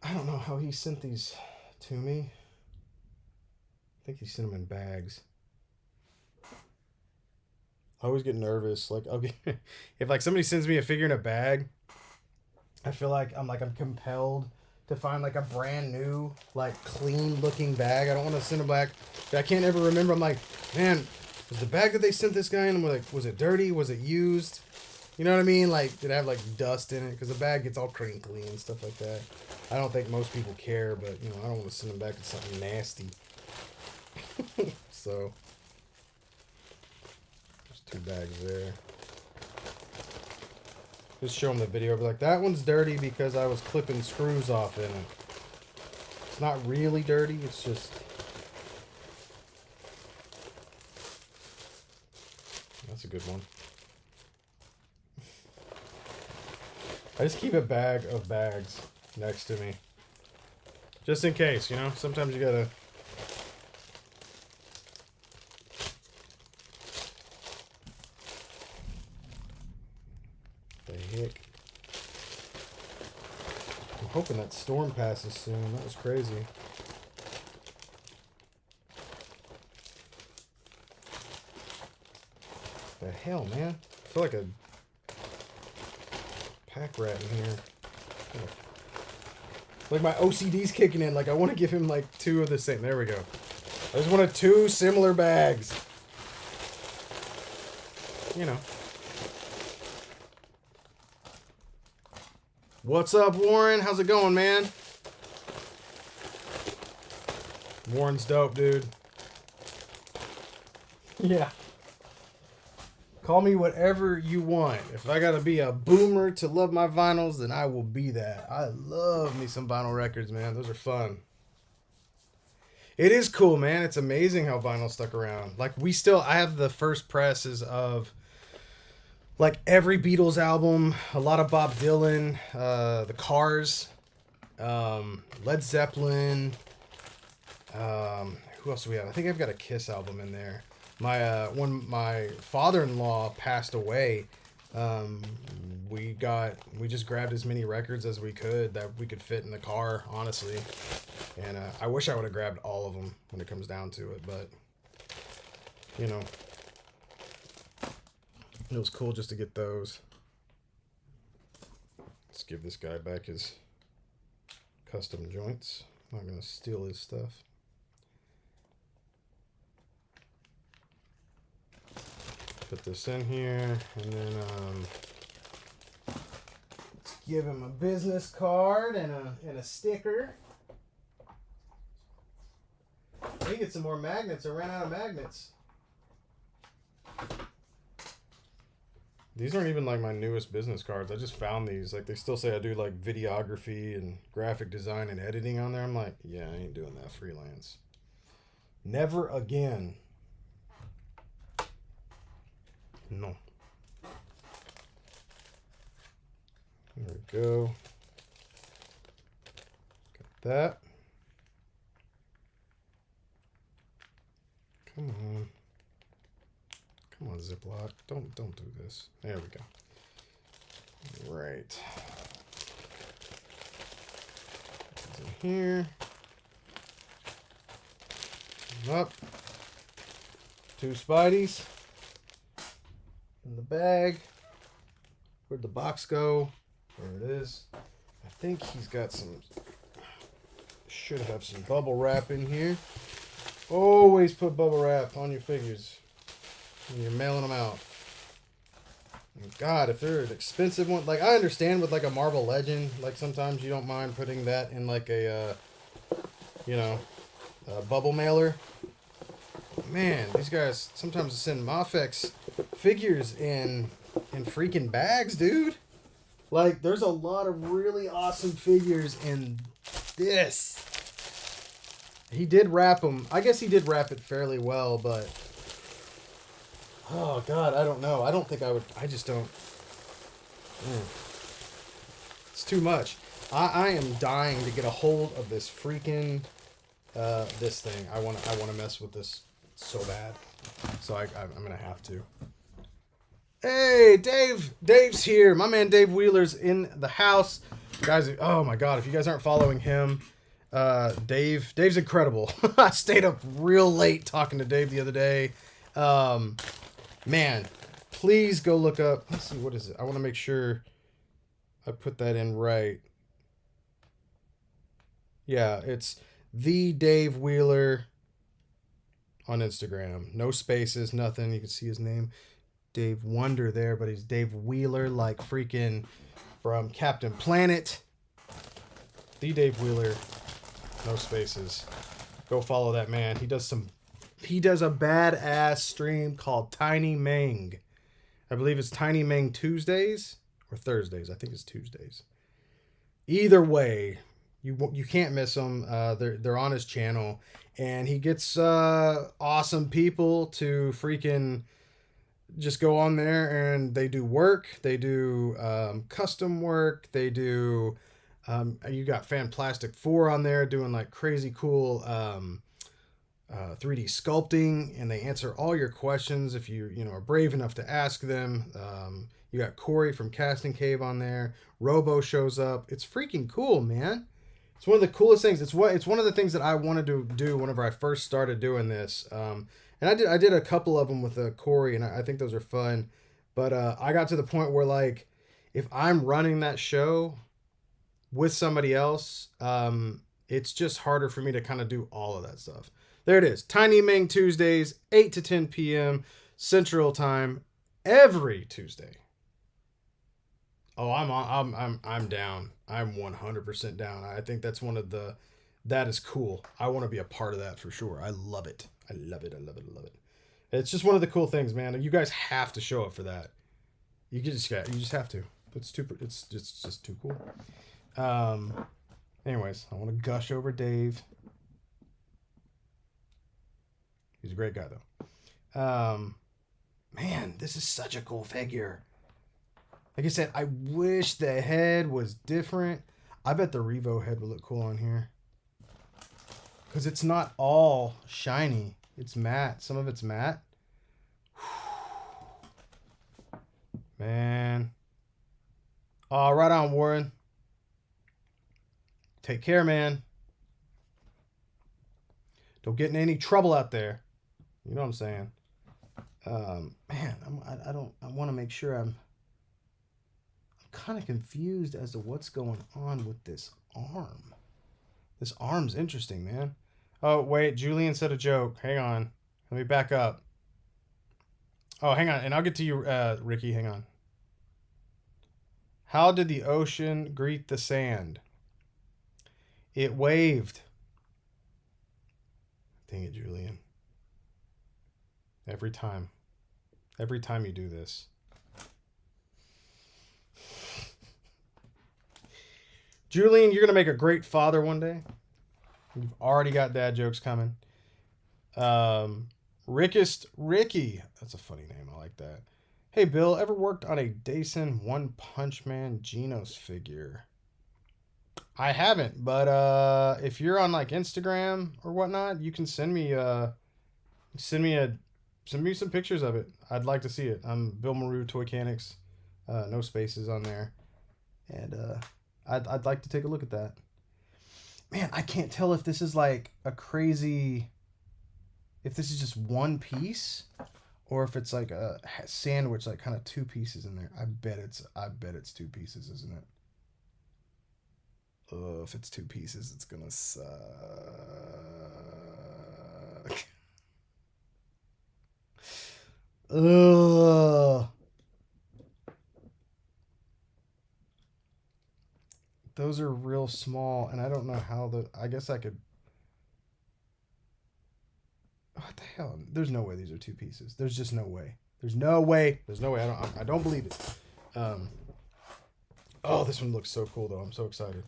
I don't know how he sent these to me. I think he sent them in bags. I always get nervous. Like I'll get if like somebody sends me a figure in a bag, I feel like I'm compelled to find like a brand new, like clean looking bag. I don't want to send them back. I can't ever remember. I'm like, man, was the bag that they sent this guy in, like, was it dirty? Was it used? You know what I mean? Like, did it have like dust in it? Because the bag gets all crinkly and stuff like that. I don't think most people care, but you know, I don't want to send them back with something nasty. So, there's 2 bags there. Just show them the video. Be like, that one's dirty because I was clipping screws off in it. It's not really dirty. It's just. That's a good one. I just keep a bag of bags next to me. Just in case, you know? Sometimes you gotta... The heck? I'm hoping that storm passes soon. That was crazy. The hell, man? I feel like a pack rat in here. Like my OCD's kicking in. Like I want to give him like 2 of the same. There we go. I just wanted 2 similar bags. You know. What's up, Warren? How's it going, man? Warren's dope, dude. Yeah. Call me whatever you want. If I gotta be a boomer to love my vinyls, then I will be that. I love me some vinyl records, man. Those are fun. It is cool, man. It's amazing how vinyl stuck around. Like I have the first presses of like every Beatles album, a lot of Bob Dylan, the Cars, Led Zeppelin. Who else do we have? I think I've got a Kiss album in there. When my father-in-law passed away, we just grabbed as many records as we could that we could fit in the car, honestly. And I wish I would have grabbed all of them when it comes down to it, but you know, it was cool just to get those. Let's give this guy back his custom joints. I'm not gonna steal his stuff. Put this in here, and then let's give him a business card and a sticker. I need to get some more magnets. I ran out of magnets. These aren't even like my newest business cards. I just found these. Like they still say I do like videography and graphic design and editing on there. I'm like, yeah, I ain't doing that freelance. Never again. No. There we go. Got that. Come on. Come on, Ziploc. Don't do this. There we go. Right. It's in here. Up. 2 Spideys. In the bag. Where'd the box go? There it is. I think he's got some... Should have some bubble wrap in here. Always put bubble wrap on your figures when you're mailing them out. And God, if they're an expensive one, like I understand with like a Marvel Legend, like sometimes you don't mind putting that in like a, a bubble mailer. Man, these guys sometimes send Mafex figures in freaking bags, dude. Like, there's a lot of really awesome figures in this. He did wrap them. I guess he did wrap it fairly well, but... Oh, God, I don't know. I don't think I would... I just don't... It's too much. I am dying to get a hold of this freaking... this thing. I want to mess with this so bad. So I'm going to have to. Hey, Dave. Dave's here. My man Dave Wheeler's in the house. Guys, oh my God, if you guys aren't following him, Dave's incredible. I stayed up real late talking to Dave the other day. Man, please go look up. Let's see, what is it? I want to make sure I put that in right. Yeah, it's the Dave Wheeler on Instagram. No spaces, nothing. You can see his name. Dave Wonder there, but he's Dave Wheeler, like freaking from Captain Planet. The Dave Wheeler, no spaces. Go follow that man. He does a badass stream called Tiny Mang. I believe it's Tiny Mang Tuesdays or Thursdays. I think it's Tuesdays. Either way, you can't miss them. They're on his channel, and he gets awesome people to freaking just go on there, and they do work. They do custom work. They do. You got Fan Plastic 4 on there doing like crazy cool 3D sculpting, and they answer all your questions if you are brave enough to ask them. You got Corey from Casting Cave on there. Robo shows up. It's freaking cool, man. It's one of the coolest things. It's one of the things that I wanted to do whenever I first started doing this. And I did a couple of them with Corey, and I think those are fun. But I got to the point where, like, if I'm running that show with somebody else, it's just harder for me to kind of do all of that stuff. There it is. Tiny Mang Tuesdays, 8 to 10 p.m. Central Time, every Tuesday. Oh, I'm down. I'm 100% down. I think that's that is cool. I want to be a part of that for sure. I love it. I love it. It's just one of the cool things, man. You guys have to show up for that. You just have to. It's just too cool. Anyways, I want to gush over Dave. He's a great guy though. Man, this is such a cool figure. Like I said, I wish the head was different. I bet the Revo head would look cool on here. Because it's not all shiny. It's matte. Some of it's matte. Man. Oh, right on, Warren. Take care, man. Don't get in any trouble out there. You know what I'm saying? Man, I want to make sure I'm kind of confused as to what's going on with this arm. This arm's interesting, man. Oh, wait, Julian said a joke. Hang on. Let me back up. Oh, hang on. And I'll get to you, Ricky. Hang on. How did the ocean greet the sand? It waved. Dang it, Julian. Every time you do this. Julian, you're gonna make a great father one day. You've already got dad jokes coming. Ricky. That's a funny name. I like that. Hey, Bill, ever worked on a Dason One Punch Man Genos figure? I haven't, but if you're on like Instagram or whatnot, you can send me send me some pictures of it. I'd like to see it. I'm Bill Maru Toy Mechanics, no spaces on there, and I'd like to take a look at that. Man, I can't tell if this is like a crazy, if this is just one piece, or if it's like a sandwich, like kind of two pieces in there. I bet it's two pieces, isn't it? If it's two pieces, it's gonna suck. Ugh. Those are real small, and I don't know how the. I guess I could. What the hell? There's no way these are two pieces. There's just no way. There's no way. There's no way. I don't believe it. Oh, this one looks so cool though. I'm so excited.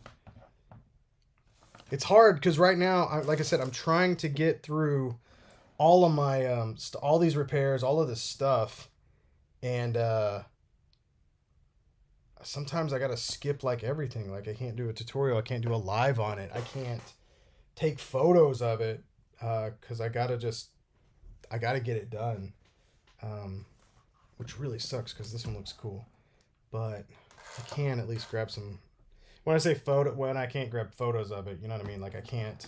It's hard because right now, like I said, I'm trying to get through all of my all these repairs, all of this stuff, and sometimes I gotta skip like everything. Like I can't do a tutorial, I can't do a live on it, I can't take photos of it because I gotta get it done, which really sucks because this one looks cool, but I can at least grab some. When I say photo, when I can't grab photos of it, you know what I mean? Like I can't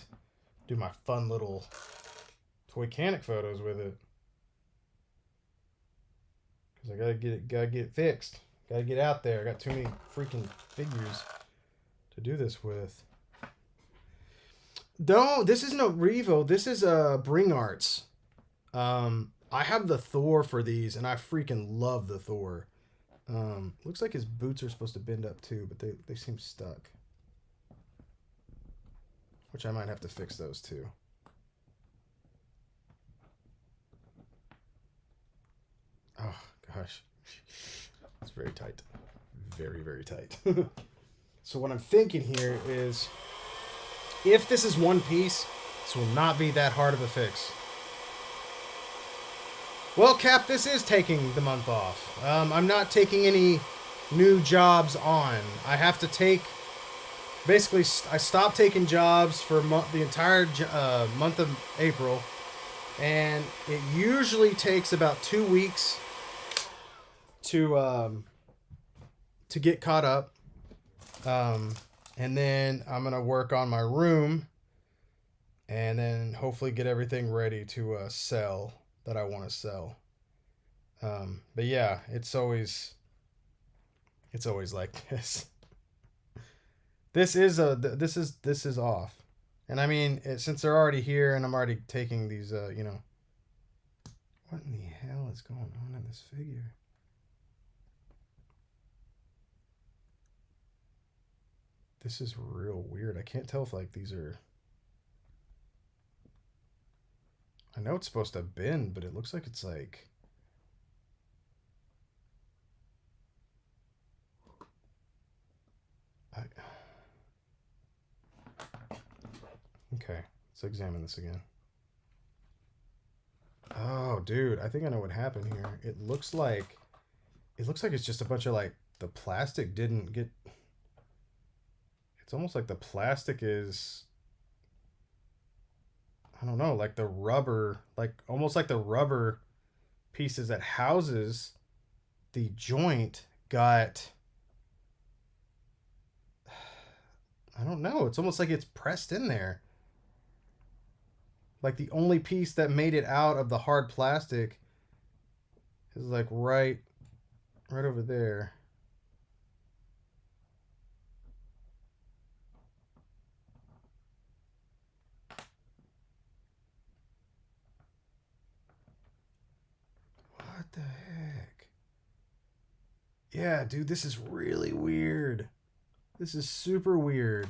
do my fun little toy mechanic photos with it because I gotta get it fixed. Gotta get out there. I got too many freaking figures to do this with. No, this is no Revo. This is Bring Arts. I have the Thor for these, and I freaking love the Thor. Looks like his boots are supposed to bend up too, but they seem stuck. Which I might have to fix those too. Oh, gosh. It's very tight. Very, very tight. So what I'm thinking here is, if this is one piece, this will not be that hard of a fix. Well, Cap, this is taking the month off. I'm not taking any new jobs on. I have to take... Basically, I stopped taking jobs for the entire month of April. And it usually takes about 2 weeks to get caught up. And then I'm going to work on my room. And then hopefully get everything ready to sell that I want to sell. But yeah, it's always like this. This is off. And I mean, since they're already here and I'm already taking these, you know, what in the hell is going on in this figure? This is real weird. I can't tell if like these are, I know it's supposed to bend, but it looks like it's like, okay, let's examine this again. Oh, dude, I think I know what happened here. It looks like it's just a bunch of like the plastic didn't get. It's almost like the plastic is, I don't know, like the rubber, like almost like the rubber pieces that houses the joint got, I don't know, it's almost like it's pressed in there. Like the only piece that made it out of the hard plastic is like right over there. What the heck? Yeah, dude, this is really weird. This is super weird.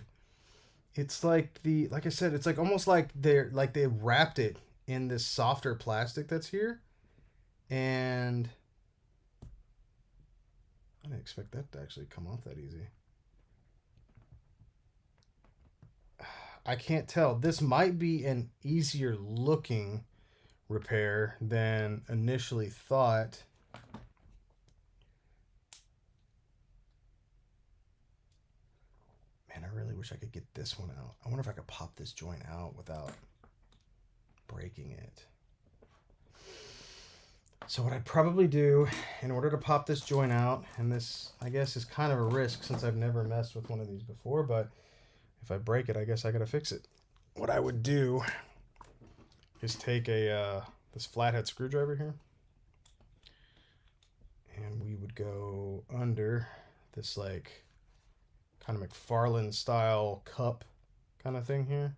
It's like like I said, it's like almost like they wrapped it in this softer plastic that's here. And I didn't expect that to actually come off that easy. I can't tell. This might be an easier looking repair than initially thought. Man, I really wish I could get this one out. I wonder if I could pop this joint out without breaking it. So what I'd probably do in order to pop this joint out, and this I guess is kind of a risk since I've never messed with one of these before, but if I break it, I guess I gotta fix it. What I would do is take a this flathead screwdriver here, and we would go under this like kind of McFarlane style cup kind of thing here.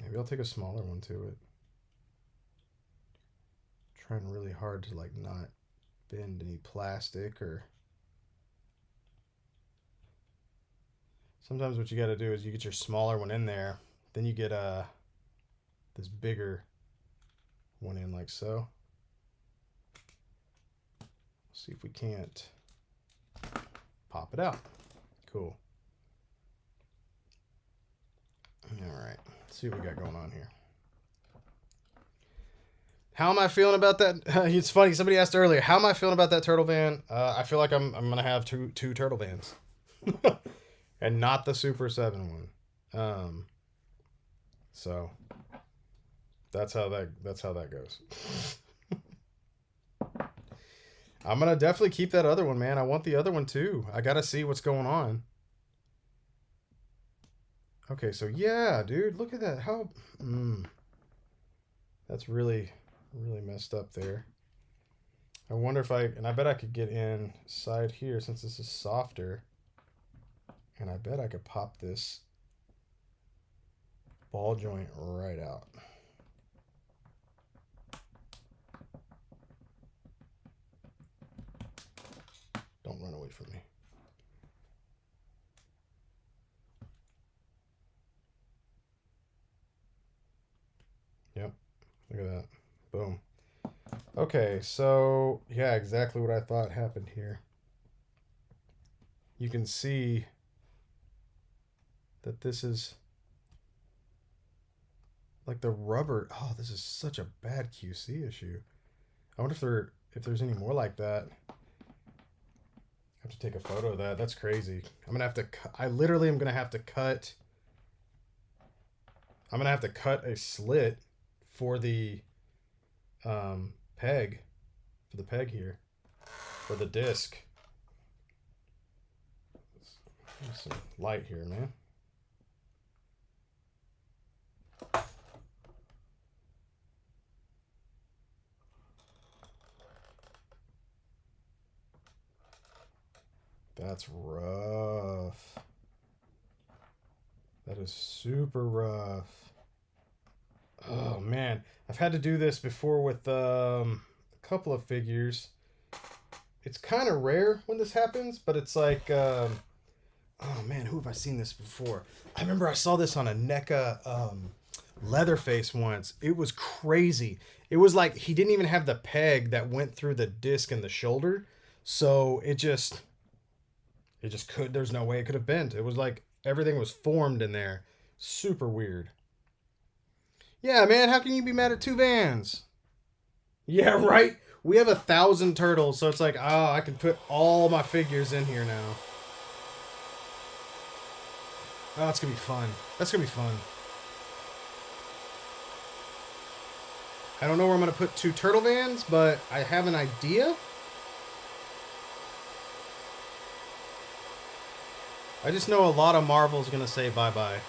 Maybe I'll take a smaller one to it. Trying really hard to like not bend any plastic or. Sometimes what you got to do is you get your smaller one in there, then you get this bigger one in like so. See if we can't pop it out. Cool. All right, let's see what we got going on here. How am I feeling about that? It's funny. Somebody asked earlier, how am I feeling about that turtle van? I feel like I'm gonna have two turtle vans, and not the Super 7 one. So that's how that goes. I'm gonna definitely keep that other one, man. I want the other one too. I gotta see what's going on. Okay, so yeah, dude, look at that. How that's really messed up there. I wonder if and I bet I could get inside here since this is softer. And I bet I could pop this ball joint right out. Don't run away from me. Yep, look at that. Boom. Okay, so yeah, exactly what I thought happened here. You can see that this is like the rubber. Oh, this is such a bad QC issue. I wonder if there's any more like that. I have to take a photo of that. That's crazy. I'm gonna have to. I literally am gonna have to cut. I'm gonna have to cut a slit for the peg, for the peg here, for the disc. There's some light here, man. That's rough. That is super rough. Oh man, I've had to do this before with a couple of figures. It's kind of rare when this happens, but it's like, oh man, who have I seen this before? I remember I saw this on a NECA Leatherface once. It was crazy. It was like he didn't even have the peg that went through the disc and the shoulder, so it just could. There's no way it could have bent. It was like everything was formed in there. Super weird. Yeah, man, how can you be mad at two vans? Yeah, right? We have 1,000 turtles, so it's like, oh, I can put all my figures in here now. Oh, that's going to be fun. That's going to be fun. I don't know where I'm going to put two turtle vans, but I have an idea. I just know a lot of Marvel's going to say bye-bye.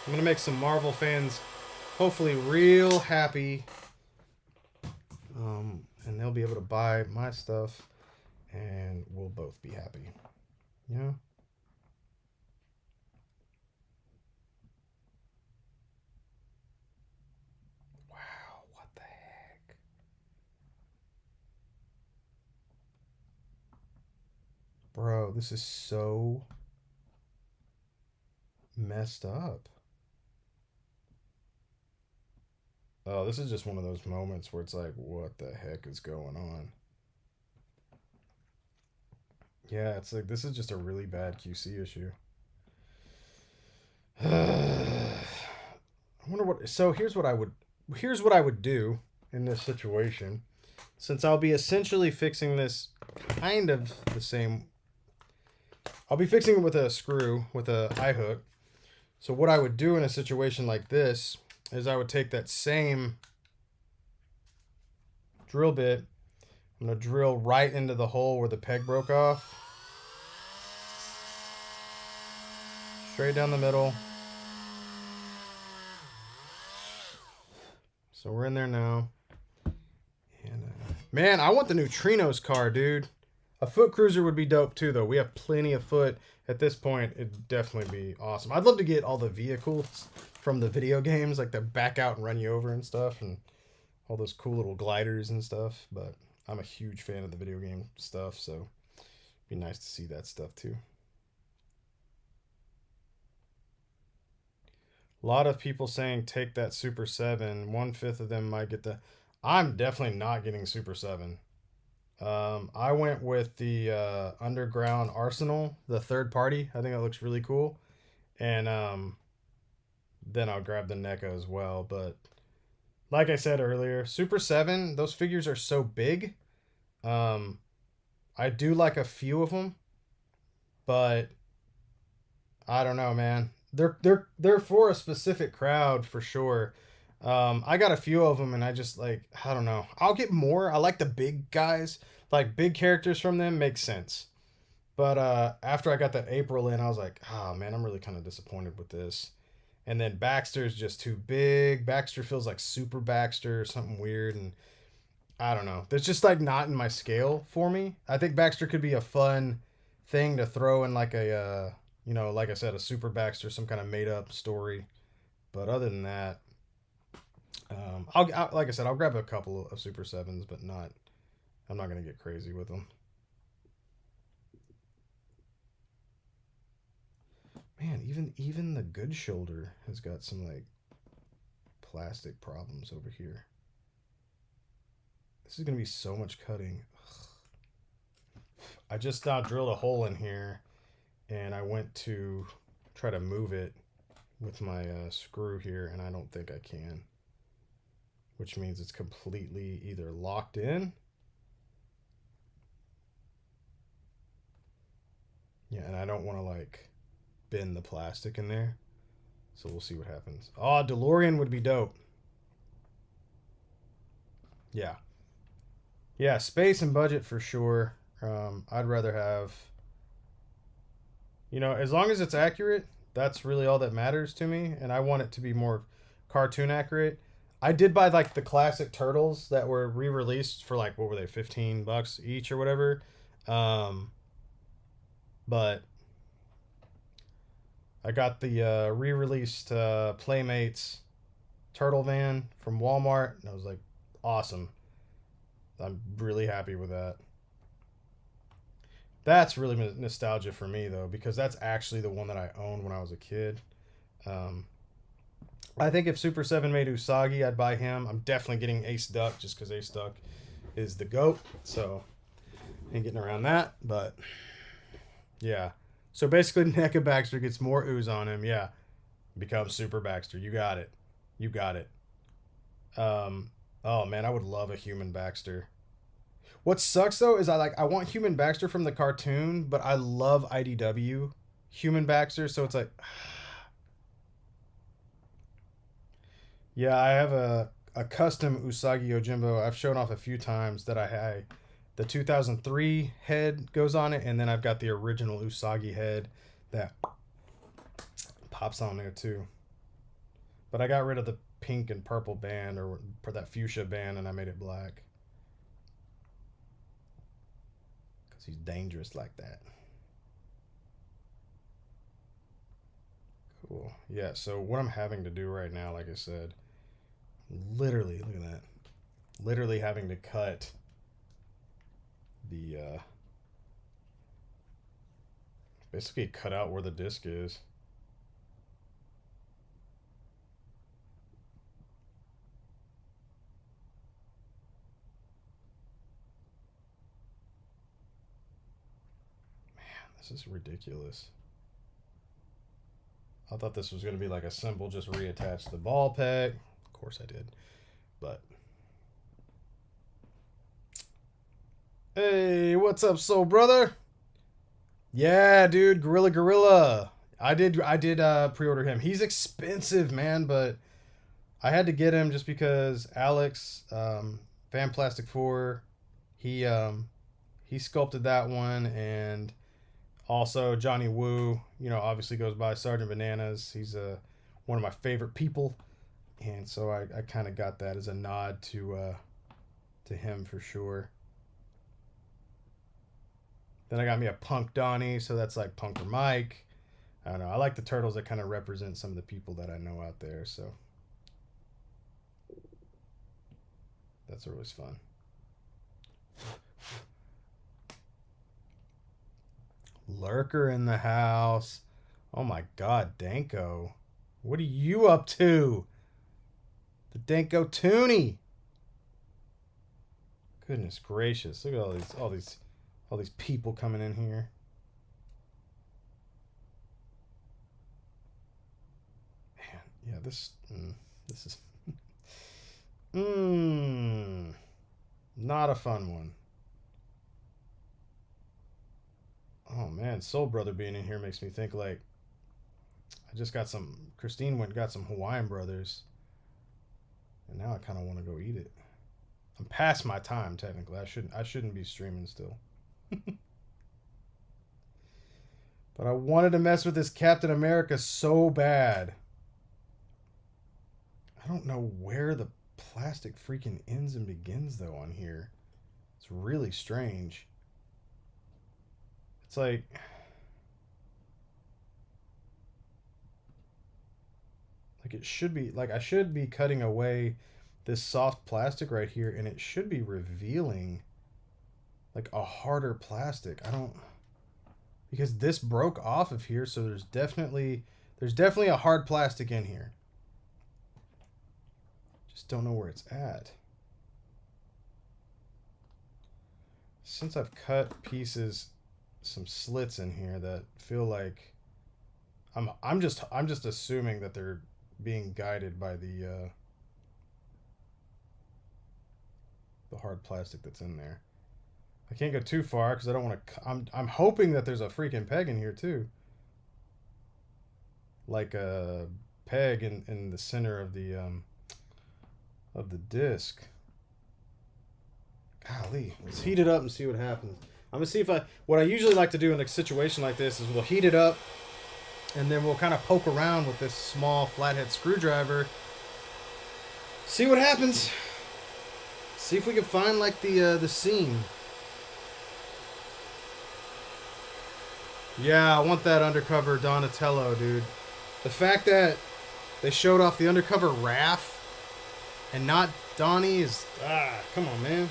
I'm going to make some Marvel fans hopefully real happy. And they'll be able to buy my stuff and we'll both be happy. You know? Wow, what the heck? Bro, this is so messed up. Oh, this is just one of those moments where it's like, what the heck is going on? Yeah, it's like this is just a really bad QC issue. I wonder what. So here's what I would do in this situation, since I'll be essentially fixing this kind of the same. I'll be fixing it with a screw with a eye hook. So what I would do in a situation like this is I would take that same drill bit. I'm gonna drill right into the hole where the peg broke off. Straight down the middle. So we're in there now. And man, I want the neutrinos car, dude. A foot cruiser would be dope too, though. We have plenty of foot at this point. It'd definitely be awesome. I'd love to get all the vehicles from the video games, like the back out and run you over and stuff, and all those cool little gliders and stuff. But I'm a huge fan of the video game stuff, so it'd be nice to see that stuff too. A lot of people saying take that Super 7. 1/5 of them might get the. I'm definitely not getting Super 7. I went with the Underground Arsenal, the third party. I think that looks really cool. And then I'll grab the NECA as well. But like I said earlier, Super 7, those figures are so big. Um, I do like a few of them, but I don't know, man. They're for a specific crowd for sure. I got a few of them, and I just like I don't know. I'll get more. I like the big guys, like big characters from them makes sense. But after I got that April in, I was like, oh man, I'm really kind of disappointed with this. And then Baxter's just too big. Baxter feels like Super Baxter or something weird, and I don't know. That's just like not in my scale for me. I think Baxter could be a fun thing to throw in like a, like I said, a Super Baxter, some kind of made up story. But other than that, like I said, I'll grab a couple of Super Sevens, but not. I'm not gonna get crazy with them. Man, even the good shoulder has got some like plastic problems over here. This is gonna be so much cutting. I just now drilled a hole in here, and I went to try to move it with my screw here, and I don't think I can. Which means it's completely either locked in. Yeah, and I don't want to like bend the plastic in there. So we'll see what happens. Oh, DeLorean would be dope. Yeah. Yeah, space and budget for sure. I'd rather have, as long as it's accurate, that's really all that matters to me. And I want it to be more cartoon accurate. I did buy like the classic turtles that were re-released for like what were they, $15 each or whatever. Um, but I got the re-released Playmates turtle van from Walmart, and I was like, awesome. I'm really happy with that. That's really nostalgia for me though, because that's actually the one that I owned when I was a kid. Um, I think if Super 7 made Usagi, I'd buy him. I'm definitely getting Ace Duck just because Ace Duck is the GOAT. So, ain't getting around that. But, yeah. So basically, NECA Baxter gets more ooze on him. Yeah. Becomes Super Baxter. You got it. You got it. Oh, man, I would love a human Baxter. What sucks, though, is I want human Baxter from the cartoon, but I love IDW human Baxter. So it's like, yeah, I have a custom Usagi Yojimbo I've shown off a few times that the 2003 head goes on it, and then I've got the original Usagi head that pops on there too. But I got rid of the pink and purple band or that fuchsia band, and I made it black because he's dangerous like that. Cool. Yeah, so what I'm having to do right now, like I said, literally, look at that. Literally having to cut the basically cut out where the disc is. This is ridiculous. I thought this was going to be like a simple just reattach the ball peg. Of course I did. But hey, what's up, soul brother? Yeah, dude, Gorilla. I did pre-order him. He's expensive, man, but I had to get him just because Alex, Fan Plastic 4, he sculpted that one, and also Johnny Woo, you know, obviously goes by Sergeant Bananas. He's one of my favorite people, and so I kind of got that as a nod to him for sure. Then I got me a Punk Donnie, so that's like Punker Mike. I don't know. I like the turtles that kind of represent some of the people that I know out there, so that's always fun. Lurker in the house. Oh my god, Danko. What are you up to? The Danko Toonie. Goodness gracious. Look at all these people coming in here. Man, yeah, this is not a fun one. Oh man, Soul Brother being in here makes me think like I just got some. Christine went and got some Hawaiian Brothers, and now I kind of want to go eat it. I'm past my time technically. I shouldn't be streaming still. But I wanted to mess with this Captain America so bad. I don't know where the plastic freaking ends and begins though on here. It's really strange. It's like it should be like I should be cutting away this soft plastic right here, and it should be revealing like a harder plastic. I don't, because this broke off of here, so there's definitely a hard plastic in here. Just don't know where it's at. Since I've cut pieces, some slits in here that feel like I'm just assuming that they're being guided by the hard plastic that's in there. I can't go too far because I don't want to. I'm hoping that there's a freaking peg in here too, like a peg in the center of the disc. Golly, let's heat it up and see what happens. I'm gonna see if what I usually like to do in a situation like this is we'll heat it up, and then we'll kind of poke around with this small flathead screwdriver. See what happens. See if we can find like the seam. Yeah, I want that undercover Donatello, dude. The fact that they showed off the undercover Raph and not Donnie is come on, man.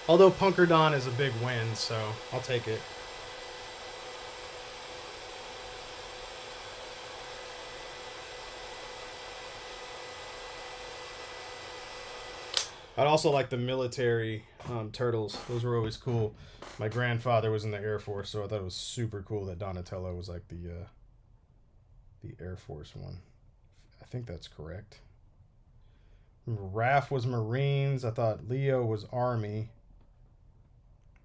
Although Punker Don is a big win, so I'll take it. I'd also like the military turtles. Those were always cool. My grandfather was in the Air Force, so I thought it was super cool that Donatello was like the Air Force one. I think that's correct. Remember, Raph was Marines. I thought Leo was Army.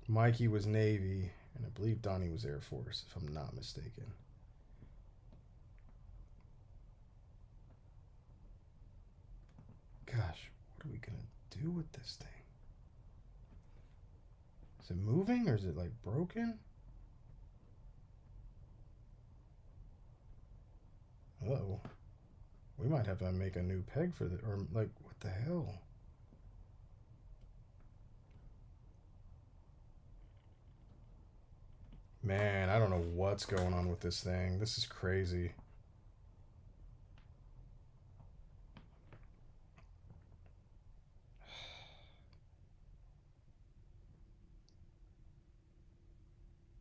Mikey was Navy. And I believe Donnie was Air Force, if I'm not mistaken. Gosh, what are we going to do with this thing? Is it moving or is it like broken? Uh-oh. We might have to make a new peg for the, or like, what the hell? Man, I don't know what's going on with this thing. This is crazy.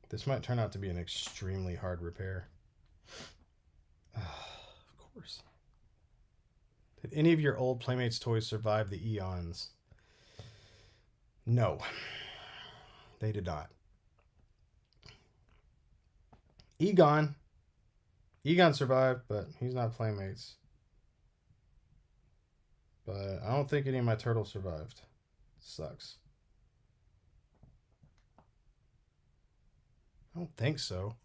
This might turn out to be an extremely hard repair. Of course. Did any of your old Playmates toys survive the eons? No. They did not. Egon. Egon survived, but he's not playmates. But I don't think any of my turtles survived. Sucks. I don't think so.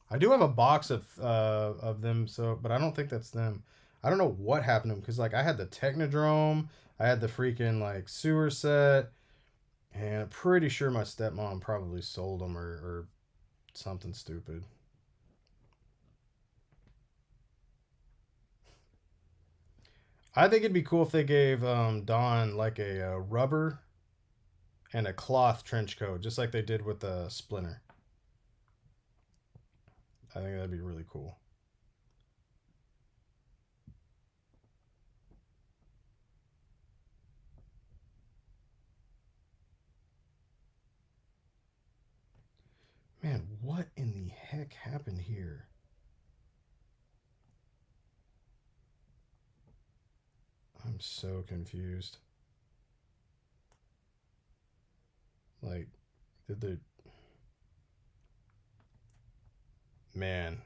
I do have a box of them, so but I don't think that's them. I don't know what happened to them because like I had the Technodrome, I had the freaking like sewer set, and I'm pretty sure my stepmom probably sold them or something stupid. I think it'd be cool if they gave Dawn like a rubber and a cloth trench coat, just like they did with the Splinter. I think that'd be really cool. Man, what in the heck happened here? I'm so confused. Like, did the. Man.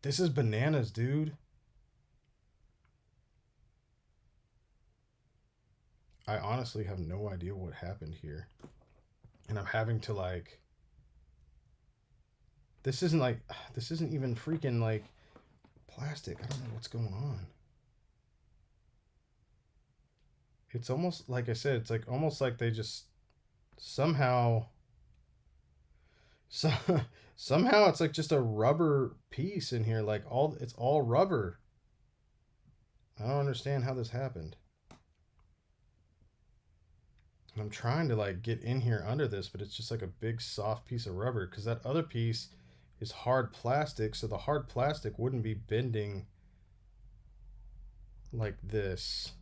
This is bananas, dude. I honestly have no idea what happened here. And I'm having to, like. This isn't like. This isn't even freaking, like, plastic. I don't know what's going on. It's almost, like I said, it's like almost like they just somehow. So, somehow it's like just a rubber piece in here. Like, it's all rubber. I don't understand how this happened. And I'm trying to like get in here under this, but it's just like a big soft piece of rubber because that other piece is hard plastic, so the hard plastic wouldn't be bending like this.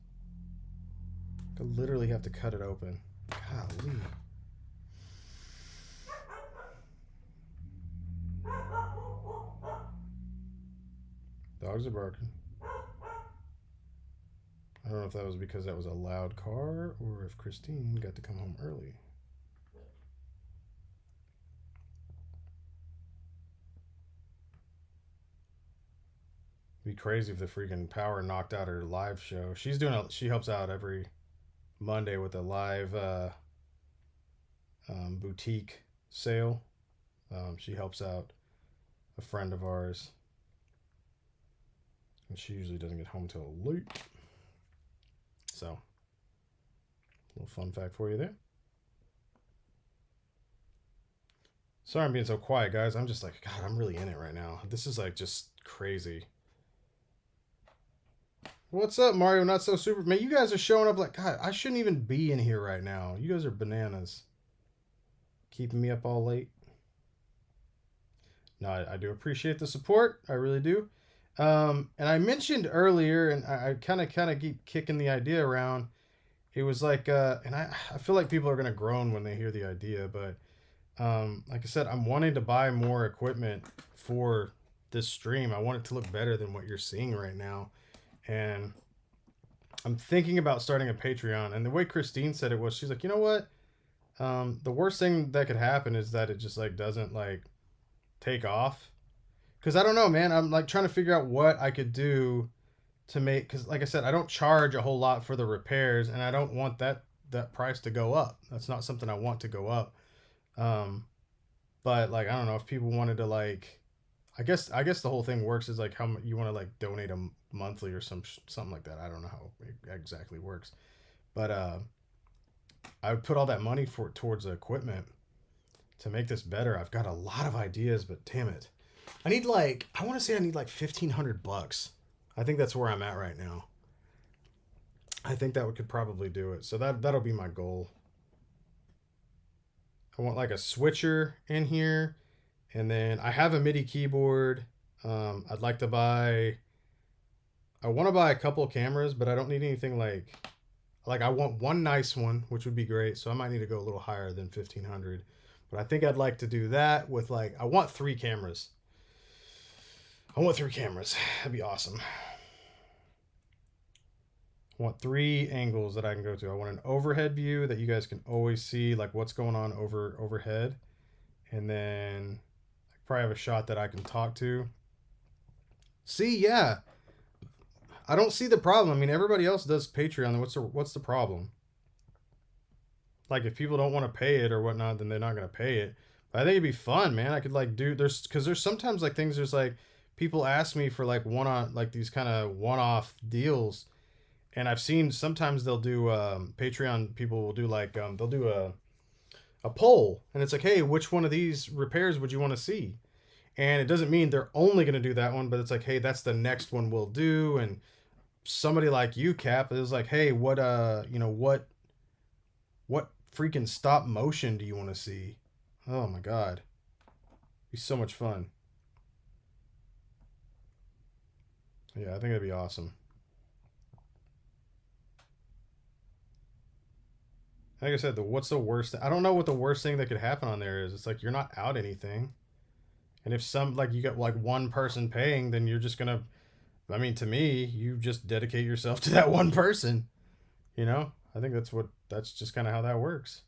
I literally have to cut it open. Golly. Dogs are barking. I don't know if that was because that was a loud car or if Christine got to come home early. It'd be crazy if the freaking power knocked out her live show. She helps out every Monday with a live boutique sale. She helps out a friend of ours, and she usually doesn't get home till late. So, a little fun fact for you there. Sorry I'm being so quiet, guys. I'm just like, God, I'm really in it right now. This is like just crazy. What's up, Mario? Not so super. Man, you guys are showing up like, God, I shouldn't even be in here right now. You guys are bananas. Keeping me up all late. No, I do appreciate the support. I really do. And I mentioned earlier, and I kind of keep kicking the idea around. It was like, and I feel like people are gonna groan when they hear the idea, but like I said, I'm wanting to buy more equipment for this stream. I want it to look better than what you're seeing right now, and I'm thinking about starting a Patreon. And the way Christine said it was, she's like, you know what? The worst thing that could happen is that it just like doesn't like take off. Because I don't know, man. I'm like trying to figure out what I could do to make. Because like I said, I don't charge a whole lot for the repairs, and I don't want that price to go up. That's not something I want to go up. But like I don't know if people wanted to like, I guess the whole thing works is like how much you want to like donate a monthly or something like that. I don't know how it exactly works, but I would put all that money towards the equipment to make this better. I've got a lot of ideas, but damn it, I need like I want to say I need like $1,500. I think that's where I'm at right now. I think that could probably do it. So that'll be my goal. I want like a switcher in here, and then I have a MIDI keyboard. I'd like to buy. I want to buy a couple of cameras, but I don't need anything like I want one nice one, which would be great. So I might need to go a little higher than 1,500. But I think I'd like to do that with like I want 3 cameras. I want 3 cameras. That'd be awesome. I want 3 angles that I can go to. I want an overhead view that you guys can always see like what's going on overhead. And then I probably have a shot that I can talk to. See, yeah. I don't see the problem. I mean, everybody else does Patreon. What's the problem? Like, if people don't want to pay it or whatnot, then they're not gonna pay it. But I think it'd be fun, man. I could like do there's sometimes like things there's like people ask me for like one on like these kind of one off deals, and I've seen sometimes they'll do Patreon people will do like they'll do a poll, and it's like, hey, which one of these repairs would you want to see? And it doesn't mean they're only gonna do that one, but it's like, hey, that's the next one we'll do. And somebody like you, Cap, is like, hey, what what freaking stop motion do you want to see? Oh my god. It'd be so much fun. Yeah, I think it'd be awesome. Like I said, what's the worst? I don't know what the worst thing that could happen on there is. It's like you're not out anything. And if some like you get like one person paying, then you're just gonna I mean, to me, you just dedicate yourself to that one person. You know? I think that's just kinda how that works.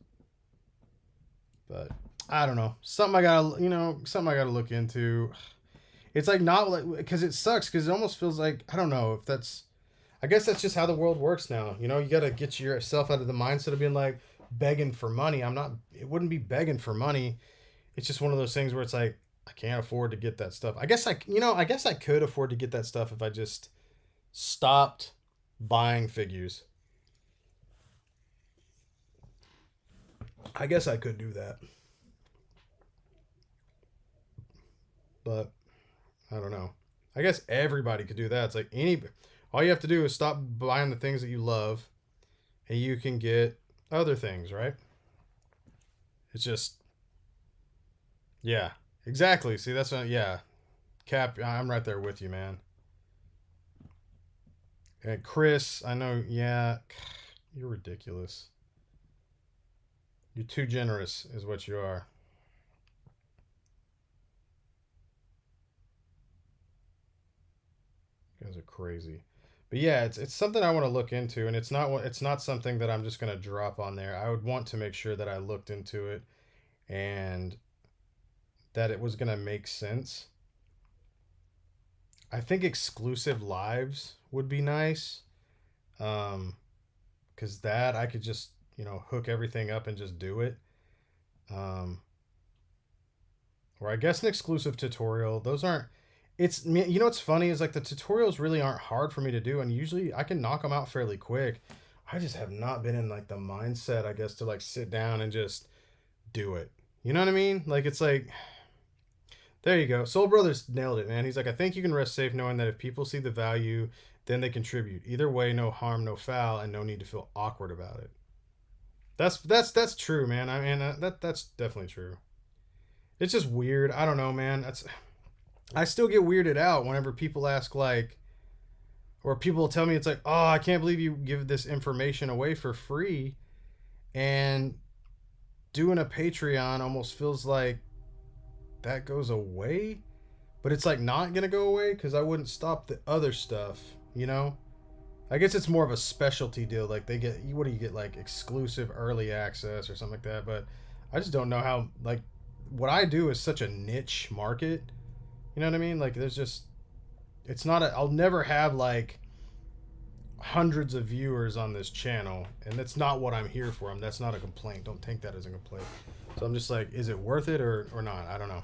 But I don't know. Something I gotta look into. It's like not like because it sucks because it almost feels like I don't know if that's. I guess that's just how the world works now. You know, you got to get yourself out of the mindset of being like begging for money. I'm not. It wouldn't be begging for money. It's just one of those things where it's like I can't afford to get that stuff. I guess I could afford to get that stuff if I just stopped buying figures. I guess I could do that, but I don't know. I guess everybody could do that. It's like all you have to do is stop buying the things that you love, and you can get other things, right? It's just, yeah, exactly. See, that's what, yeah, Cap, I'm right there with you, man. And Chris, I know, yeah, you're ridiculous. You're too generous, is what you are. You guys are crazy. But yeah, it's something I want to look into, and it's not something that I'm just gonna drop on there. I would want to make sure that I looked into it and that it was gonna make sense. I think exclusive lives would be nice, because that I could just hook everything up and just do it. Um, or I guess an exclusive tutorial. Those aren't. What's funny is like the tutorials really aren't hard for me to do, and usually I can knock them out fairly quick. I just have not been in like the mindset, I guess, to like sit down and just do it. You know what I mean? Like it's like there you go. Soul Brothers nailed it, man. He's like, I think you can rest safe knowing that if people see the value, then they contribute. Either way, no harm, no foul, and no need to feel awkward about it. That's true, man. I mean, that's definitely true. It's just weird. I don't know, man. I still get weirded out whenever people ask like, or people tell me it's like, oh, I can't believe you give this information away for free, and doing a Patreon almost feels like that goes away, but it's like not gonna go away because I wouldn't stop the other stuff, you know. I guess it's more of a specialty deal. Like they get, what do you get, like exclusive early access or something like that. But I just don't know how. Like what I do is such a niche market. You know what I mean? Like there's just, it's not. I'll never have like hundreds of viewers on this channel, and that's not what I'm here for. That's not a complaint. Don't take that as a complaint. So I'm just like, is it worth it or not? I don't know.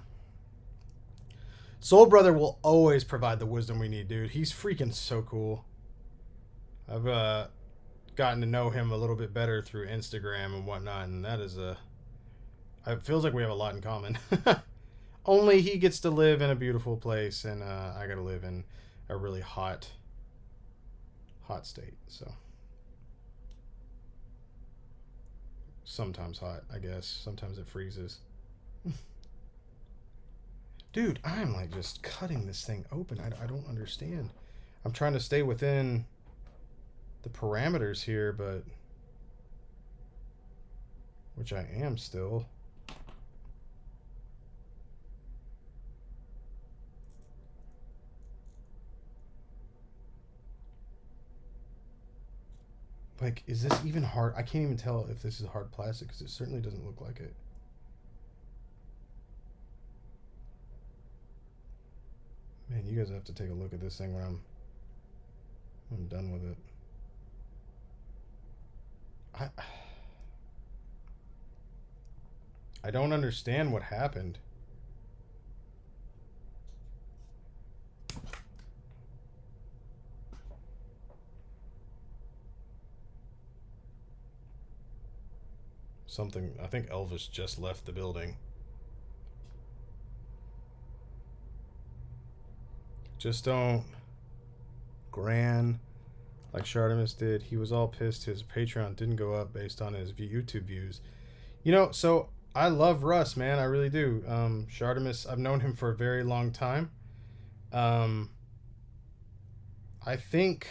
Soul Brother will always provide the wisdom we need, dude. He's freaking so cool. I've gotten to know him a little bit better through Instagram and whatnot, and that is it feels like we have a lot in common. Only he gets to live in a beautiful place, and I got to live in a really hot state. So sometimes hot, I guess. Sometimes it freezes. Dude, I'm like just cutting this thing open. I don't understand. I'm trying to stay within the parameters here, but which I am still. Like, is this even hard? I can't even tell if this is hard plastic because it certainly doesn't look like it. Man, you guys have to take a look at this thing when I'm done with it. I don't understand what happened. Something, I think Elvis just left the building. Just don't gran like Shardamus did. He was all pissed his Patreon didn't go up based on his YouTube views. You know, so I love Russ, man. I really do. Shardamus, I've known him for a very long time. Um, I think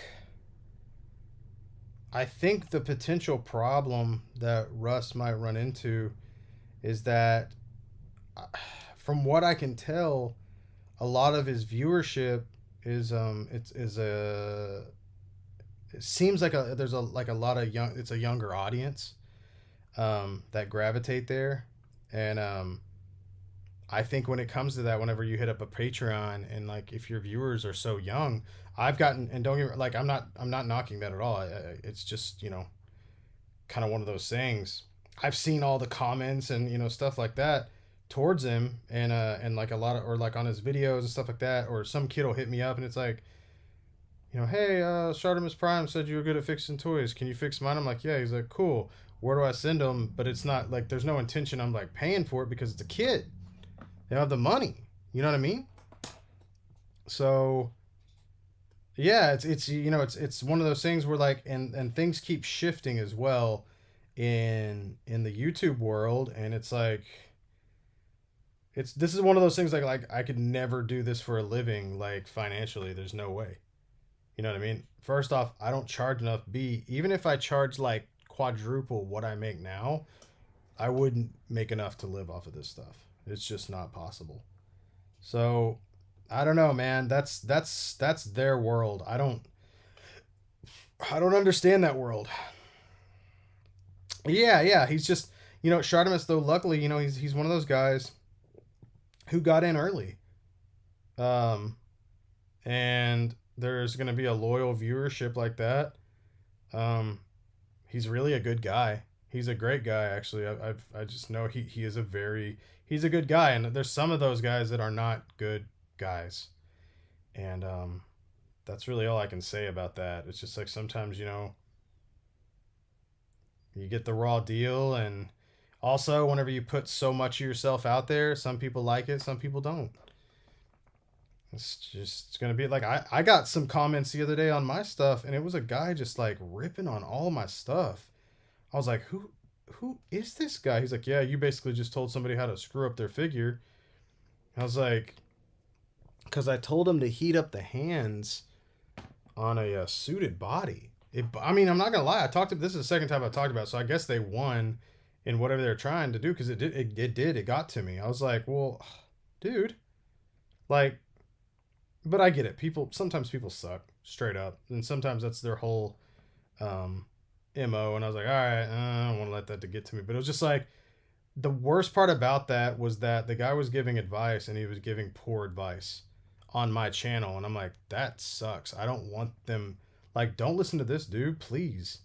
the potential problem that Russ might run into is that, from what I can tell, a lot of his viewership is it seems like there's a lot of it's a younger audience that gravitate there, and I think when it comes to that, whenever you hit up a Patreon and like if your viewers are so young, I've gotten, and don't get, like, I'm not knocking that at all. It's just, kind of one of those things. I've seen all the comments and stuff like that towards him, and like a lot of, or like on his videos and stuff like that, or some kid will hit me up and it's like, hey, Shardamus Prime said you were good at fixing toys. Can you fix mine? I'm like, yeah. He's like, cool. Where do I send them? But it's not like there's no intention I'm like paying for it because it's a kid. They don't have the money. You know what I mean? So yeah, it's one of those things where like, and things keep shifting as well in the YouTube world, and it's like, this is one of those things like I could never do this for a living, like financially. There's no way. You know what I mean? First off, I don't charge enough. B, even if I charge like quadruple what I make now, I wouldn't make enough to live off of this stuff. It's just not possible. So, I don't know, man. That's their world. I don't understand that world. Yeah. He's just, Shardamus, though, luckily, he's one of those guys who got in early. And there's going to be a loyal viewership like that. He's really a good guy. He's a great guy, actually. I just know he is he's a good guy, and there's some of those guys that are not good guys, and that's really all I can say about that. It's just like sometimes you get the raw deal, and also whenever you put so much of yourself out there, some people like it, some people don't. It's gonna be like, I got some comments the other day on my stuff, and it was a guy just like ripping on all my stuff. I was like, who is this guy? He's like, yeah, you basically just told somebody how to screw up their figure. I was like, because I told him to heat up the hands on a suited body. I mean, I'm not gonna lie. This is the second time I've talked about it, so I guess they won in whatever they're trying to do, because it got to me. I was like, well, dude, like, but I get it. Sometimes people suck straight up, and sometimes that's their whole MO. And I was like, all right, I don't want to let that to get to me. But it was just like, the worst part about that was that the guy was giving advice, and he was giving poor advice on my channel, and I'm like, that sucks. I don't want them, like, don't listen to this dude, please.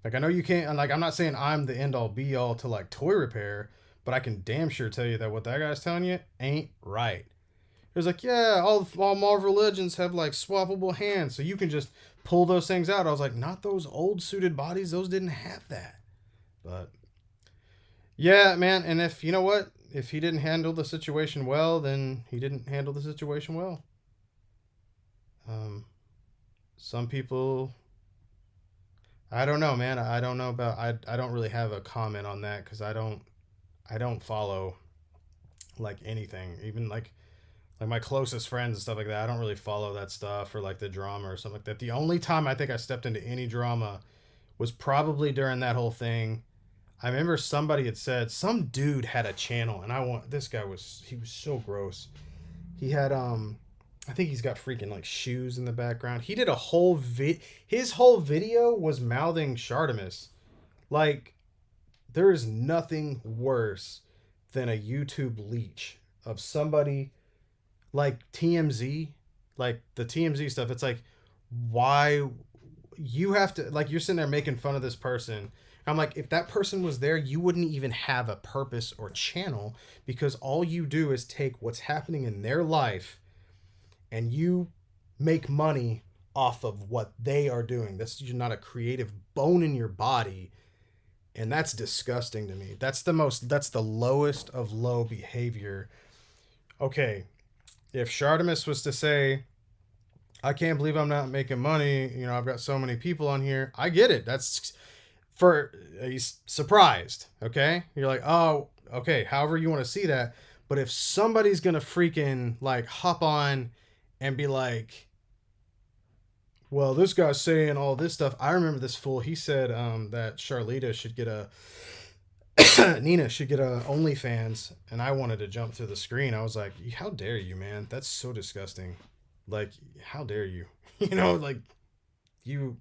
Like, I know you can't, and like, I'm not saying I'm the end all be all to like toy repair, but I can damn sure tell you that what that guy's telling you ain't right. It was like, yeah, all Marvel Legends have like swappable hands, so you can just pull those things out. I was like, not those old suited bodies. Those didn't have that. But yeah, man. And if you know what, if he didn't handle the situation well, then he didn't handle the situation well. Some people, I don't know, man. I don't know about. I don't really have a comment on that, because I don't follow like anything, even like my closest friends and stuff like that. I don't really follow that stuff, or like the drama or something like that. The only time I think I stepped into any drama was probably during that whole thing. I remember somebody had said, some dude had a channel, and this guy he was so gross. He had I think he's got freaking like shoes in the background. He did a whole his whole video was mouthing Shardamus. Like, there is nothing worse than a YouTube leech of somebody like TMZ, like the TMZ stuff. It's like, why you have to, like, you're sitting there making fun of this person. I'm like, if that person was there, you wouldn't even have a purpose or channel, because all you do is take what's happening in their life and you make money off of what they are doing. That's, you're not a creative bone in your body. And that's disgusting to me. That's the lowest of low behavior. Okay, if Shartimus was to say, I can't believe I'm not making money, you know, I've got so many people on here, I get it. That's for, he's surprised. Okay, you're like, oh, okay, however you want to see that. But if somebody's gonna freaking like hop on and be like, well, this guy's saying all this stuff. I remember this fool. He said that Charlita should get a Nina should get a OnlyFans, and I wanted to jump through the screen. I was like, how dare you, man? That's so disgusting. Like, how dare you? You know, like, you.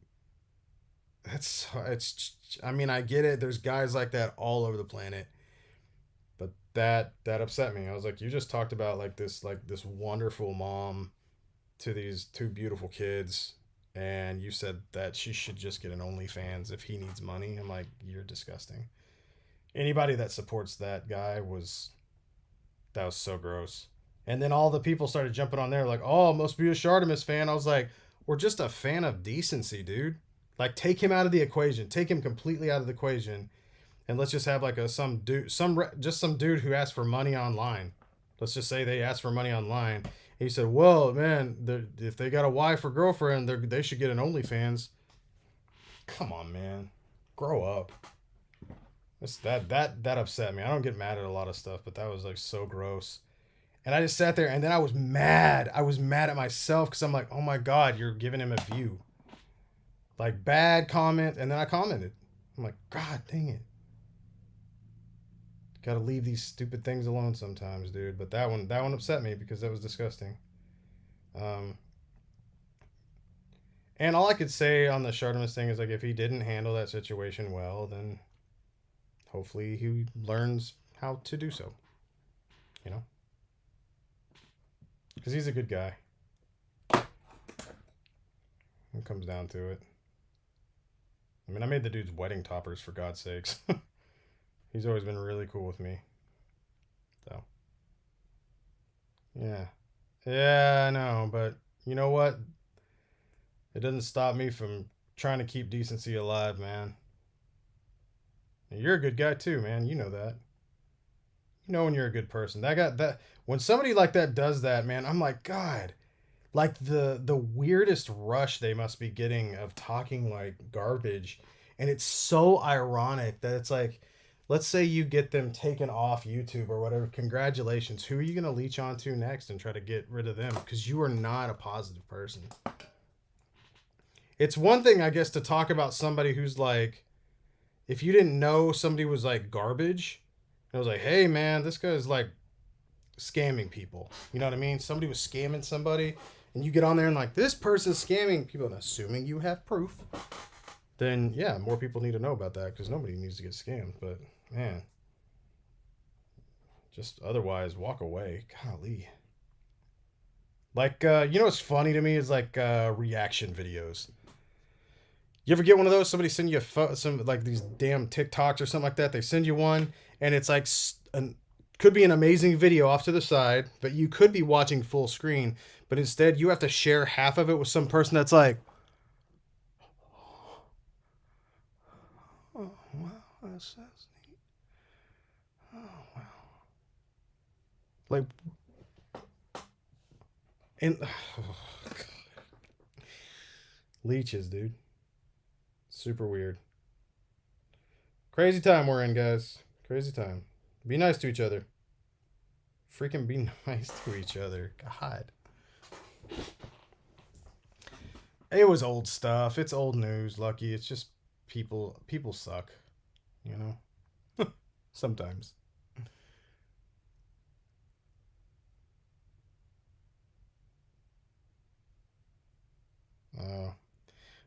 That's it's. I mean, I get it. There's guys like that all over the planet, but that upset me. I was like, you just talked about like this wonderful mom to these two beautiful kids, and you said that she should just get an OnlyFans if he needs money. I'm like, you're disgusting. Anybody that supports that guy was, that was so gross. And then all the people started jumping on there like, oh, must be a Shartimus fan. I was like, we're just a fan of decency, dude. Like, take him out of the equation. Take him completely out of the equation, and let's just have like a some dude, some dude who asked for money online. Let's just say they asked for money online. He said, well, man, if they got a wife or girlfriend, they should get an OnlyFans. Come on, man, grow up. That upset me. I don't get mad at a lot of stuff, but that was like so gross. And I just sat there, and then I was mad. I was mad at myself because I'm like, oh my god, you're giving him a view. Like, bad comment, and then I commented. I'm like, god dang it. Gotta leave these stupid things alone sometimes, dude. But that one upset me because that was disgusting. Um, and all I could say on the Shartimus thing is, like, if he didn't handle that situation well, then hopefully he learns how to do so. You know? Because he's a good guy. It comes down to it. I mean, I made the dude's wedding toppers, for God's sakes. He's always been really cool with me. So. Yeah. Yeah, I know, but you know what? It doesn't stop me from trying to keep decency alive, man. And you're a good guy too, man. You know that. You know when you're a good person. That when somebody like that does that, man, I'm like, God, like the weirdest rush they must be getting of talking like garbage. And it's so ironic that it's like, let's say you get them taken off YouTube or whatever. Congratulations. Who are you going to leech onto next and try to get rid of them? Because you are not a positive person. It's one thing, I guess, to talk about somebody who's like, if you didn't know somebody was like garbage, I was like, hey man, this guy's like scamming people. You know what I mean? Somebody was scamming somebody, and you get on there and like, this person's scamming people, and assuming you have proof, then yeah, more people need to know about that because nobody needs to get scammed. But man, just otherwise walk away. Golly. Like, you know what's funny to me is like reaction videos. You ever get one of those? Somebody send you some like these damn TikToks or something like that. They send you one, and it's like could be an amazing video off to the side, but you could be watching full screen. But instead, you have to share half of it with some person that's like, oh wow, that's neat. Oh wow, like, and oh, leeches, dude. Super weird. Crazy time we're in, guys. Crazy time. Be nice to each other. Freaking be nice to each other. God. It was old stuff. It's old news, Lucky. It's just people suck. You know? Sometimes.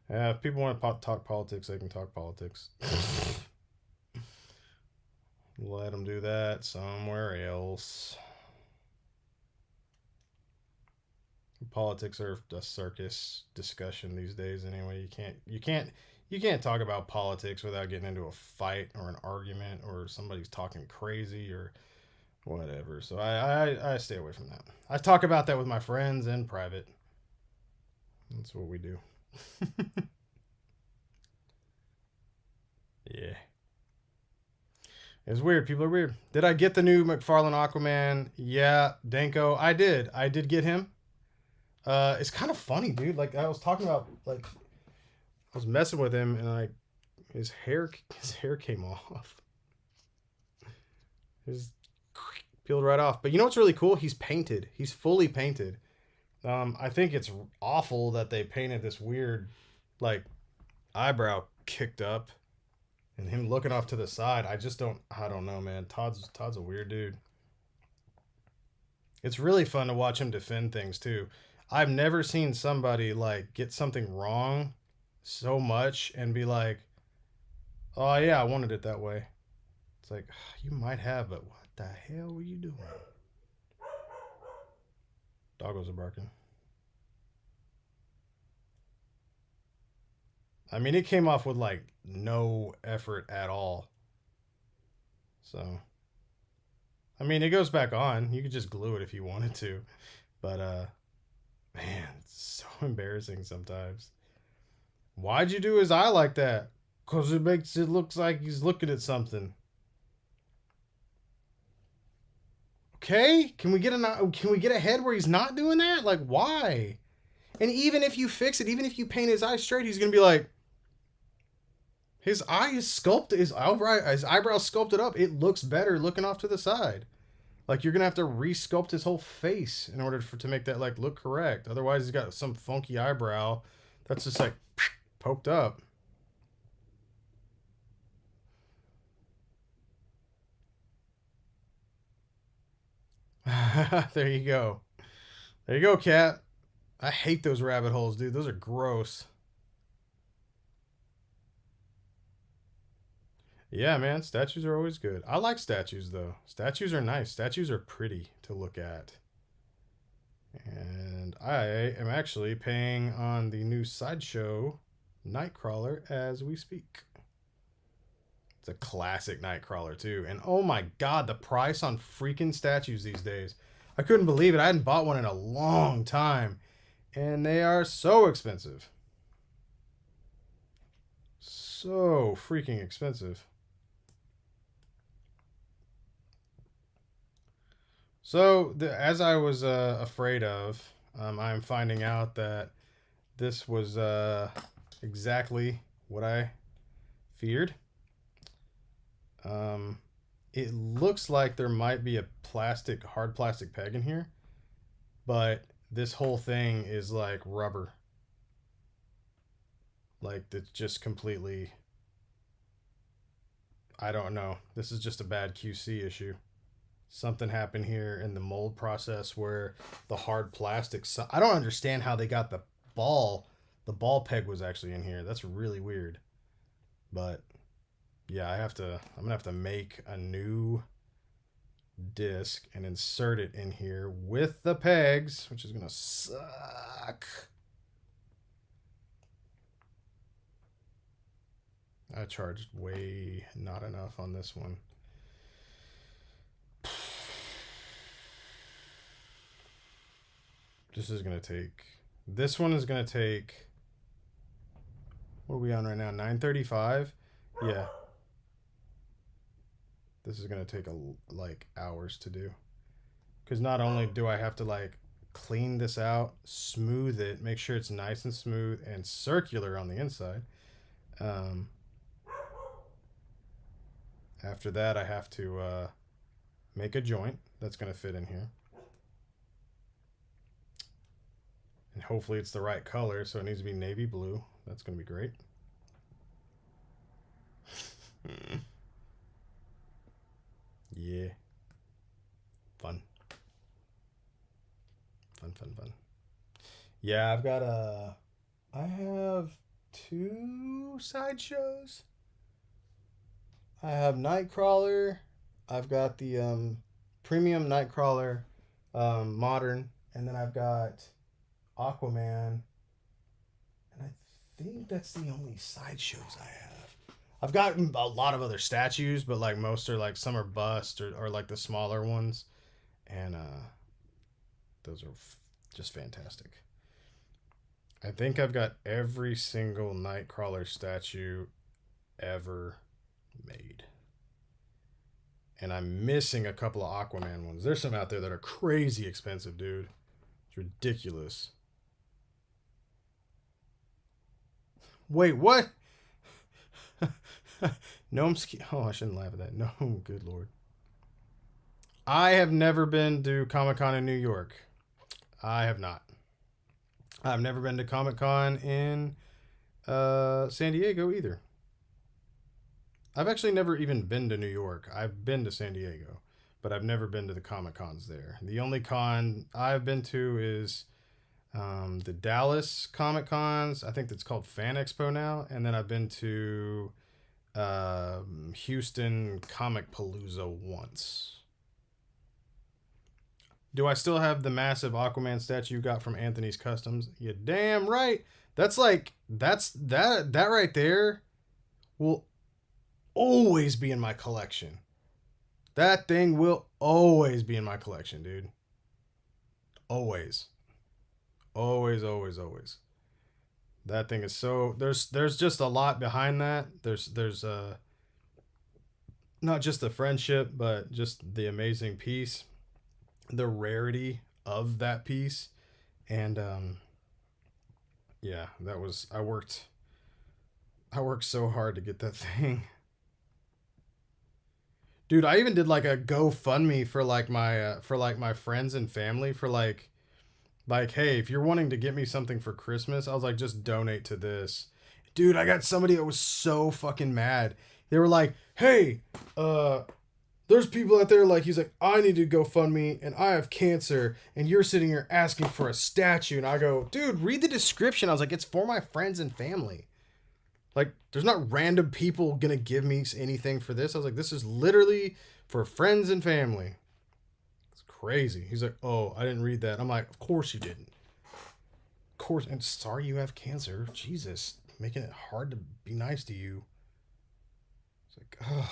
Yeah, if people want to talk politics, they can talk politics. Let them do that somewhere else. Politics are a circus discussion these days. Anyway, you can't talk about politics without getting into a fight or an argument or somebody's talking crazy or whatever. So I stay away from that. I talk about that with my friends in private. That's what we do. Yeah. It's weird. People are weird. Did I get the new McFarlane Aquaman? Yeah, Danko. I did. I did get him. It's kind of funny, dude. Like I was talking about, like I was messing with him, and like his hair came off. His peeled right off. But you know what's really cool? He's painted. He's fully painted. I think it's awful that they painted this weird, like, eyebrow kicked up, and him looking off to the side. I don't know, man. Todd's a weird dude. It's really fun to watch him defend things too. I've never seen somebody like get something wrong so much and be like, "Oh yeah, I wanted it that way." It's like you might have, but what the hell were you doing? Doggos are barking. I mean, it came off with like no effort at all. So, I mean, it goes back on. You could just glue it if you wanted to. But man, it's so embarrassing sometimes. Why'd you do his eye like that? Cause it makes it looks like he's looking at something. Okay, can we get a head where he's not doing that? Like why? And even if you fix it, even if you paint his eye straight, he's gonna be like, his eye is sculpted, his eyebrows sculpted up. It looks better looking off to the side. Like you're gonna have to re-sculpt his whole face in order to make that like look correct. Otherwise, he's got some funky eyebrow that's just like poked up. There you go. There you go, cat. I hate those rabbit holes, dude. Those are gross. Yeah, man. Statues are always good. I like statues, though. Statues are nice. Statues are pretty to look at. And I am actually paying on the new Sideshow Nightcrawler as we speak. It's a classic Nightcrawler, too. And oh my god, the price on freaking statues these days. I couldn't believe it. I hadn't bought one in a long time. And they are so expensive. So freaking expensive. So, as I was afraid of, I'm finding out that this was exactly what I feared. It looks like there might be a hard plastic peg in here, but this whole thing is like rubber. Like, it's just completely. I don't know. This is just a bad QC issue. Something happened here in the mold process where the hard plastic. I don't understand how they got the ball. The ball peg was actually in here. That's really weird. But yeah, I'm gonna have to make a new disc and insert it in here with the pegs, which is gonna suck. I charged way not enough on this one. This one is gonna take. What are we on right now? 9:35. Yeah. This is gonna take like hours to do. Because not only do I have to like clean this out, smooth it, make sure it's nice and smooth and circular on the inside. After that, I have to make a joint that's gonna fit in here. And hopefully it's the right color, so it needs to be navy blue. That's going to be great. Yeah. Fun. Fun. Yeah, I have 2 sideshows. I have Nightcrawler. I've got the premium Nightcrawler modern, and then I've got Aquaman, and I think that's the only sideshows I have. I've got a lot of other statues, but like most are like some are bust or like the smaller ones, and those are just fantastic. I think I've got every single Nightcrawler statue ever made. And I'm missing a couple of Aquaman ones. There's some out there that are crazy expensive, dude. It's ridiculous. Wait, what? Gnome ski. Oh, I shouldn't laugh at that. No, good lord. I have never been to Comic Con in New York. I have not. I've never been to Comic Con in San Diego either. I've actually never even been to New York. I've been to San Diego, but I've never been to the Comic Cons there. The only con I've been to is the Dallas Comic Cons. I think that's called Fan Expo now. And then I've been to Houston Comic Palooza once. Do I still have the massive Aquaman statue you got from Anthony's Customs? You damn right. That's like that right there will always be in my collection. That thing will always be in my collection, dude. Always. Always, always, always. That thing is so there's just a lot behind that. There's not just the friendship, but just the amazing piece, the rarity of that piece, and yeah, that was I worked so hard to get that thing. Dude, I even did like a GoFundMe for like my friends and family for like hey, if you're wanting to get me something for Christmas, I was like, just donate to this. Dude, I got somebody that was so fucking mad. They were like, hey, there's people out there like, he's like, I need to GoFundMe and I have cancer and you're sitting here asking for a statue. And I go, dude, read the description. I was like, it's for my friends and family. Like, there's not random people gonna give me anything for this. I was like, this is literally for friends and family. It's crazy. He's like, oh, I didn't read that. I'm like, of course you didn't. Of course. And sorry you have cancer. Jesus, making it hard to be nice to you. It's like, oh,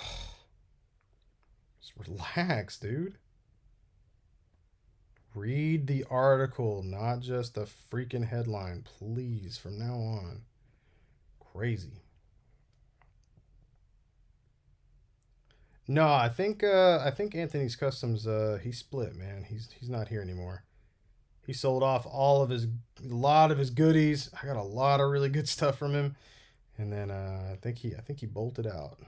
just relax, dude. Read the article, not just the freaking headline, please, from now on. Crazy. No, I think Anthony's Customs he split, man. He's not here anymore. He sold off a lot of his goodies. I got a lot of really good stuff from him, and then I think he bolted out.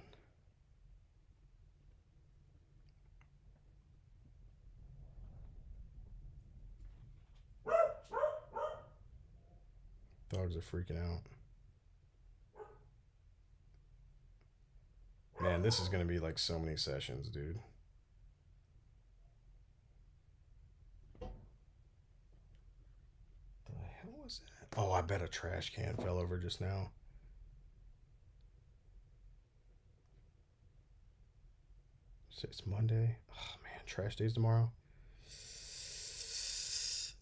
Dogs are freaking out. Man, this is gonna be like so many sessions, dude. The hell was that? Oh, I bet a trash can fell over just now. It's Monday. Oh man, trash days tomorrow.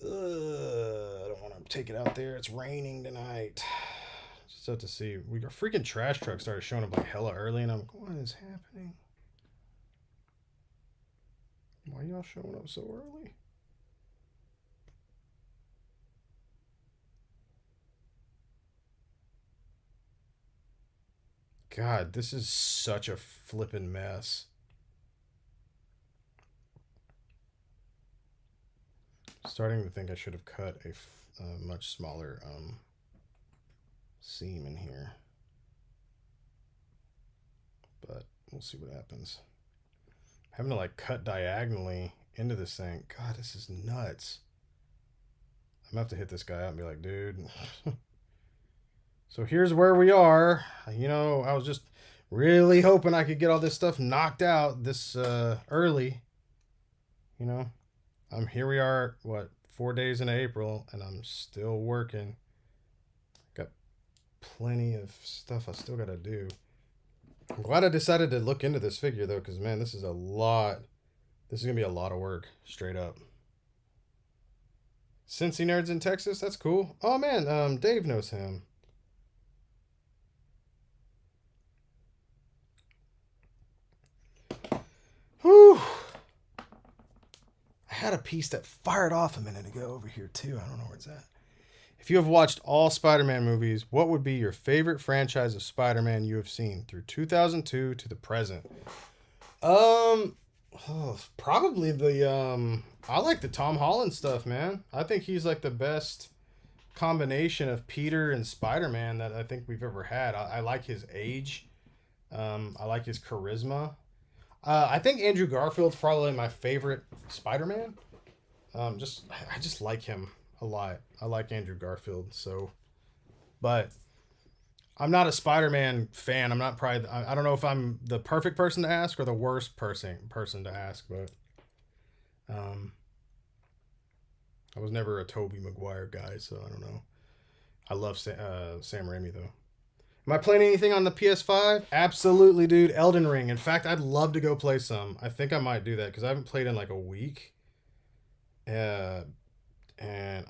I don't want to take it out there. It's raining tonight. Just have to see. We got freaking trash truck started showing up like hella early, and I'm like, what is happening? Why y'all showing up so early? God, this is such a flippin' mess. Starting to think I should have cut a much smaller seam in here. But we'll see what happens. Having to like cut diagonally into this thing. God, this is nuts. I'm gonna have to hit this guy out and be like, dude. So here's where we are. You know, I was just really hoping I could get all this stuff knocked out this early. You know, here we are, what, 4 days in April, and I'm still working. Got plenty of stuff I still gotta do. I'm glad I decided to look into this figure though, because man, this is a lot. This is gonna be a lot of work, straight up. Cincy Nerds in Texas. That's cool. Oh man, Dave knows him. Whew. I had a piece that fired off a minute ago over here too. I don't know where it's at. If you have watched all Spider-Man movies, what would be your favorite franchise of Spider-Man you have seen through 2002 to the present? Probably the I like the Tom Holland stuff, man. I think he's like the best combination of Peter and Spider-Man that I think we've ever had. I like his age. I like his charisma. I think Andrew Garfield's probably my favorite Spider-Man. I just like him a lot. I like Andrew Garfield. So, but I'm not a Spider-Man fan. I'm not probably. I don't know if I'm the perfect person to ask or the worst person to ask, but I was never a Tobey Maguire guy, so I don't know. I love Sam Raimi though. Am I playing anything on the PS5? Absolutely, dude. Elden Ring. In fact, I'd love to go play some. I think I might do that because I haven't played in like a week. And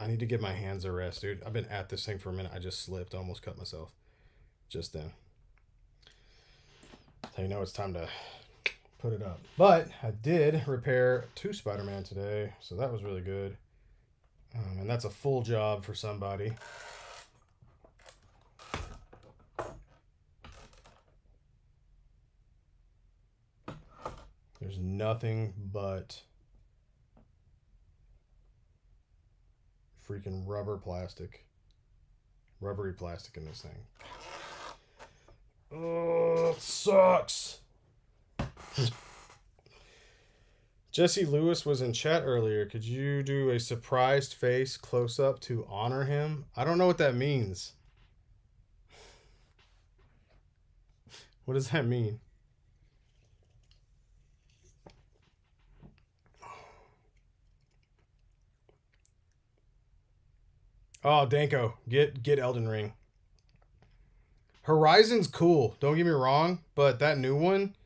I need to give my hands a rest, dude. I've been at this thing for a minute. I just slipped, almost cut myself just then. So you know it's time to put it up. But I did repair 2 Spider-Man today, so that was really good. And that's a full job for somebody. There's nothing but freaking rubbery plastic in this thing. Oh, it sucks. Jesse Lewis was in chat earlier. Could you do a surprised face close up to honor him? I don't know what that means. What does that mean? Oh, Danko, get Elden Ring. Horizon's cool. Don't get me wrong, but that new one,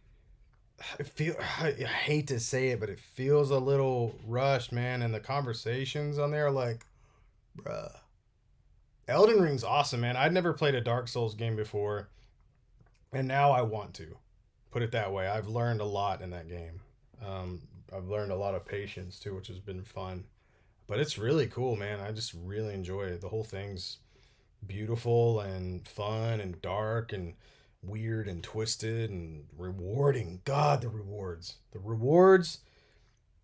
I hate to say it, but it feels a little rushed, man. And the conversations on there are like, bruh. Elden Ring's awesome, man. I'd never played a Dark Souls game before, and now I want to. Put it that way. I've learned a lot in that game. I've learned a lot of patience too, which has been fun. But it's really cool, man. I just really enjoy it. The whole thing's beautiful and fun and dark and weird and twisted and rewarding. God, the rewards. The rewards.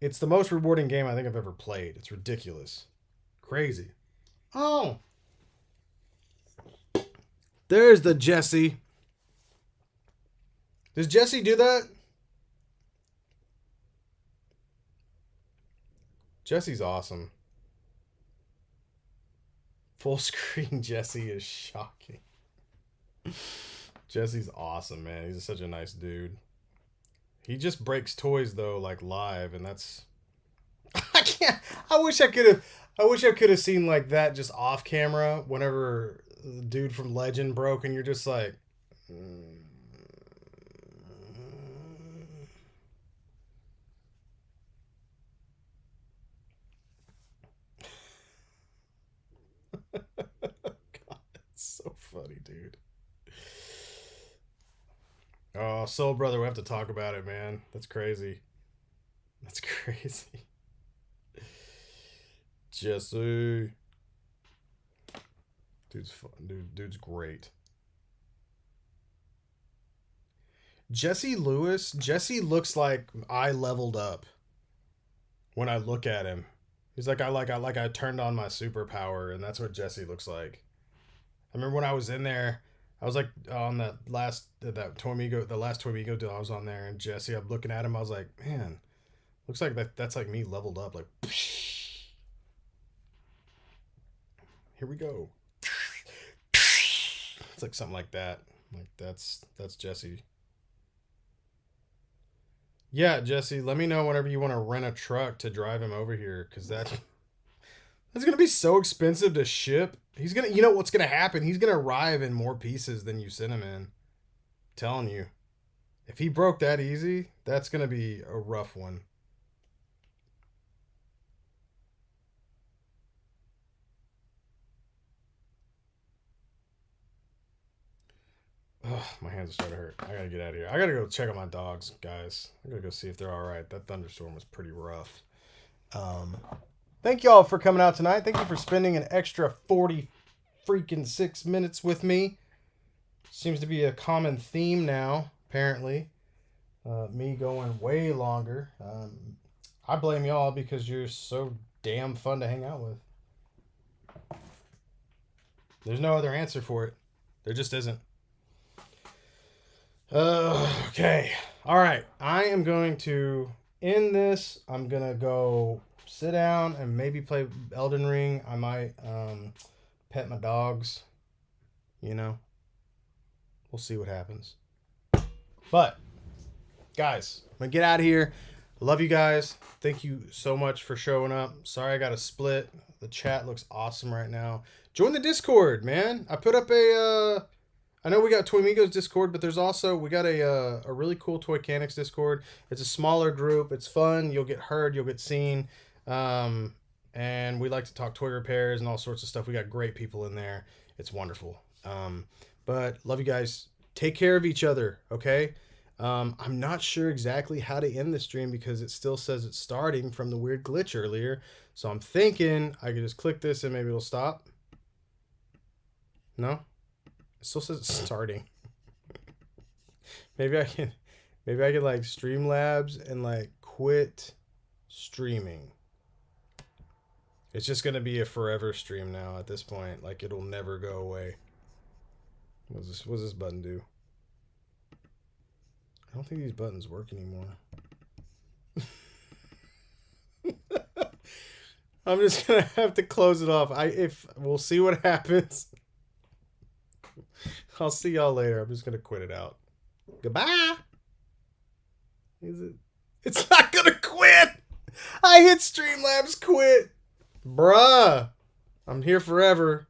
It's the most rewarding game I think I've ever played. It's ridiculous. Crazy. Oh. There's the Jesse. Does Jesse do that? Jesse's awesome. Full screen Jesse is shocking. Jesse's awesome, man. He's such a nice dude. He just breaks toys though, like live, and that's I can't. I wish I could have seen like that just off camera whenever the dude from Legend broke, and you're just like. God, that's so funny, dude. Oh, Soul Brother, we have to talk about it, man. That's crazy. That's crazy. Jesse. Dude's fun. Dude's great. Jesse looks like I leveled up when I look at him. He's like I turned on my superpower, and that's what Jesse looks like. I remember when I was in there, I was like on that last the last Toymigo deal I was on there, and Jesse, I'm looking at him, I was like, man, looks like that's like me leveled up, like here we go. It's like something like that. Like that's Jesse. Yeah, Jesse, let me know whenever you want to rent a truck to drive him over here, because that's gonna be so expensive to ship. He's gonna, you know what's gonna happen? He's gonna arrive in more pieces than you sent him in. I'm telling you, if he broke that easy, that's gonna be a rough one. Ugh, my hands are starting to hurt. I gotta get out of here. I gotta go check on my dogs, guys. I gotta go see if they're all right. That thunderstorm was pretty rough. Thank y'all for coming out tonight. Thank you for spending an extra 40 freaking 6 minutes with me. Seems to be a common theme now, apparently. Me going way longer. I blame y'all because you're so damn fun to hang out with. There's no other answer for it. There just isn't. Okay. All right. I am going to end this. I'm going to go sit down and maybe play Elden Ring. I might pet my dogs. You know. We'll see what happens. But, guys, I'm going to get out of here. Love you guys. Thank you so much for showing up. Sorry I got a split. The chat looks awesome right now. Join the Discord, man. I put up I know we got Toy Migos Discord, but there's also, we got a really cool Toy Canics Discord. It's a smaller group. It's fun. You'll get heard. You'll get seen. And we like to talk toy repairs and all sorts of stuff. We got great people in there. It's wonderful. But love you guys. Take care of each other, okay? I'm not sure exactly how to end the stream because it still says it's starting from the weird glitch earlier. So I'm thinking I could just click this and maybe it'll stop. No? It still says it's starting. maybe I can like Streamlabs and like quit streaming. It's just gonna be a forever stream now at this point. Like it'll never go away. What does this button do? I don't think these buttons work anymore. I'm just gonna have to close it off. We'll see what happens. I'll see y'all later. I'm just gonna quit it out. Goodbye. Is it? It's not gonna quit. I hit Streamlabs quit. Bruh. I'm here forever.